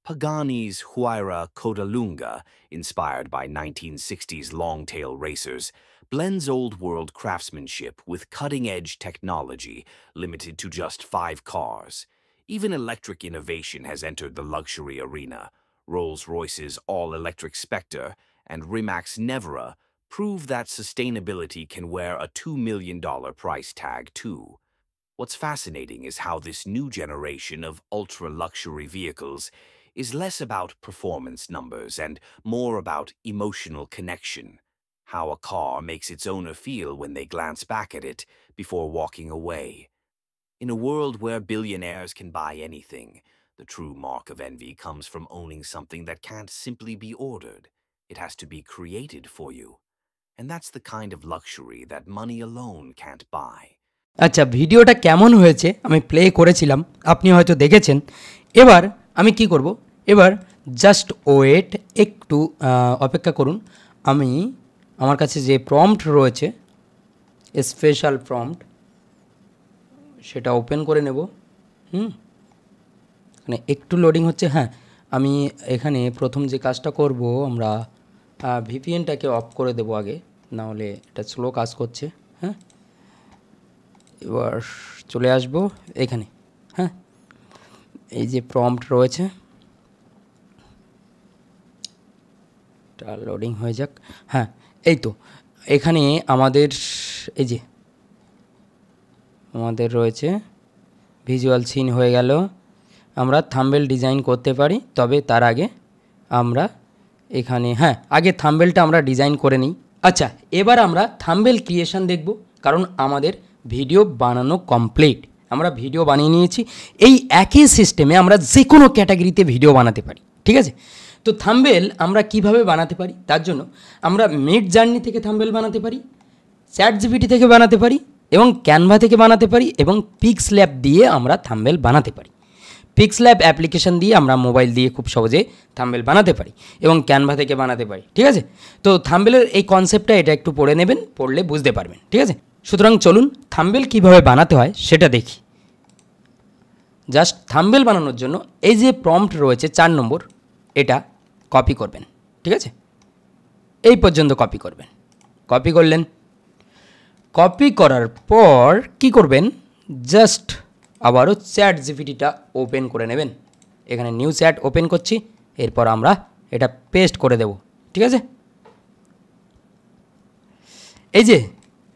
Pagani's Huayra Codalunga, inspired by 1960s long-tail racers, blends old-world craftsmanship with cutting-edge technology limited to just 5 cars. Even electric innovation has entered the luxury arena. Rolls-Royce's all-electric Spectre and Rimac Nevera prove that sustainability can wear a $2 million price tag too. What's fascinating is how this new generation of ultra-luxury vehicles is less about performance numbers and more about emotional connection. How a car makes its owner feel when they glance back at it before walking away. In a world where billionaires can buy anything, the true mark of envy comes from owning something that can't simply be ordered. It has to be created for you. And that's the kind of luxury that money alone can't buy. আচ্ছা, ভিডিওটা কেমন হয়েছে আমি play করেছিলাম, আপনি হয়তো দেখেছেন। এবার আমি কি করব, এবার জাস্ট ওয়েট, একটু অপেক্ষা করুন। আমার কাছে যে প্রম্পট রয়েছে, স্পেশাল প্রম্পট, সেটা ওপেন করে নেব। মানে একটু লোডিং হচ্ছে। হ্যাঁ, আমি এখানে প্রথম যে কাজটা করব, আমরা ভিপিএনটাকে অফ করে দেব আগে, না হলে এটা স্লো কাজ করছে। হ্যাঁ, এবার চলে আসবো এখানে। হ্যাঁ, এই যে প্রম্পট রয়েছে, এটা লোডিং হয়ে যাক। হ্যাঁ, এই তো এখানে আমাদের এই যে আমাদের রয়েছে ভিজুয়াল সিন হয়ে গেল। আমরা থাম্বনেল ডিজাইন করতে পারি, তবে তার আগে আমরা এখানে আগে থাম্বনেলটা আমরা ডিজাইন করে নিই। আচ্ছা, এবার আমরা থাম্বনেল ক্রিয়েশন দেখব, কারণ আমাদের ভিডিও বানানো কমপ্লিট। আমরা ভিডিও বানিয়ে নিয়েছি। এই একই সিস্টেমে আমরা যে কোনো ক্যাটাগরিতে ভিডিও বানাতে পারি, ঠিক আছে? তো থাম্বনেল আমরা কিভাবে বানাতে পারি, তার জন্য আমরা মিড জার্নি থেকে থাম্বনেল বানাতে পারি, চ্যাটজিপিটি থেকে বানাতে পারি, এবং ক্যানভা থেকে বানাতে পারি, এবং পিক্সল্যাব দিয়ে আমরা থাম্বনেল বানাতে পারি। পিক্সল্যাব অ্যাপ্লিকেশন দিয়ে আমরা মোবাইল দিয়ে খুব সহজে থাম্বনেল বানাতে পারি, এবং ক্যানভা থেকে বানাতে পারি, ঠিক আছে? তো থাম্বনেলের এই কনসেপ্টটা এটা একটু পড়ে নেবেন, পড়লে বুঝতে পারবেন, ঠিক আছে? সুতরাং চলুন থাম্বনেল কীভাবে বানাতে হয় সেটা দেখি। জাস্ট থাম্বনেল বানানোর জন্য এই যে প্রম্পট রয়েছে 4 নম্বর, এটা কপি করবেন, ঠিক আছে? এই পর্যন্ত কপি করবেন। কপি করলেন, কপি করার পর কি করবেন, জাস্ট আবারও চ্যাট জিপিটিটা ওপেন করে নেবেন। এখানে নিউ চ্যাট ওপেন করছি, এরপর আমরা এটা পেস্ট করে দেব, ঠিক আছে? এই যে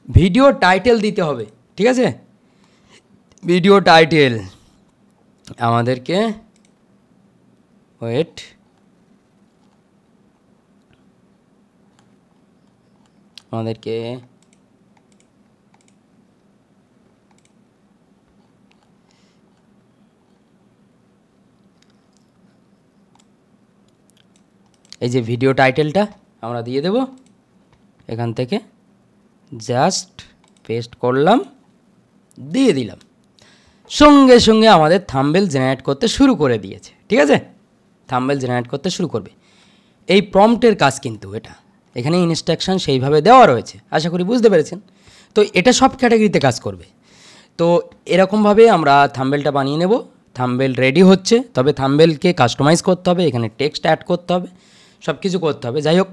ভিডিও টাইটেল দিতে হবে, ঠিক আছে? ভিডিও টাইটেল আমাদেরকে ওয়েট, আমাদেরকে এই যে ভিডিও টাইটেলটা আমরা দিয়ে দেব। এখান থেকে জাস্ট পেস্ট করলাম, দিয়ে দিলাম, সঙ্গে সঙ্গে আমাদের থাম্বনেল জেনারেট করতে শুরু করে দিয়েছে, ঠিক আছে? থাম্বনেল জেনারেট করতে শুরু করবে। এই প্রম্পটের কাজ কিন্তু এটা, এখানে ইনস্ট্রাকশন সেইভাবে দেওয়া রয়েছে, আশা করি বুঝতে পেরেছেন। তো এটা সব ক্যাটাগরিতে কাজ করবে। তো এরকমভাবে আমরা থাম্বনেলটা বানিয়ে নেব। থাম্বনেল রেডি হচ্ছে, তবে থাম্বনেলকে কাস্টমাইজ করতে হবে, এখানে টেক্সট অ্যাড করতে হবে, সব কিছু করতে হবে। যাই হোক,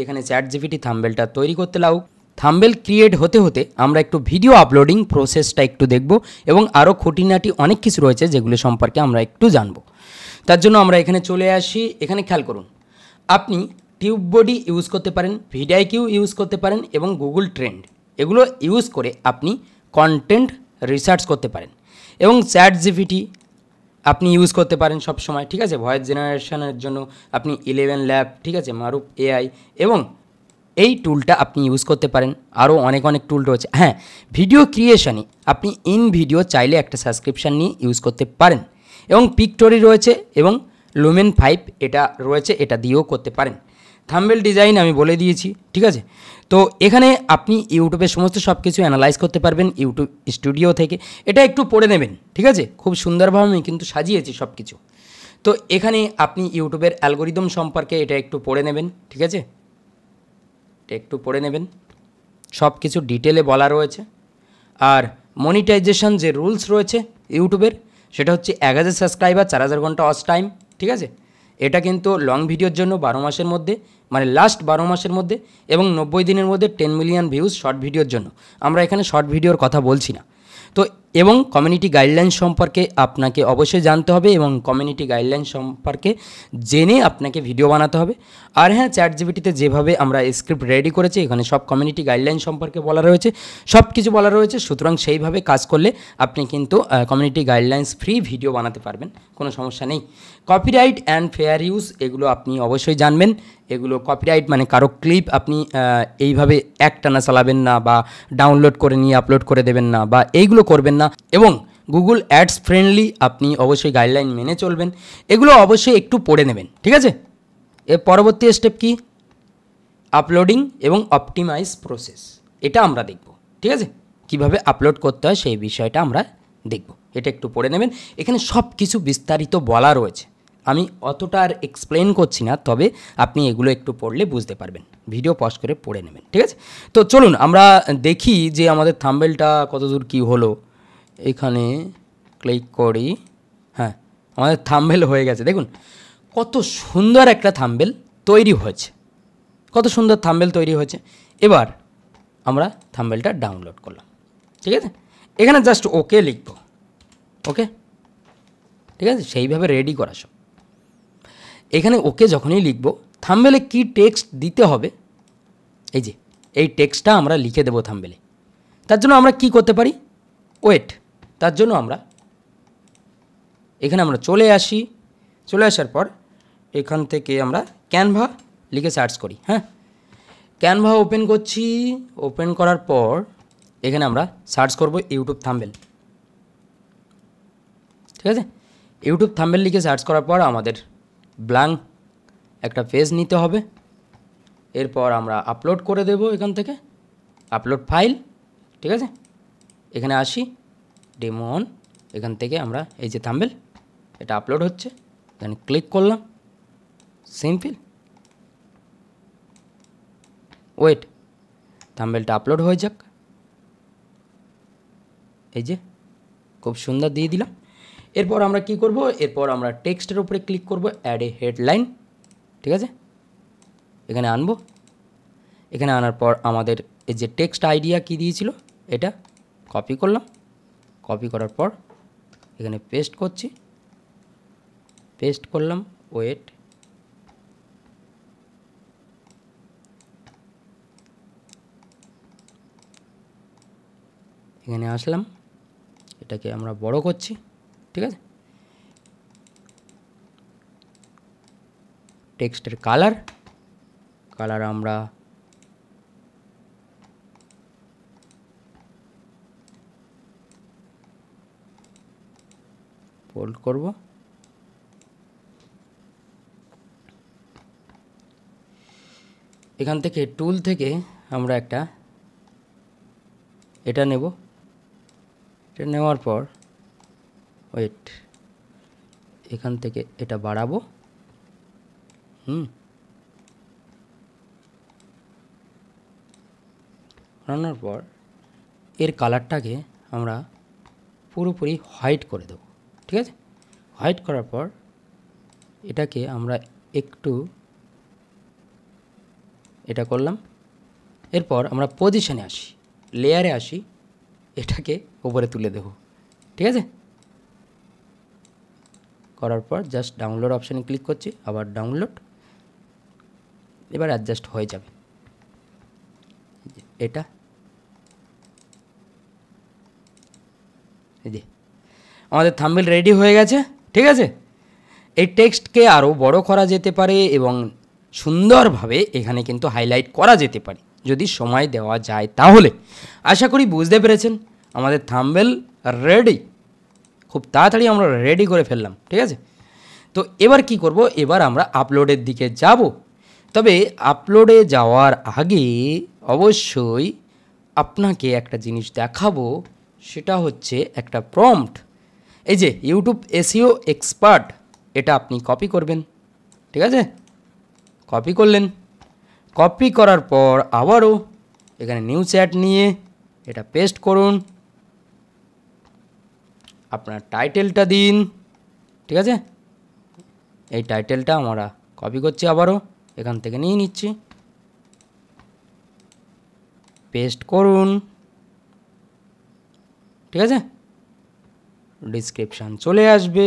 এখানে চ্যাট জিপিটি থাম্বনেলটা তৈরি করতে লাগুক। থাম্বনেল ক্রিয়েট হতে হতে আমরা একটু ভিডিও আপলোডিং প্রসেসটা একটু দেখব, এবং আরও খুঁটিনাটি অনেক কিছু রয়েছে যেগুলো সম্পর্কে আমরা একটু জানব। তার জন্য আমরা এখানে চলে আসি। এখানে খেয়াল করুন, আপনি টিউববডি ইউজ করতে পারেন, ভিডিআইকিউ ইউজ করতে পারেন, এবং গুগল ট্রেন্ড, এগুলো ইউজ করে আপনি কন্টেন্ট রিসার্চ করতে পারেন, এবং চ্যাট জিপিটি আপনি ইউজ করতে পারেন সব সময়, ঠিক আছে? ভয়েস জেনারেশনের জন্য আপনি 11 ল্যাব, ঠিক আছে, মারুফ এআই, এবং এই টুলটা আপনি ইউজ করতে পারেন। আরও অনেক অনেক টুল রয়েছে। হ্যাঁ, ভিডিও ক্রিয়েশনে আপনি ইন ভিডিও চাইলে একটা সাবস্ক্রিপশান নিয়ে ইউজ করতে পারেন, এবং পিকটোরি রয়েছে, এবং লুমেন 5 এটা রয়েছে, এটা দিয়েও করতে পারেন। থাম্বনেল ডিজাইন আমি বলে দিয়েছি, ঠিক আছে? তো এখানে আপনি ইউটিউবের সমস্ত সব কিছু অ্যানালাইজ করতে পারবেন ইউটিউব স্টুডিও থেকে। এটা একটু পড়ে নেবেন, ঠিক আছে? খুব সুন্দরভাবে আমি কিন্তু সাজিয়েছি সব কিছু। তো এখানে আপনি ইউটিউবের অ্যালগোরিদম সম্পর্কে এটা একটু পড়ে নেবেন, ঠিক আছে? এটা একটু পড়ে নেবেন, সব কিছু ডিটেলে বলা রয়েছে। আর মনিটাইজেশন যে রুলস রয়েছে ইউটিউবের, সেটা হচ্ছে 1000 সাবস্ক্রাইবার 4000 ঘন্টা ওয়াচ টাইম, ঠিক ঠিক আছে। এটা কিন্তু লং ভিডিওর জন্য 12 মাসের মধ্যে, মানে লাস্ট 12 মাসের মধ্যে, এবং 90 দিনের মধ্যে 10 মিলিয়ন ভিউজ শর্ট ভিডিওর জন্য। আমরা এখানে শর্ট ভিডিওর কথা বলছি না। তো এবং কমিউনিটি গাইডলাইন সম্পর্কে আপনাকে অবশ্যই জানতে হবে, এবং কমিউনিটি গাইডলাইন সম্পর্কে জেনে আপনাকে ভিডিও বানাতে হবে। আর হ্যাঁ, চ্যাটজিপিটিতে যেভাবে আমরা স্ক্রিপ্ট রেডি করেছি, এখানে সব কমিউনিটি গাইডলাইন সম্পর্কে বলা রয়েছে, সব কিছু বলা রয়েছে। সুতরাং সেইভাবে কাজ করলে আপনি কিন্তু কমিউনিটি গাইডলাইন্স ফ্রি ভিডিও বানাতে পারবেন, কোনো সমস্যা নেই। কপিরাইট অ্যান্ড ফেয়ার ইউজ এগুলো আপনি অবশ্যই জানবেন। এগুলো কপিরাইট মানে কারো ক্লিপ আপনি এইভাবে একটানা চালাবেন না, বা ডাউনলোড করে নিয়ে আপলোড করে দেবেন না, বা এইগুলো করবেন না। এবং গুগল অ্যাডস ফ্রেন্ডলি আপনি অবশ্যই গাইডলাইন মেনে চলবেন। এগুলো অবশ্যই একটু পড়ে নেবেন, ঠিক আছে। এর পরবর্তী স্টেপ কি? আপলোডিং এবং অপটিমাইজ প্রসেস, এটা আমরা দেখব, ঠিক আছে। কিভাবে আপলোড করতে হয় সেই বিষয়টা আমরা দেখব, এটা একটু পড়ে নেবেন। এখানে সব কিছু বিস্তারিত বলা রয়েছে, আমি অতটা আর এক্সপ্লেন করছি না, তবে আপনি এগুলো একটু পড়লে বুঝতে পারবেন। ভিডিও পজ করে পড়ে নেবেন, ঠিক আছে। তো চলুন আমরা দেখি যে আমাদের থাম্বনেলটা কতদূর কি হলো। এখানে ক্লিক করি, হ্যাঁ আমাদের থাম্বনেল হয়ে গেছে। দেখুন কত সুন্দর একটা থাম্বনেল তৈরি হয়েছে, কত সুন্দর থাম্বনেল তৈরি হয়েছে। এবার আমরা থাম্বনেলটা ডাউনলোড করলাম, ঠিক আছে। এখানে জাস্ট ওকে লিখব, ওকে, ঠিক আছে। সেইভাবে রেডি করা সব। এখানে ওকে যখনই লিখব, থাম্বনেলে কি টেক্সট দিতে হবে, এই যে এই টেক্সটটা আমরা লিখে দেবো থাম্বনেলে। তার জন্য আমরা কি করতে পারি? ওয়েট, তার জন্য আমরা এখানে আমরা চলে আসি। চলে আসার পর এখান থেকে আমরা ক্যানভা লিখে সার্চ করি। হ্যাঁ, ক্যানভা ওপেন করছি। ওপেন করার পর এখানে আমরা সার্চ করব ইউটিউব থাম্বনেল, ঠিক আছে। ইউটিউব থাম্বনেল লিখে সার্চ করার পর আমাদের ব্ল্যাঙ্ক একটা পেজ নিতে হবে। এরপর আমরা আপলোড করে দেব এখান থেকে, আপলোড ফাইল, ঠিক আছে। এখানে আসি, ডেমো অন, এখান থেকে আমরা এই যে থাম্বনেল, এটা আপলোড হচ্ছে, এখানে ক্লিক করলাম, সিম্পল। ওয়েট, থাম্বনেলটা আপলোড হয়ে যাক। এই যে খুব সুন্দর দিয়ে দিলাম। এরপর আমরা কি করব? এরপর আমরা টেক্সটের উপরে ক্লিক করব, অ্যাড এ হেডলাইন, ঠিক আছে। এখানে আনবো। এখানে আনার পর আমাদের এই যে টেক্সট আইডিয়া কি দিয়েছিল, এটা কপি করলাম। কপি করার পর এখানে পেস্ট করছি, পেস্ট করলাম। ওয়েট, এখানে আসলাম, এটাকে আমরা বড় করছি, ঠিক আছে। টেক্সটের কালার, কালার আমরা বোল্ড করব। এখান থেকে টুল থেকে আমরা একটা এটা নেব। এটা নেওয়ার পর ওয়েট, এখান থেকে এটা বাড়াবো। বাড়ানোর পর এর কালারটাকে আমরা পুরোপুরি হোয়াইট করে দেব, ঠিক আছে। হোয়াইট করার পর এটাকে আমরা একটু এটা করলাম। এরপর আমরা পজিশনে আসি, লেয়ারে আসি, এটাকে উপরে তুলে দেব, ঠিক আছে। করার পর জাস্ট ডাউনলোড অপশানে ক্লিক করছি, আবার ডাউনলোড। এবার অ্যাডজাস্ট হয়ে যাবে এটা। এই যে আমাদের থাম্বনেল রেডি হয়ে গেছে, ঠিক আছে। এই টেক্সটকে আরও বড় করা যেতে পারে এবং সুন্দরভাবে এখানে কিন্তু হাইলাইট করা যেতে পারে যদি সময় দেওয়া যায় তাহলে। আশা করি বুঝতে পেরেছেন। আমাদের থাম্বনেল রেডি, খুব তাড়াতাড়ি আমরা রেডি করে ফেললাম, ঠিক আছে। তো এবার কি করব? এবার আমরা আপলোডের দিকে যাব। তবে আপলোডে যাওয়ার আগে অবশ্যই আপনাকে একটা জিনিস দেখাবো, সেটা হচ্ছে একটা প্রম্পট। এই যে ইউটিউব এসইও এক্সপার্ট, এটা আপনি কপি করবেন, ঠিক আছে। কপি করলেন, কপি করার পর আবারও এখানে নিউ চ্যাট নিয়ে এটা পেস্ট করুন। আপনার টাইটেলটা দিন, ঠিক আছে। এই টাইটেলটা আমরা কপি করছি, আবারও এখান থেকে নিয়ে নিচ্ছি, পেস্ট করুন, ঠিক আছে। ডিসক্রিপশান চলে আসবে,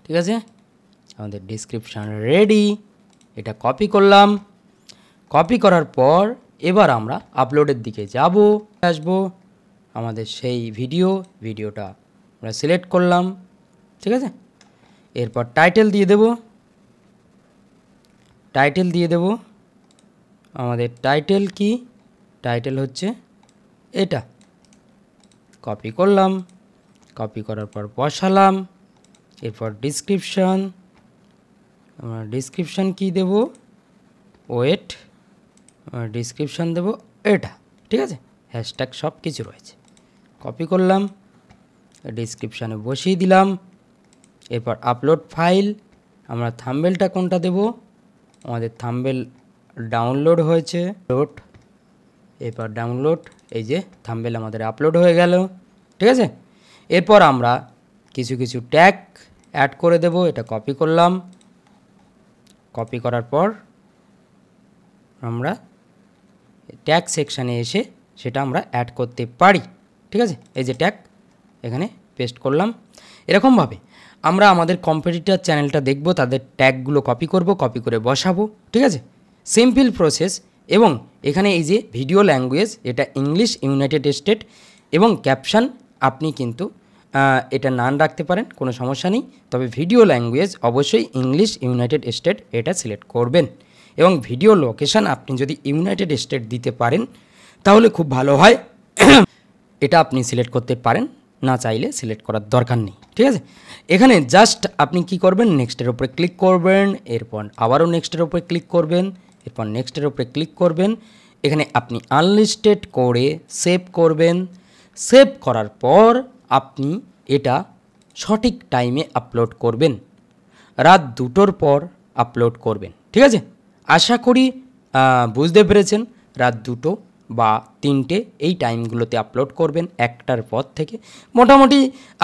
ঠিক আছে, আমাদের ডিসক্রিপশান রেডি। এটা কপি করলাম, কপি করার পর এবার আমরা আপলোডের দিকে যাব, আসবো আমাদের সেই ভিডিওটা আমরা সিলেক্ট করলাম, ঠিক আছে। এরপর টাইটেল দিয়ে দেব, আমাদের টাইটেল কি, টাইটেল হচ্ছে এটা, কপি করলাম, কপি করার পর বসালাম। এরপর ডিসক্রিপশান, আমরা ডিসক্রিপশান কি দেব, ওয়েট, ডিসক্রিপশান দেব এটা, ঠিক আছে, হ্যাশট্যাগ সব কিছু রয়েছে, কপি করলাম, ডিসক্রিপশানে বসিয়ে দিলাম। এরপর আপলোড ফাইল, আমরা থাম্বনেলটা কোনটা দেব, আমাদের থাম্বনেল ডাউনলোড হয়েছে, এরপর ডাউনলোড, এই যে থাম্বনেল আমাদের আপলোড হয়ে গেল, ঠিক আছে। এরপর আমরা কিছু ট্যাগ অ্যাড করে দেব, এটা কপি করলাম, কপি করার পর আমরা ট্যাগ সেকশানে এসে সেটা আমরা অ্যাড করতে পারি, ঠিক আছে। এই যে ট্যাগ এখানে পেস্ট করলাম। এরকমভাবে আমরা আমাদের কম্পিটিটর চ্যানেলটা দেখব, তাদের ট্যাগগুলো কপি করব, কপি করে বসাবো, ঠিক আছে, সিম্পল প্রসেস। এবং এখানে এই যে ভিডিও ল্যাঙ্গুয়েজ, এটা ইংলিশ ইউনাইটেড স্টেট, এবং ক্যাপশন আপনি কিন্তু এটা নান রাখতে পারেন, কোনো সমস্যা নেই, তবে ভিডিও ল্যাঙ্গুয়েজ অবশ্যই ইংলিশ ইউনাইটেড স্টেট এটা সিলেক্ট করবেন। এবং ভিডিও লোকেশান আপনি যদি ইউনাইটেড স্টেট দিতে পারেন তাহলে খুব ভালো হয়, এটা আপনি সিলেক্ট করতে পারেন, না চাইলে সিলেক্ট করার দরকার নেই, ঠিক আছে। এখানে জাস্ট আপনি কি করবেন, নেক্সটের উপরে ক্লিক করবেন, এরপর আবারও নেক্সটের উপরে ক্লিক করবেন, এরপর নেক্সটের উপরে ক্লিক করবেন। এখানে আপনি আনলিস্টেড করে সেভ করবেন, সেভ করার পর আপনি এটা সঠিক টাইমে আপলোড করবেন, রাত 2টোর পর আপলোড করবেন, ঠিক আছে। আশা করি বুঝতে পেরেছেন, রাত 2টো বা 3টে এই টাইমগুলোতে আপলোড করবেন, 1টার পর থেকে। মোটামুটি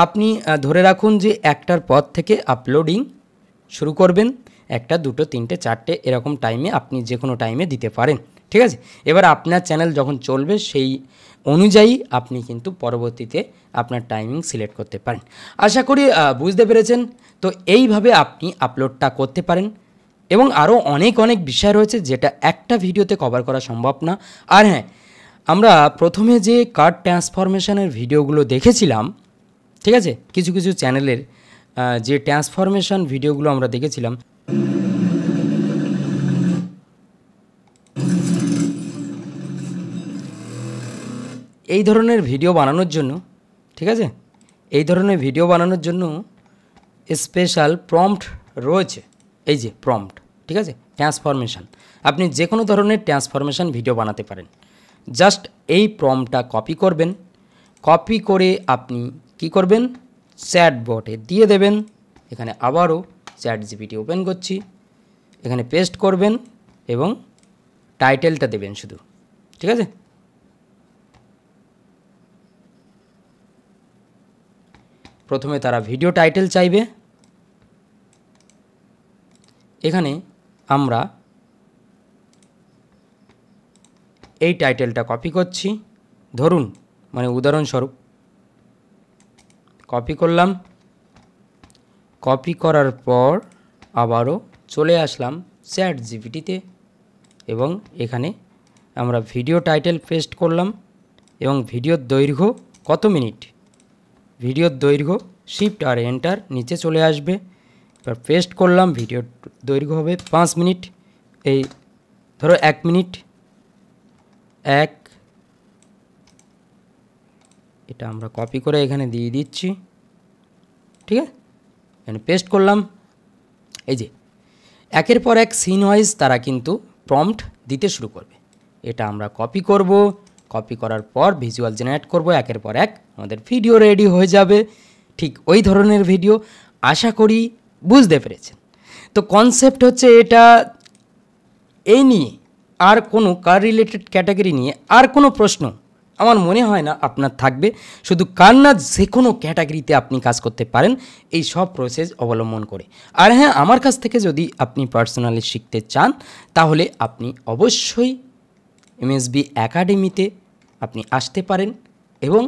আপনি ধরে রাখুন যে 1টার পর থেকে আপলোডিং শুরু করবেন, 1টা 2টো 3টে 4টে এরকম টাইমে আপনি যে কোনো টাইমে দিতে পারেন, ঠিক আছে। এবার আপনার চ্যানেল যখন চলবে সেই অনুযায়ী আপনি কিন্তু পরবর্তীতে আপনার টাইমিং সিলেক্ট করতে পারেন। আশা করি বুঝতে পেরেছেন। তো এইভাবে আপনি আপলোডটা করতে পারেন, এবং আরও অনেক বিষয় রয়েছে যেটা একটা ভিডিওতে কভার করা সম্ভব না। আর হ্যাঁ, আমরা প্রথমে যে কার্ড ট্রান্সফরমেশনের ভিডিওগুলো দেখেছিলাম, ঠিক আছে, কিছু চ্যানেলের যে ট্রান্সফরমেশন ভিডিওগুলো আমরা দেখেছিলাম, এই ধরনের ভিডিও বানানোর জন্য, ঠিক আছে, এই ধরনের ভিডিও বানানোর জন্য স্পেশাল প্রম্পট রয়েছে, এই যে প্রম্পট, ঠিক আছে, ট্রান্সফরমেশন, আপনি যে কোনো ধরনের ট্রান্সফরমেশন ভিডিও বানাতে পারেন। জাস্ট এই প্রম্পটটা কপি করবেন, কপি করে আপনি কি করবেন, চ্যাটবটে দিয়ে দেবেন। এখানে আবারও ChatGPT ওপেন করছি, এখানে পেস্ট করবেন এবং টাইটেলটা দেবেন শুধু, ঠিক আছে। প্রথমে তারা ভিডিও টাইটেল চাইবে, এখানে আমরা এই টাইটেলটা কপি করছি, ধরুন মানে উদাহরণস্বরূপ কপি করলাম, কপি করার পর আবারও চলে আসলাম ChatGPTতে, এবং এখানে আমরা ভিডিও টাইটেল পেস্ট করলাম, এবং ভিডিওর দৈর্ঘ্য কত মিনিট, ভিডিওর দৈর্ঘ্য শিফট আর এন্টার নিচে চলে আসবে, এবার পেস্ট করলাম, ভিডিওর দৈর্ঘ্য হবে 5 মিনিট, এই ধরো 1 মিনিট, এটা আমরা কপি করে এখানে দিয়ে দিচ্ছি, ঠিক আছে, এখানে পেস্ট করলাম। এই যে একের পর এক সিন ওয়াইজ তারা কিন্তু প্রম্পট দিতে শুরু করবে, এটা আমরা কপি করব, কপি করার পর ভিজুয়াল জেনারেট করব, একের পর এক আমাদের ভিডিও রেডি হয়ে যাবে, ঠিক ওই ধরনের ভিডিও। আশা করি বুঝতে পেরেছেন। তো কনসেপ্ট হচ্ছে এটা, এই নিয়ে আর কোনো কার রিলেটেড ক্যাটাগরি নিয়ে আর কোনো প্রশ্ন আমার মনে হয় না আপনার থাকবে। শুধু কান্নার যে কোনো ক্যাটাগরিতে আপনি কাজ করতে পারেন এই সব প্রসেস অবলম্বন করে। আর হ্যাঁ, আমার কাছ থেকে যদি আপনি পার্সোনালি শিখতে চান তাহলে আপনি অবশ্যই এমএসবি একাডেমিতে আপনি আসতে পারেন এবং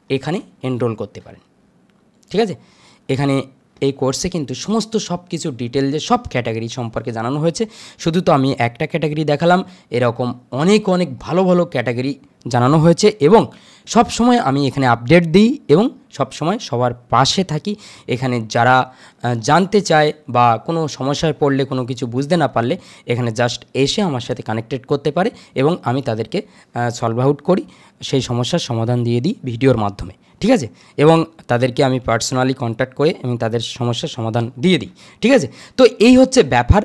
এখানে এনরোল করতে পারেন। ঠিক আছে, এখানে এই কোর্সে কিন্তু সমস্ত সব কিছু ডিটেলসে সব ক্যাটাগরি সম্পর্কে জানানো হয়েছে। শুধু তো আমি একটা ক্যাটাগরি দেখালাম, এরকম অনেক অনেক ভালো ভালো ক্যাটাগরি জানানো হয়েছে এবং সব সময় আমি এখানে আপডেট দিই এবং সব সময় সবার পাশে থাকি। এখানে যারা জানতে চায় বা কোনো সমস্যায় পড়লে, কোনো কিছু বুঝতে না পারলে এখানে জাস্ট এসে আমার সাথে কানেক্টেড করতে পারে এবং আমি তাদেরকে সলভ আউট করি, সেই সমস্যার সমাধান দিয়ে দিই ভিডিওর মাধ্যমে। ঠিক আছে, এবং তাদেরকে আমি পার্সোনালি কন্ট্যাক্ট করে এবং তাদের সমস্যার সমাধান দিয়ে দিই। ঠিক আছে, তো এই হচ্ছে ব্যাপার।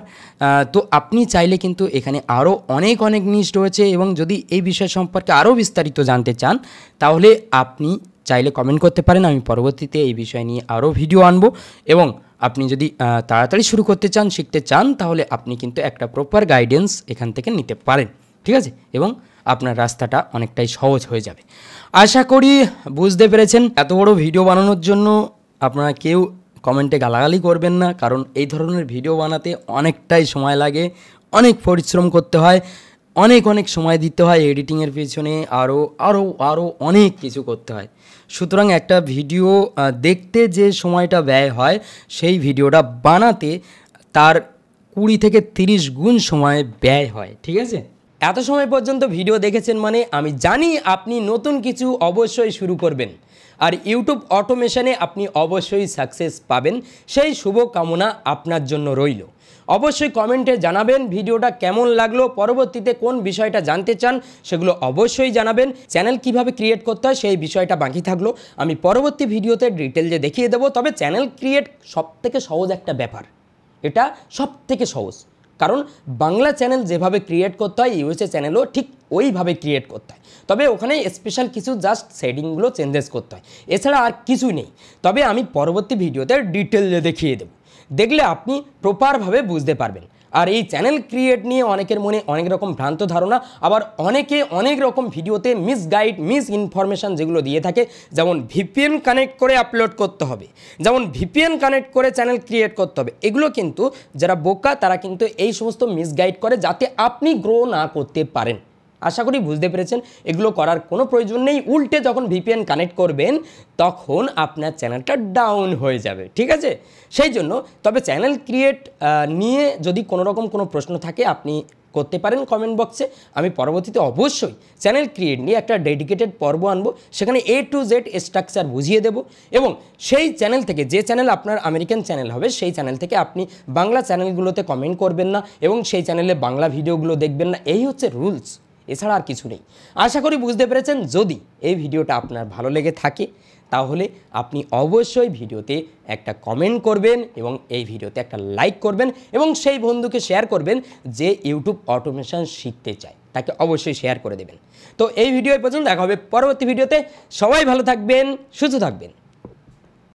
তো আপনি চাইলে কিন্তু এখানে আরও অনেক অনেক নিউজ রয়েছে এবং যদি এই বিষয় সম্পর্কে আরও বিস্তারিত জানতে চান তাহলে আপনি চাইলে কমেন্ট করতে পারেন। আমি পরবর্তীতে এই বিষয় নিয়ে আরও ভিডিও আনবো এবং আপনি যদি তাড়াতাড়ি শুরু করতে চান, শিখতে চান, তাহলে আপনি কিন্তু একটা প্রপার গাইডেন্স এখান থেকে নিতে পারেন। ঠিক আছে, এবং আপনার রাস্তাটা অনেকটাই সহজ হয়ে যাবে। আশা করি বুঝতে পেরেছেন। এত বড় ভিডিও বানানোর জন্য আপনারা কেউ কমেন্টে গালাগালি করবেন না, কারণ এই ধরনের ভিডিও বানাতে অনেকটাই সময় লাগে, অনেক পরিশ্রম করতে হয়, অনেক অনেক সময় দিতে হয় এডিটিংয়ের পিছনে, আরও অনেক কিছু করতে হয়। সুতরাং একটা ভিডিও দেখতে যে সময়টা ব্যয় হয় সেই ভিডিওটা বানাতে তার 20 থেকে 30 গুণ সময় ব্যয় হয়। ঠিক আছে, এত সময় পর্যন্ত ভিডিও দেখেছেন মানে আমি জানি আপনি নতুন কিছু অবশ্যই শুরু করবেন আর ইউটিউব অটোমেশনে আপনি অবশ্যই সাকসেস পাবেন, সেই শুভ কামনা আপনার জন্য রইল। অবশ্যই কমেন্টে জানাবেন ভিডিওটা কেমন লাগলো, পরবর্তীতে কোন বিষয়টা জানতে চান সেগুলো অবশ্যই জানাবেন। চ্যানেল কিভাবে ক্রিয়েট করতে হয় সেই বিষয়টা বাকি থাকলো, আমি পরবর্তী ভিডিওতে ডিটেলসে দেখিয়ে দেবো। তবে চ্যানেল ক্রিয়েট সবথেকে সহজ একটা ব্যাপার, এটা সবথেকে সহজ, কারণ বাংলা চ্যানেল যেভাবে ক্রিয়েট করতে হয় ইউএসএ চ্যানেলও ঠিক ওইভাবে ক্রিয়েট করতে হয়। তবে ওখানে স্পেশাল কিছু জাস্ট সেটিংগুলো চেঞ্জেস করতে হয়, এছাড়া আর কিছুই নেই। তবে আমি পরবর্তী ভিডিওতে ডিটেলসে দেখিয়ে দেবো, দেখলে আপনি প্রপারভাবে বুঝতে পারবেন। আর এই চ্যানেল ক্রিয়েট নিয়ে অনেকের মনে অনেক রকম ভ্রান্ত ধারণা, আবার অনেকে অনেক রকম ভিডিওতে মিসগাইড, মিস ইনফরমেশান যেগুলো দিয়ে থাকে, যেমন ভিপিএন কানেক্ট করে আপলোড করতে হবে, যেমন ভিপিএন কানেক্ট করে চ্যানেল ক্রিয়েট করতে হবে। এগুলো কিন্তু যারা বোকা তারা কিন্তু এই সমস্ত মিসগাইড করে যাতে আপনি গ্রো না করতে পারেন। আশা করি বুঝতে পেরেছেন, এগুলো করার কোনো প্রয়োজন নেই। উল্টে যখন ভিপিএন কানেক্ট করবেন তখন আপনার চ্যানেলটা ডাউন হয়ে যাবে। ঠিক আছে, সেই জন্য তবে চ্যানেল ক্রিয়েট নিয়ে যদি কোনো রকম কোনো প্রশ্ন থাকে আপনি করতে পারেন কমেন্ট বক্সে। আমি পরবর্তীতে অবশ্যই চ্যানেল ক্রিয়েট নিয়ে একটা ডেডিকেটেড পর্ব আনবো, সেখানে A to Z স্ট্রাকচার বুঝিয়ে দেবো এবং সেই চ্যানেল থেকে, যে চ্যানেল আপনার আমেরিকান চ্যানেল হবে সেই চ্যানেল থেকে আপনি বাংলা চ্যানেলগুলোতে কমেন্ট করবেন না এবং সেই চ্যানেলে বাংলা ভিডিওগুলো দেখবেন না, এই হচ্ছে রুলস, এছাড়া আর কিছু নেই। আশা করি বুঝতে পেরেছেন। যদি এই ভিডিওটা আপনার ভালো লেগে থাকে তাহলে আপনি অবশ্যই ভিডিওতে একটা কমেন্ট করবেন এবং এই ভিডিওতে একটা লাইক করবেন এবং সেই বন্ধুকে শেয়ার করবেন যে ইউটিউব অটোমেশন শিখতে চায়, তাকে অবশ্যই শেয়ার করে দেবেন। তো এই ভিডিও পর্যন্ত দেখা হবে পরবর্তী ভিডিওতে। সবাই ভালো থাকবেন, সুস্থ থাকবেন।